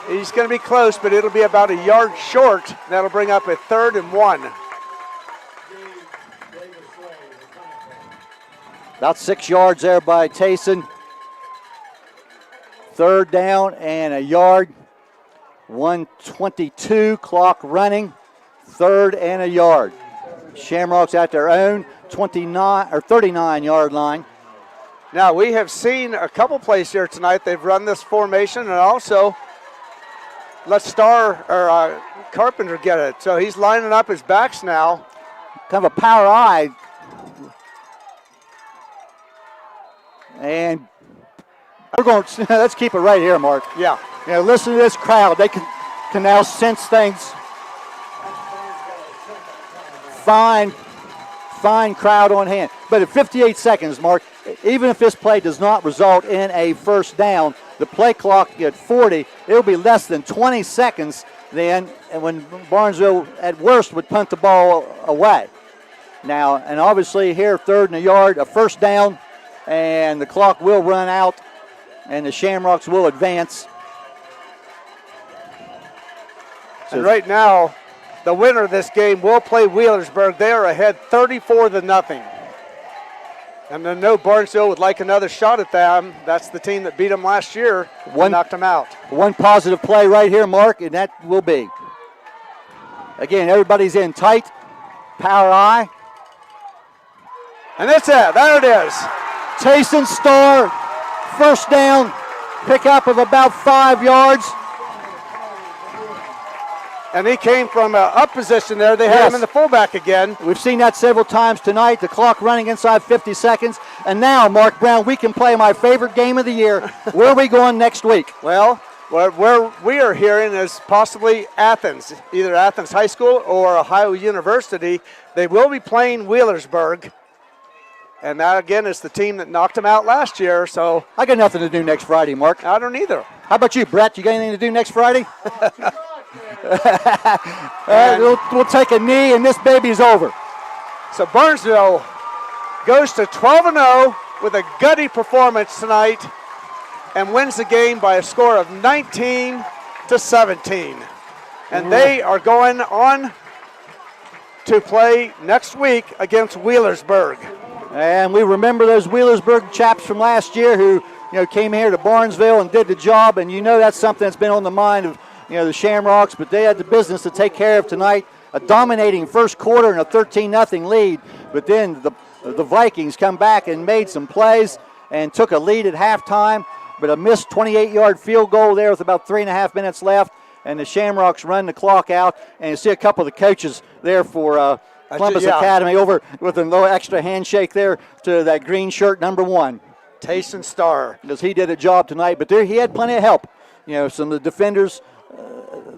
[SPEAKER 2] he's going to be close, but it'll be about a yard short. That'll bring up a 3rd and 1.
[SPEAKER 3] About 6 yards there by Tayson. 3rd down and a yard. 1:22 clock running. 3rd and a yard. Shamrocks at their own 29 or 39-yard line.
[SPEAKER 2] Now, we have seen a couple plays here tonight. They've run this formation and also let Carpenter get it. So he's lining up his backs now.
[SPEAKER 3] Kind of a power eye. And we're going to, let's keep it right here, Mark.
[SPEAKER 2] Yeah.
[SPEAKER 3] You know, listen to this crowd. They can now sense things. Fine crowd on hand. But at 58 seconds, Mark, even if this play does not result in a first down, the play clock at 40, it'll be less than 20 seconds then, and when Barnesville at worst would punt the ball away. Now, and obviously here, 3rd and a yard, a first down, and the clock will run out, and the Shamrocks will advance.
[SPEAKER 2] And right now, the winner of this game will play Wheelersburg. They are ahead 34-0. And I know Barnesville would like another shot at them. That's the team that beat them last year and knocked them out.
[SPEAKER 3] One positive play right here, Mark, and that will be. Again, everybody's in tight. Power eye.
[SPEAKER 2] And that's it. There it is.
[SPEAKER 3] Tayson Starr, first down, pickup of about 5 yards.
[SPEAKER 2] And he came from up position there. They had him in the fullback again.
[SPEAKER 3] We've seen that several times tonight. The clock running inside 50 seconds. And now, Mark Brown, we can play my favorite game of the year. Where are we going next week?
[SPEAKER 2] Well, where we are hearing is possibly Athens, either Athens High School or Ohio University. They will be playing Wheelersburg. And that, again, is the team that knocked them out last year. So
[SPEAKER 3] I got nothing to do next Friday, Mark.
[SPEAKER 2] I don't either.
[SPEAKER 3] How about you, Brett? You got anything to do next Friday? We'll take a knee, and this baby's over.
[SPEAKER 2] So Barnesville goes to 12-0 with a gutty performance tonight and wins the game by a score of 19-17. And they are going on to play next week against Wheelersburg.
[SPEAKER 3] And we remember those Wheelersburg chaps from last year who came here to Barnesville and did the job, and that's something that's been on the mind of the Shamrocks, but they had the business to take care of tonight. A dominating first quarter and a 13-0 lead, but then the Vikings come back and made some plays and took a lead at halftime, but a missed 28-yard field goal there with about 3.5 minutes left, and the Shamrocks run the clock out, and you see a couple of the coaches there for Columbus Academy over with a little extra handshake there to that green shirt, number 1.
[SPEAKER 2] Tayson Starr.
[SPEAKER 3] Because he did a job tonight, but he had plenty of help. Some of the defenders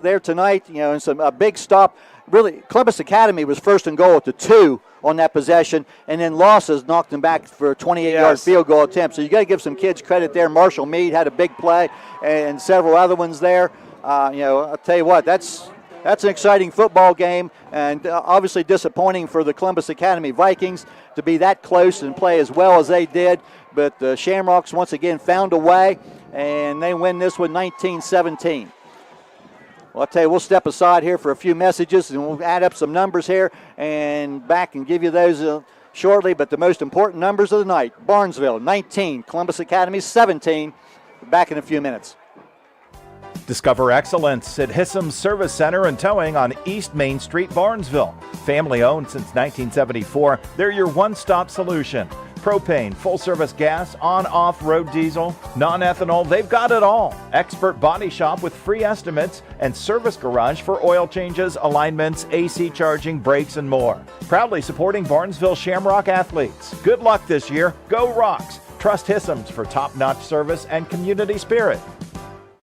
[SPEAKER 3] there tonight, and a big stop. Really, Columbus Academy was first and goal at the 2 on that possession, and then losses knocked them back for a 28-yard field goal attempt. So you got to give some kids credit there. Marshall Meade had a big play, and several other ones there. I'll tell you what, that's an exciting football game, and obviously disappointing for the Columbus Academy Vikings to be that close and play as well as they did. But the Shamrocks once again found a way, and they win this one 19-17. Well, I'll tell you, we'll step aside here for a few messages, and we'll add up some numbers here and back and give you those shortly. But the most important numbers of the night: Barnesville 19, Columbus Academy 17. Back in a few minutes.
[SPEAKER 5] Discover excellence at Hissam's Service Center and Towing on East Main Street, Barnesville. Family owned since 1974, they're your one-stop solution. Propane, full-service gas, on-off-road diesel, non-ethanol, they've got it all. Expert body shop with free estimates and service garage for oil changes, alignments, AC charging, brakes, and more. Proudly supporting Barnesville Shamrock athletes. Good luck this year. Go Rocks. Trust Hissam's for top-notch service and community spirit.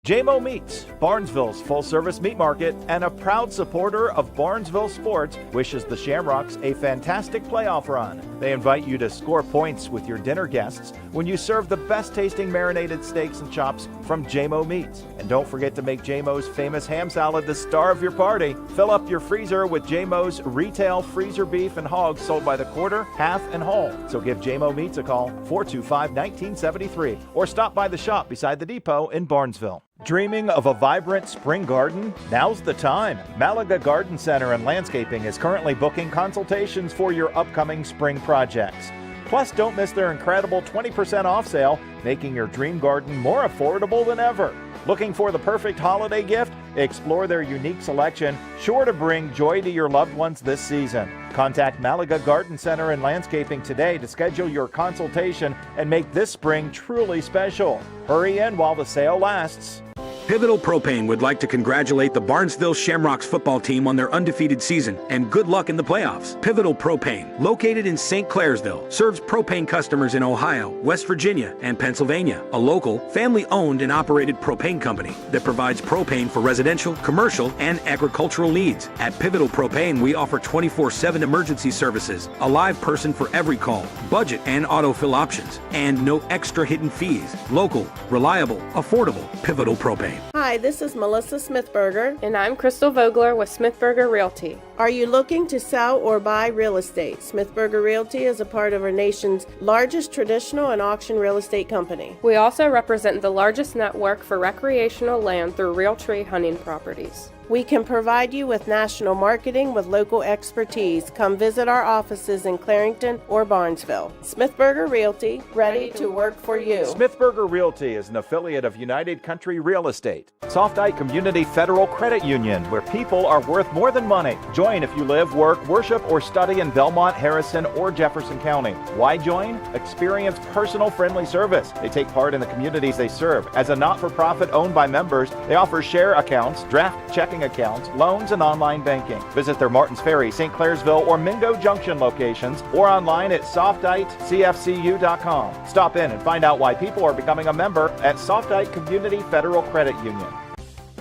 [SPEAKER 5] JMO Meats, Barnesville's full-service meat market and a proud supporter of Barnesville sports, wishes the Shamrocks a fantastic playoff run. They invite you to score points with your dinner guests when you serve the best-tasting marinated steaks and chops from JMO Meats. And don't forget to make JMO's famous ham salad the star of your party. Fill up your freezer with JMO's retail freezer beef and hogs sold by the quarter, half, and whole. So give JMO Meats a call, 425-1973, or stop by the shop beside the depot in Barnesville. Dreaming of a vibrant spring garden? Now's the time. Malaga Garden Center and Landscaping is currently booking consultations for your upcoming spring projects. Plus, don't miss their incredible 20% off sale, making your dream garden more affordable than ever. Looking for the perfect holiday gift? Explore their unique selection, sure to bring joy to your loved ones this season. Contact Malaga Garden Center and Landscaping today to schedule your consultation and make this spring truly special. Hurry in while the sale lasts.
[SPEAKER 8] Pivotal Propane would like to congratulate the Barnesville Shamrocks football team on their undefeated season and good luck in the playoffs. Pivotal Propane, located in St. Clairsville, serves propane customers in Ohio, West Virginia, and Pennsylvania. A local, family-owned and operated propane company that provides propane for residential, commercial, and agricultural needs. At Pivotal Propane, we offer 24/7 emergency services, a live person for every call, budget and autofill options, and no extra hidden fees. Local, reliable, affordable. Pivotal Propane.
[SPEAKER 15] Hi, this is Melissa Smithberger.
[SPEAKER 16] And I'm Crystal Vogler with Smithberger Realty.
[SPEAKER 15] Are you looking to sell or buy real estate? Smithberger Realty is a part of our nation's largest traditional and auction real estate company.
[SPEAKER 16] We also represent the largest network for recreational land through Realtree hunting properties.
[SPEAKER 15] We can provide you with national marketing with local expertise. Come visit our offices in Clarington or Barnesville. Smithberger Realty, ready to work for you.
[SPEAKER 5] Smithberger Realty is an affiliate of United Country Real Estate, Softite Community Federal Credit Union, where people are worth more than money. Join if you live, work, worship, or study in Belmont, Harrison, or Jefferson County. Why join? Experience personal friendly service. They take part in the communities they serve. As a not-for-profit owned by members, they offer share accounts, draft checking accounts, loans, and online banking. Visit their Martins Ferry, St. Clairsville, or Mingo Junction locations, or online at softitecfcu.com. Stop in and find out why people are becoming a member at Softite Community Federal Credit Union.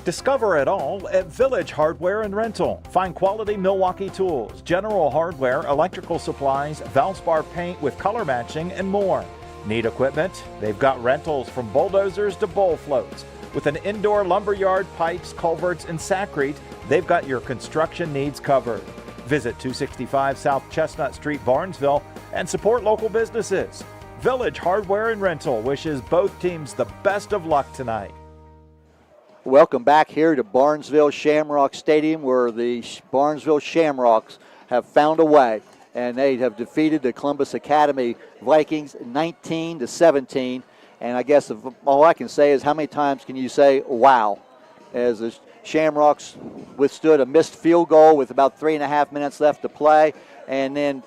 [SPEAKER 5] Discover it all at Village Hardware and Rental. Find quality Milwaukee tools, general hardware, electrical supplies, Valspar paint with color matching, and more. Need equipment? They've got rentals from bulldozers to bowl floats. With an indoor lumberyard, pipes, culverts, and sackcrete, they've got your construction needs covered. Visit 265 South Chestnut Street, Barnesville, and support local businesses. Village Hardware and Rental wishes both teams the best of luck tonight.
[SPEAKER 3] Welcome back here to Barnesville Shamrock Stadium, where the Barnesville Shamrocks have found a way, and they have defeated the Columbus Academy Vikings 19-17. And I guess all I can say is, how many times can you say, wow, as the Shamrocks withstood a missed field goal with about 3.5 minutes left to play, and then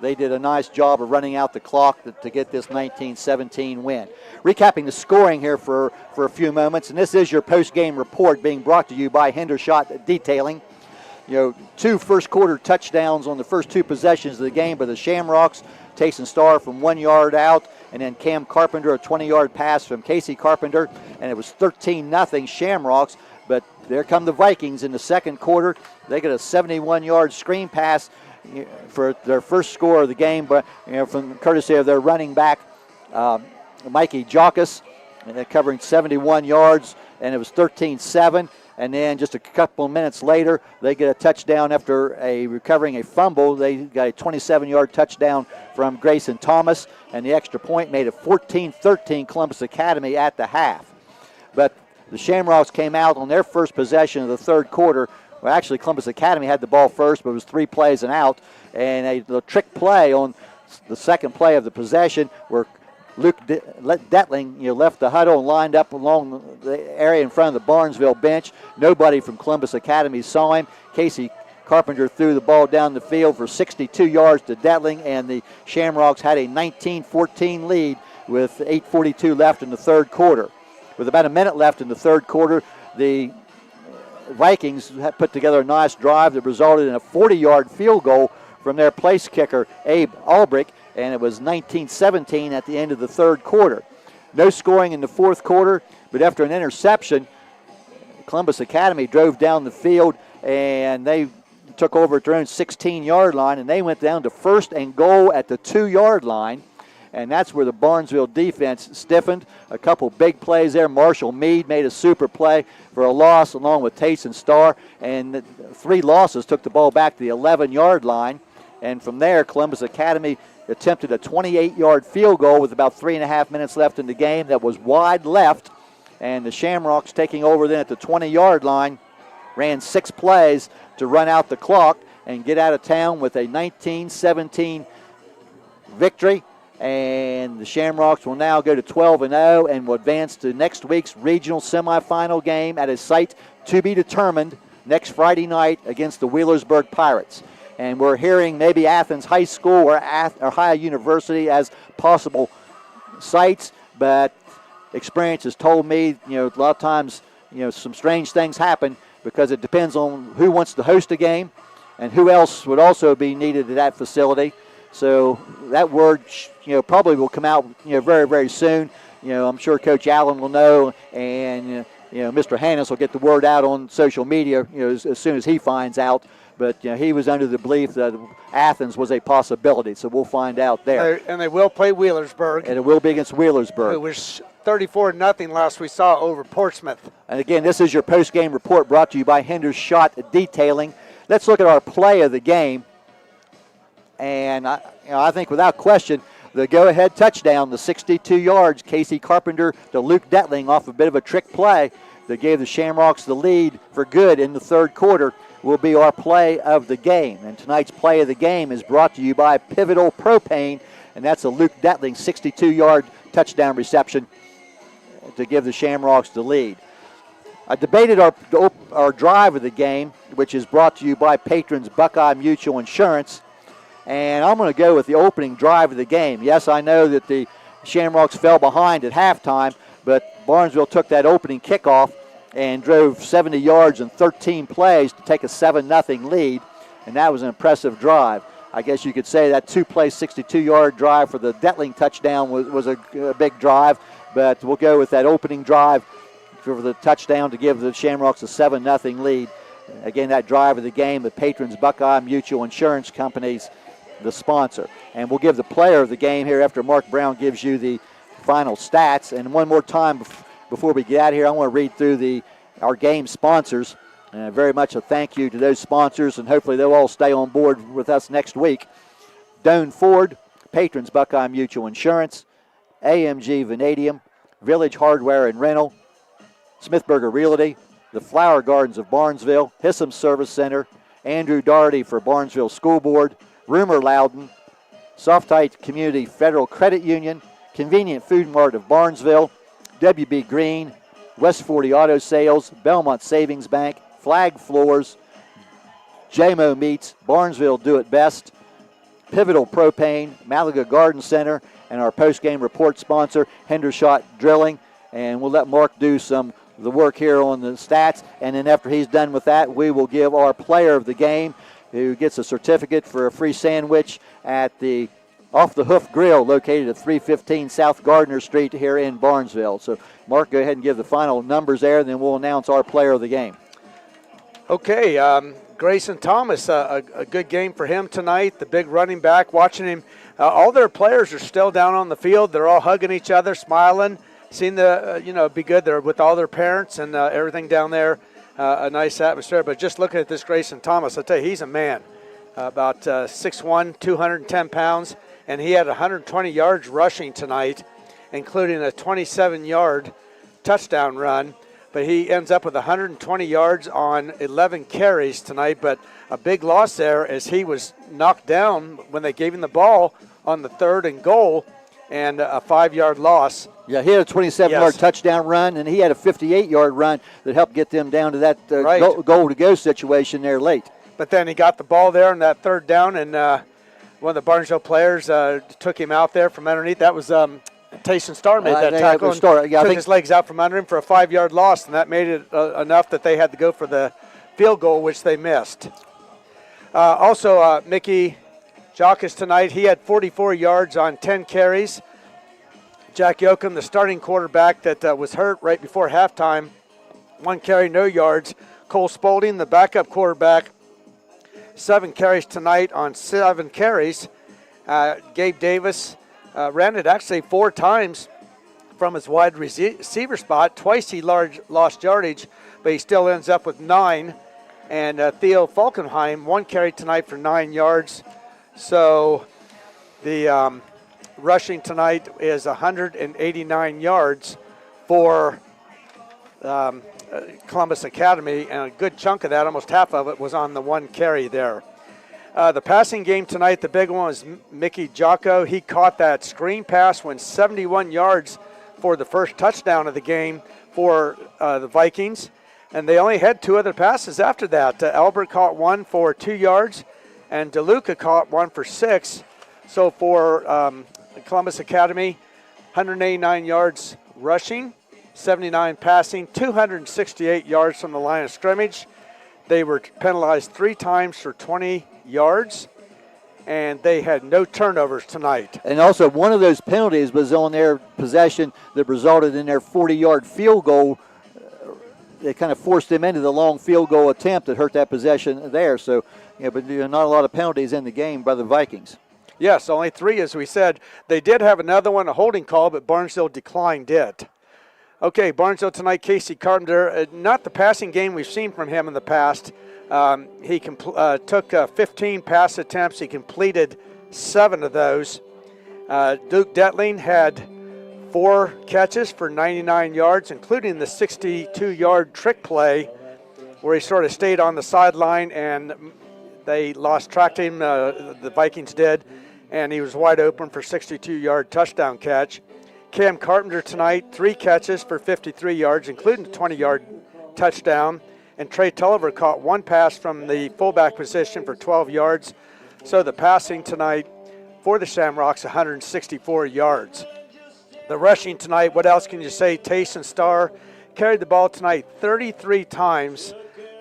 [SPEAKER 3] they did a nice job of running out the clock to get this 19-17 win. Recapping the scoring here for a few moments, and this is your post-game report being brought to you by Hendershot Detailing. You know, 2 first-quarter touchdowns on the first 2 possessions of the game by the Shamrocks. Tayson Starr from 1 yard out, and then Cam Carpenter, a 20-yard pass from Casey Carpenter, and it was 13-0 Shamrocks. But there come the Vikings in the second quarter. They get a 71-yard screen pass for their first score of the game, but from courtesy of their running back, Mikey Jockus, and they're covering 71 yards, and it was 13-7. And then just a couple minutes later, they get a touchdown after recovering a fumble. They got a 27-yard touchdown from Grayson Thomas, and the extra point made it 14-13 Columbus Academy at the half. But the Shamrocks came out on their first possession of the third quarter. Well, actually, Columbus Academy had the ball first, but it was 3 plays and out. And a trick play on the second play of the possession where Luke Detling left the huddle and lined up along the area in front of the Barnesville bench. Nobody from Columbus Academy saw him. Casey Carpenter threw the ball down the field for 62 yards to Detling, and the Shamrocks had a 19-14 lead with 8:42 left in the third quarter. With about a minute left in the third quarter, the Vikings had put together a nice drive that resulted in a 40-yard field goal from their place kicker, Abe Albrick, and it was 19-17 at the end of the third quarter. No scoring in the fourth quarter, but after an interception, Columbus Academy drove down the field, and they took over at their own 16-yard line, and they went down to 1st and goal at the 2-yard line, and that's where the Barnesville defense stiffened. A couple big plays there. Marshall Mead made a super play for a loss along with Tayson Starr, and 3 losses took the ball back to the 11-yard line, and from there, Columbus Academy attempted a 28-yard field goal with about 3.5 minutes left in the game that was wide left, and the Shamrocks, taking over then at the 20-yard line, ran 6 plays to run out the clock and get out of town with a 19-17 victory, and the Shamrocks will now go to 12-0 and will advance to next week's regional semifinal game at a site to be determined next Friday night against the Wheelersburg Pirates. And we're hearing maybe Athens High School or Ohio University as possible sites, but experience has told me, a lot of times, some strange things happen because it depends on who wants to host a game and who else would also be needed at that facility. So that word, probably will come out, very, very soon. I'm sure Coach Allen will know, and Mr. Hannes will get the word out on social media, as soon as he finds out. But he was under the belief that Athens was a possibility, so we'll find out there.
[SPEAKER 2] And they will play Wheelersburg.
[SPEAKER 3] And it will be against Wheelersburg.
[SPEAKER 2] It was 34-0 last we saw over Portsmouth.
[SPEAKER 3] And again, this is your post-game report brought to you by Hendershot Detailing. Let's look at our play of the game. And I think without question, the go-ahead touchdown, the 62 yards, Casey Carpenter to Luke Detling off a bit of a trick play that gave the Shamrocks the lead for good in the third quarter, will be our play of the game. And tonight's play of the game is brought to you by Pivotal Propane, and that's a Luke Detling 62-yard touchdown reception to give the Shamrocks the lead. I debated our drive of the game, which is brought to you by patrons Buckeye Mutual Insurance, and I'm going to go with the opening drive of the game. Yes, I know that the Shamrocks fell behind at halftime, but Barnesville took that opening kickoff and drove 70 yards in 13 plays to take a 7-0 lead, and that was an impressive drive. I guess you could say that two-play 62-yard drive for the Detling touchdown was a big drive, but we'll go with that opening drive for the touchdown to give the Shamrocks a 7-0 lead. Again, that drive of the game, the patrons Buckeye Mutual Insurance Company's the sponsor. And we'll give the player of the game here after Mark Brown gives you the final stats. And one more time before we get out of here, I want to read through our game sponsors. Very much a thank you to those sponsors, and hopefully they'll all stay on board with us next week. Doane Ford, patrons Buckeye Mutual Insurance, AMG Vanadium, Village Hardware and Rental, Smithburger Realty, the Flower Gardens of Barnesville, Hissam Service Center, Andrew Doherty for Barnesville School Board, Rumor Loudon, Softite Community Federal Credit Union, Convenient Food Mart of Barnesville, WB Green, West 40 Auto Sales, Belmont Savings Bank, Flag Floors, JMO Meats, Barnesville Do It Best, Pivotal Propane, Malaga Garden Center, and our post-game report sponsor, Hendershot Drilling. And we'll let Mark do the work here on the stats, and then after he's done with that, we will give our player of the game, who gets a certificate for a free sandwich at the Off the Hoof Grill, located at 315 South Gardner Street here in Barnesville. So, Mark, go ahead and give the final numbers there, and then we'll announce our player of the game.
[SPEAKER 2] Okay, Grayson Thomas, a good game for him tonight. The big running back, watching him. All their players are still down on the field. They're all hugging each other, smiling. Seem to, be good there with all their parents and everything down there. A nice atmosphere. But just looking at this Grayson Thomas, I'll tell you, he's a man. About 6'1", 210 pounds. And he had 120 yards rushing tonight, including a 27-yard touchdown run. But he ends up with 120 yards on 11 carries tonight. But a big loss there as he was knocked down when they gave him the ball on the 3rd and goal, and a 5-yard loss.
[SPEAKER 3] Yeah, he had a 27-yard touchdown run, and he had a 58-yard run that helped get them down to that goal-to-go situation there late.
[SPEAKER 2] But then he got the ball there on that 3rd down, and one of the Barnesville players took him out there from underneath. That was Tayson Starr made that tackle and took his legs out from under him for a 5-yard loss, and that made it enough that they had to go for the field goal, which they missed. Also, Mickey Jockus tonight, he had 44 yards on 10 carries. Jack Yoakum, the starting quarterback that was hurt right before halftime, 1 carry, no yards. Cole Spalding, the backup quarterback, 7 carries tonight on 7 carries. Gabe Davis ran it actually 4 times from his wide receiver spot. Twice he lost yardage, but he still ends up with 9. And Theo Falkenheim, 1 carry tonight for 9 yards. So the rushing tonight is 189 yards for Columbus Academy, and a good chunk of that, almost half of it, was on the 1 carry there. The passing game tonight, the big one was Mickey Jocko. He caught that screen pass, went 71 yards for the first touchdown of the game for the Vikings. And they only had 2 other passes after that. Albert caught one for 2 yards, and DeLuca caught one for 6. So for Columbus Academy, 189 yards rushing, 79 passing, 268 yards from the line of scrimmage. They were penalized 3 times for 20 yards, and they had no turnovers tonight.
[SPEAKER 3] And also, one of those penalties was on their possession that resulted in their 40-yard field goal. They kind of forced them into the long field goal attempt that hurt that possession there. So, but not a lot of penalties in the game by the Vikings.
[SPEAKER 2] Yes, only 3, as we said. They did have another one, a holding call, but Barnesville declined it. Okay, Barnesville tonight, Casey Carpenter. Not the passing game we've seen from him in the past. He took 15 pass attempts. He completed 7 of those. Duke Detling had 4 catches for 99 yards, including the 62-yard trick play where he sort of stayed on the sideline and they lost track of him, the Vikings did, and he was wide open for 62-yard touchdown catch. Cam Carpenter tonight, 3 catches for 53 yards, including a 20-yard touchdown. And Trey Tulliver caught 1 pass from the fullback position for 12 yards. So the passing tonight for the Shamrocks, 164 yards. The rushing tonight, what else can you say? Tayson Starr carried the ball tonight 33 times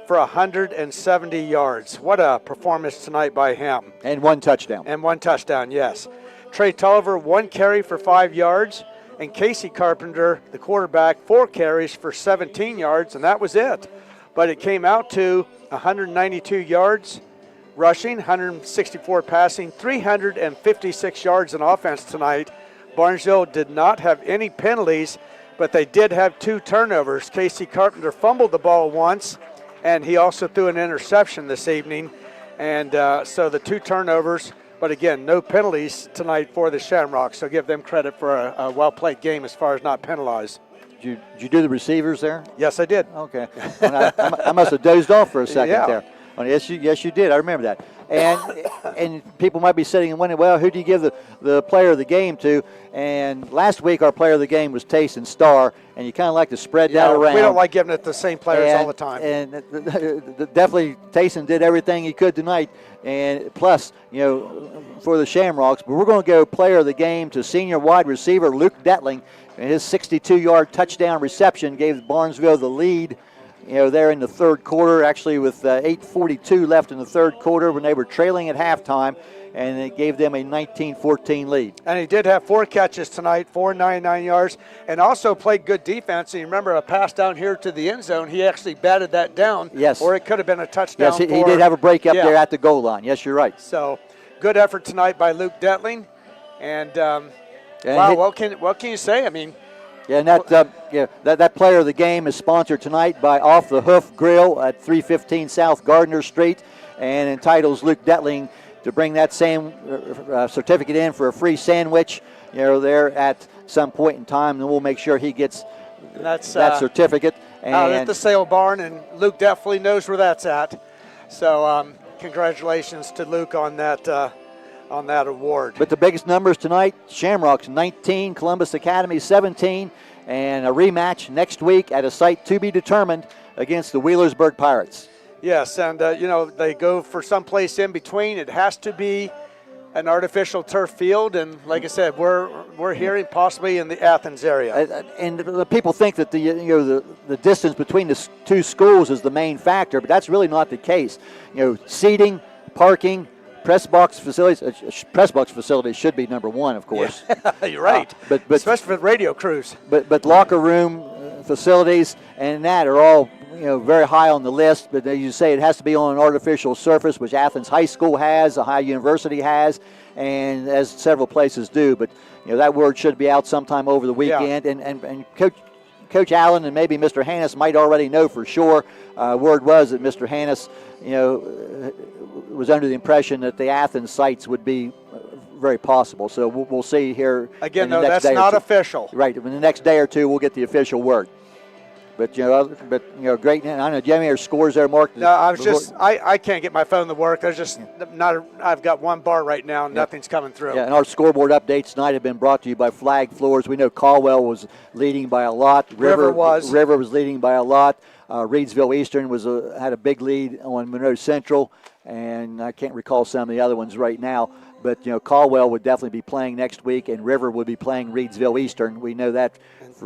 [SPEAKER 2] for 170 yards. What a performance tonight by him.
[SPEAKER 3] And 1 touchdown.
[SPEAKER 2] And 1 touchdown, yes. Trey Tulliver, 1 carry for 5 yards. And Casey Carpenter, the quarterback, 4 carries for 17 yards, and that was it. But it came out to 192 yards rushing, 164 passing, 356 yards in offense tonight. Barnesville did not have any penalties, but they did have 2 turnovers. Casey Carpenter fumbled the ball once, and he also threw an interception this evening. And so the 2 turnovers, but again, no penalties tonight for the Shamrocks. So give them credit for a well-played game as far as not penalized.
[SPEAKER 3] Did you do the receivers there?
[SPEAKER 2] Yes, I did.
[SPEAKER 3] Okay. I must have dozed off for a second
[SPEAKER 2] Yeah.
[SPEAKER 3] there. Oh, yes, you did. I remember that. And people might be sitting and wondering, well, who do you give the player of the game to? And last week our player of the game was Tayson Starr, and you kind of like to spread that around.
[SPEAKER 2] We don't like giving it to the same players all the time.
[SPEAKER 3] And definitely Tayson did everything he could tonight, and plus, for the Shamrocks. But we're going to go player of the game to senior wide receiver Luke Detling, and his 62-yard touchdown reception gave Barnesville the lead. There in the third quarter, actually with 8:42 left in the third quarter when they were trailing at halftime, and it gave them a 19-14 lead.
[SPEAKER 2] And he did have 4 catches tonight, 499 yards, and also played good defense. And you remember a pass down here to the end zone, he actually batted that down.
[SPEAKER 3] Yes.
[SPEAKER 2] Or it could have been a touchdown.
[SPEAKER 3] Yes, he did have a break up there at the goal line. Yes, you're right.
[SPEAKER 2] So good effort tonight by Luke Detling. And, wow, what can you say? I mean,
[SPEAKER 3] yeah, and that player of the game is sponsored tonight by Off the Hoof Grill at 315 South Gardner Street, and entitles Luke Detling to bring that same certificate in for a free sandwich, there at some point in time, and we'll make sure he gets that certificate.
[SPEAKER 2] Out at the sale barn, and Luke definitely knows where that's at. So congratulations to Luke on that award.
[SPEAKER 3] But the biggest numbers tonight, Shamrocks 19, Columbus Academy 17, and a rematch next week at a site to be determined against the Wheelersburg Pirates.
[SPEAKER 2] Yes, and they go for someplace in between. It has to be an artificial turf field, and like I said, we're hearing possibly in the Athens area.
[SPEAKER 3] And the people think that the distance between the 2 schools is the main factor, but that's really not the case. Seating, parking, press box facilities should be number 1, of course.
[SPEAKER 2] Yeah, you're right.
[SPEAKER 3] But
[SPEAKER 2] especially for radio crews.
[SPEAKER 3] But locker room facilities and that are all very high on the list. But as you say, it has to be on an artificial surface, which Athens High School has, Ohio University has, and as several places do. But that word should be out sometime over the weekend. Yeah. And Coach Allen and maybe Mr. Hannes might already know for sure. Word was that Mr. Hannes, was under the impression that the Athens sites would be very possible. So we'll see here.
[SPEAKER 2] Again, though, that's not official.
[SPEAKER 3] Right. In the next day or two, we'll get the official word. But great. And I know, do you have any scores there, Mark?
[SPEAKER 2] No, I can't get my phone to work. There's just I've got one bar right now, and nothing's coming through.
[SPEAKER 3] Yeah, and our scoreboard updates tonight have been brought to you by Flag Floors. We know Caldwell was leading by a lot. River was leading by a lot. Reedsville Eastern had a big lead on Monroe Central, and I can't recall some of the other ones right now. But Caldwell would definitely be playing next week, and River would be playing Reedsville Eastern. We know that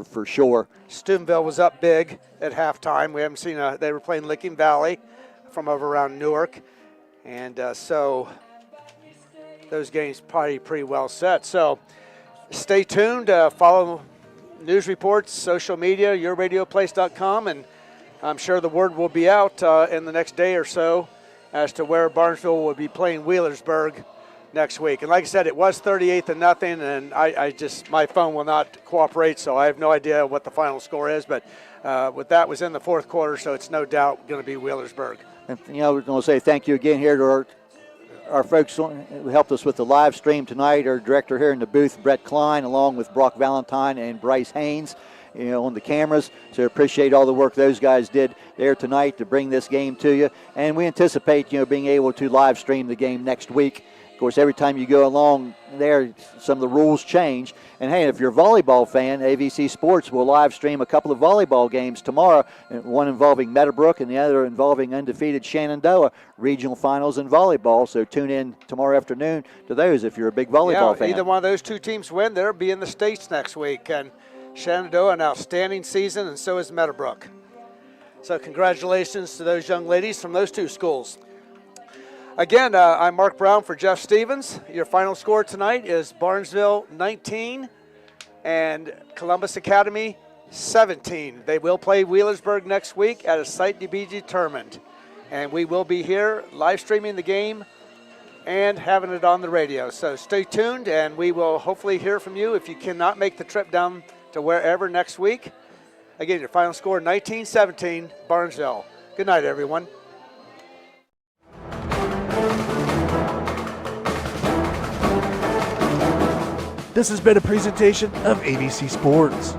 [SPEAKER 3] for sure.
[SPEAKER 2] Steubenville was up big at halftime. We haven't seen they were playing Licking Valley from over around Newark, and so those games probably pretty well set. So stay tuned. Follow news reports, social media, yourradioplace.com, and I'm sure the word will be out in the next day or so as to where Barnesville will be playing Wheelersburg next week. And like I said, it was 38-0, and I just, my phone will not cooperate, so I have no idea what the final score is. But with that was in the fourth quarter, so it's no doubt going to be Wheelersburg.
[SPEAKER 3] And we're going to say thank you again here to our folks who helped us with the live stream tonight. Our director here in the booth, Brett Klein, along with Brock Valentine and Bryce Haynes, on the cameras. So appreciate all the work those guys did there tonight to bring this game to you. And we anticipate being able to live stream the game next week. Of course, every time you go along there, some of the rules change. And, hey, if you're a volleyball fan, AVC Sports will live stream a couple of volleyball games tomorrow, one involving Meadowbrook and the other involving undefeated Shenandoah regional finals in volleyball. So tune in tomorrow afternoon to those if you're a big volleyball fan.
[SPEAKER 2] Either one of those two teams win, they'll be in the States next week. And Shenandoah, an outstanding season, and so is Meadowbrook. So congratulations to those young ladies from those two schools. Again, I'm Mark Brown for Jeff Stevens. Your final score tonight is Barnesville 19 and Columbus Academy 17. They will play Wheelersburg next week at a site to be determined. And we will be here live streaming the game and having it on the radio. So stay tuned, and we will hopefully hear from you if you cannot make the trip down to wherever next week. Again, your final score 19-17, Barnesville. Good night, everyone.
[SPEAKER 12] This has been a presentation of ABC Sports.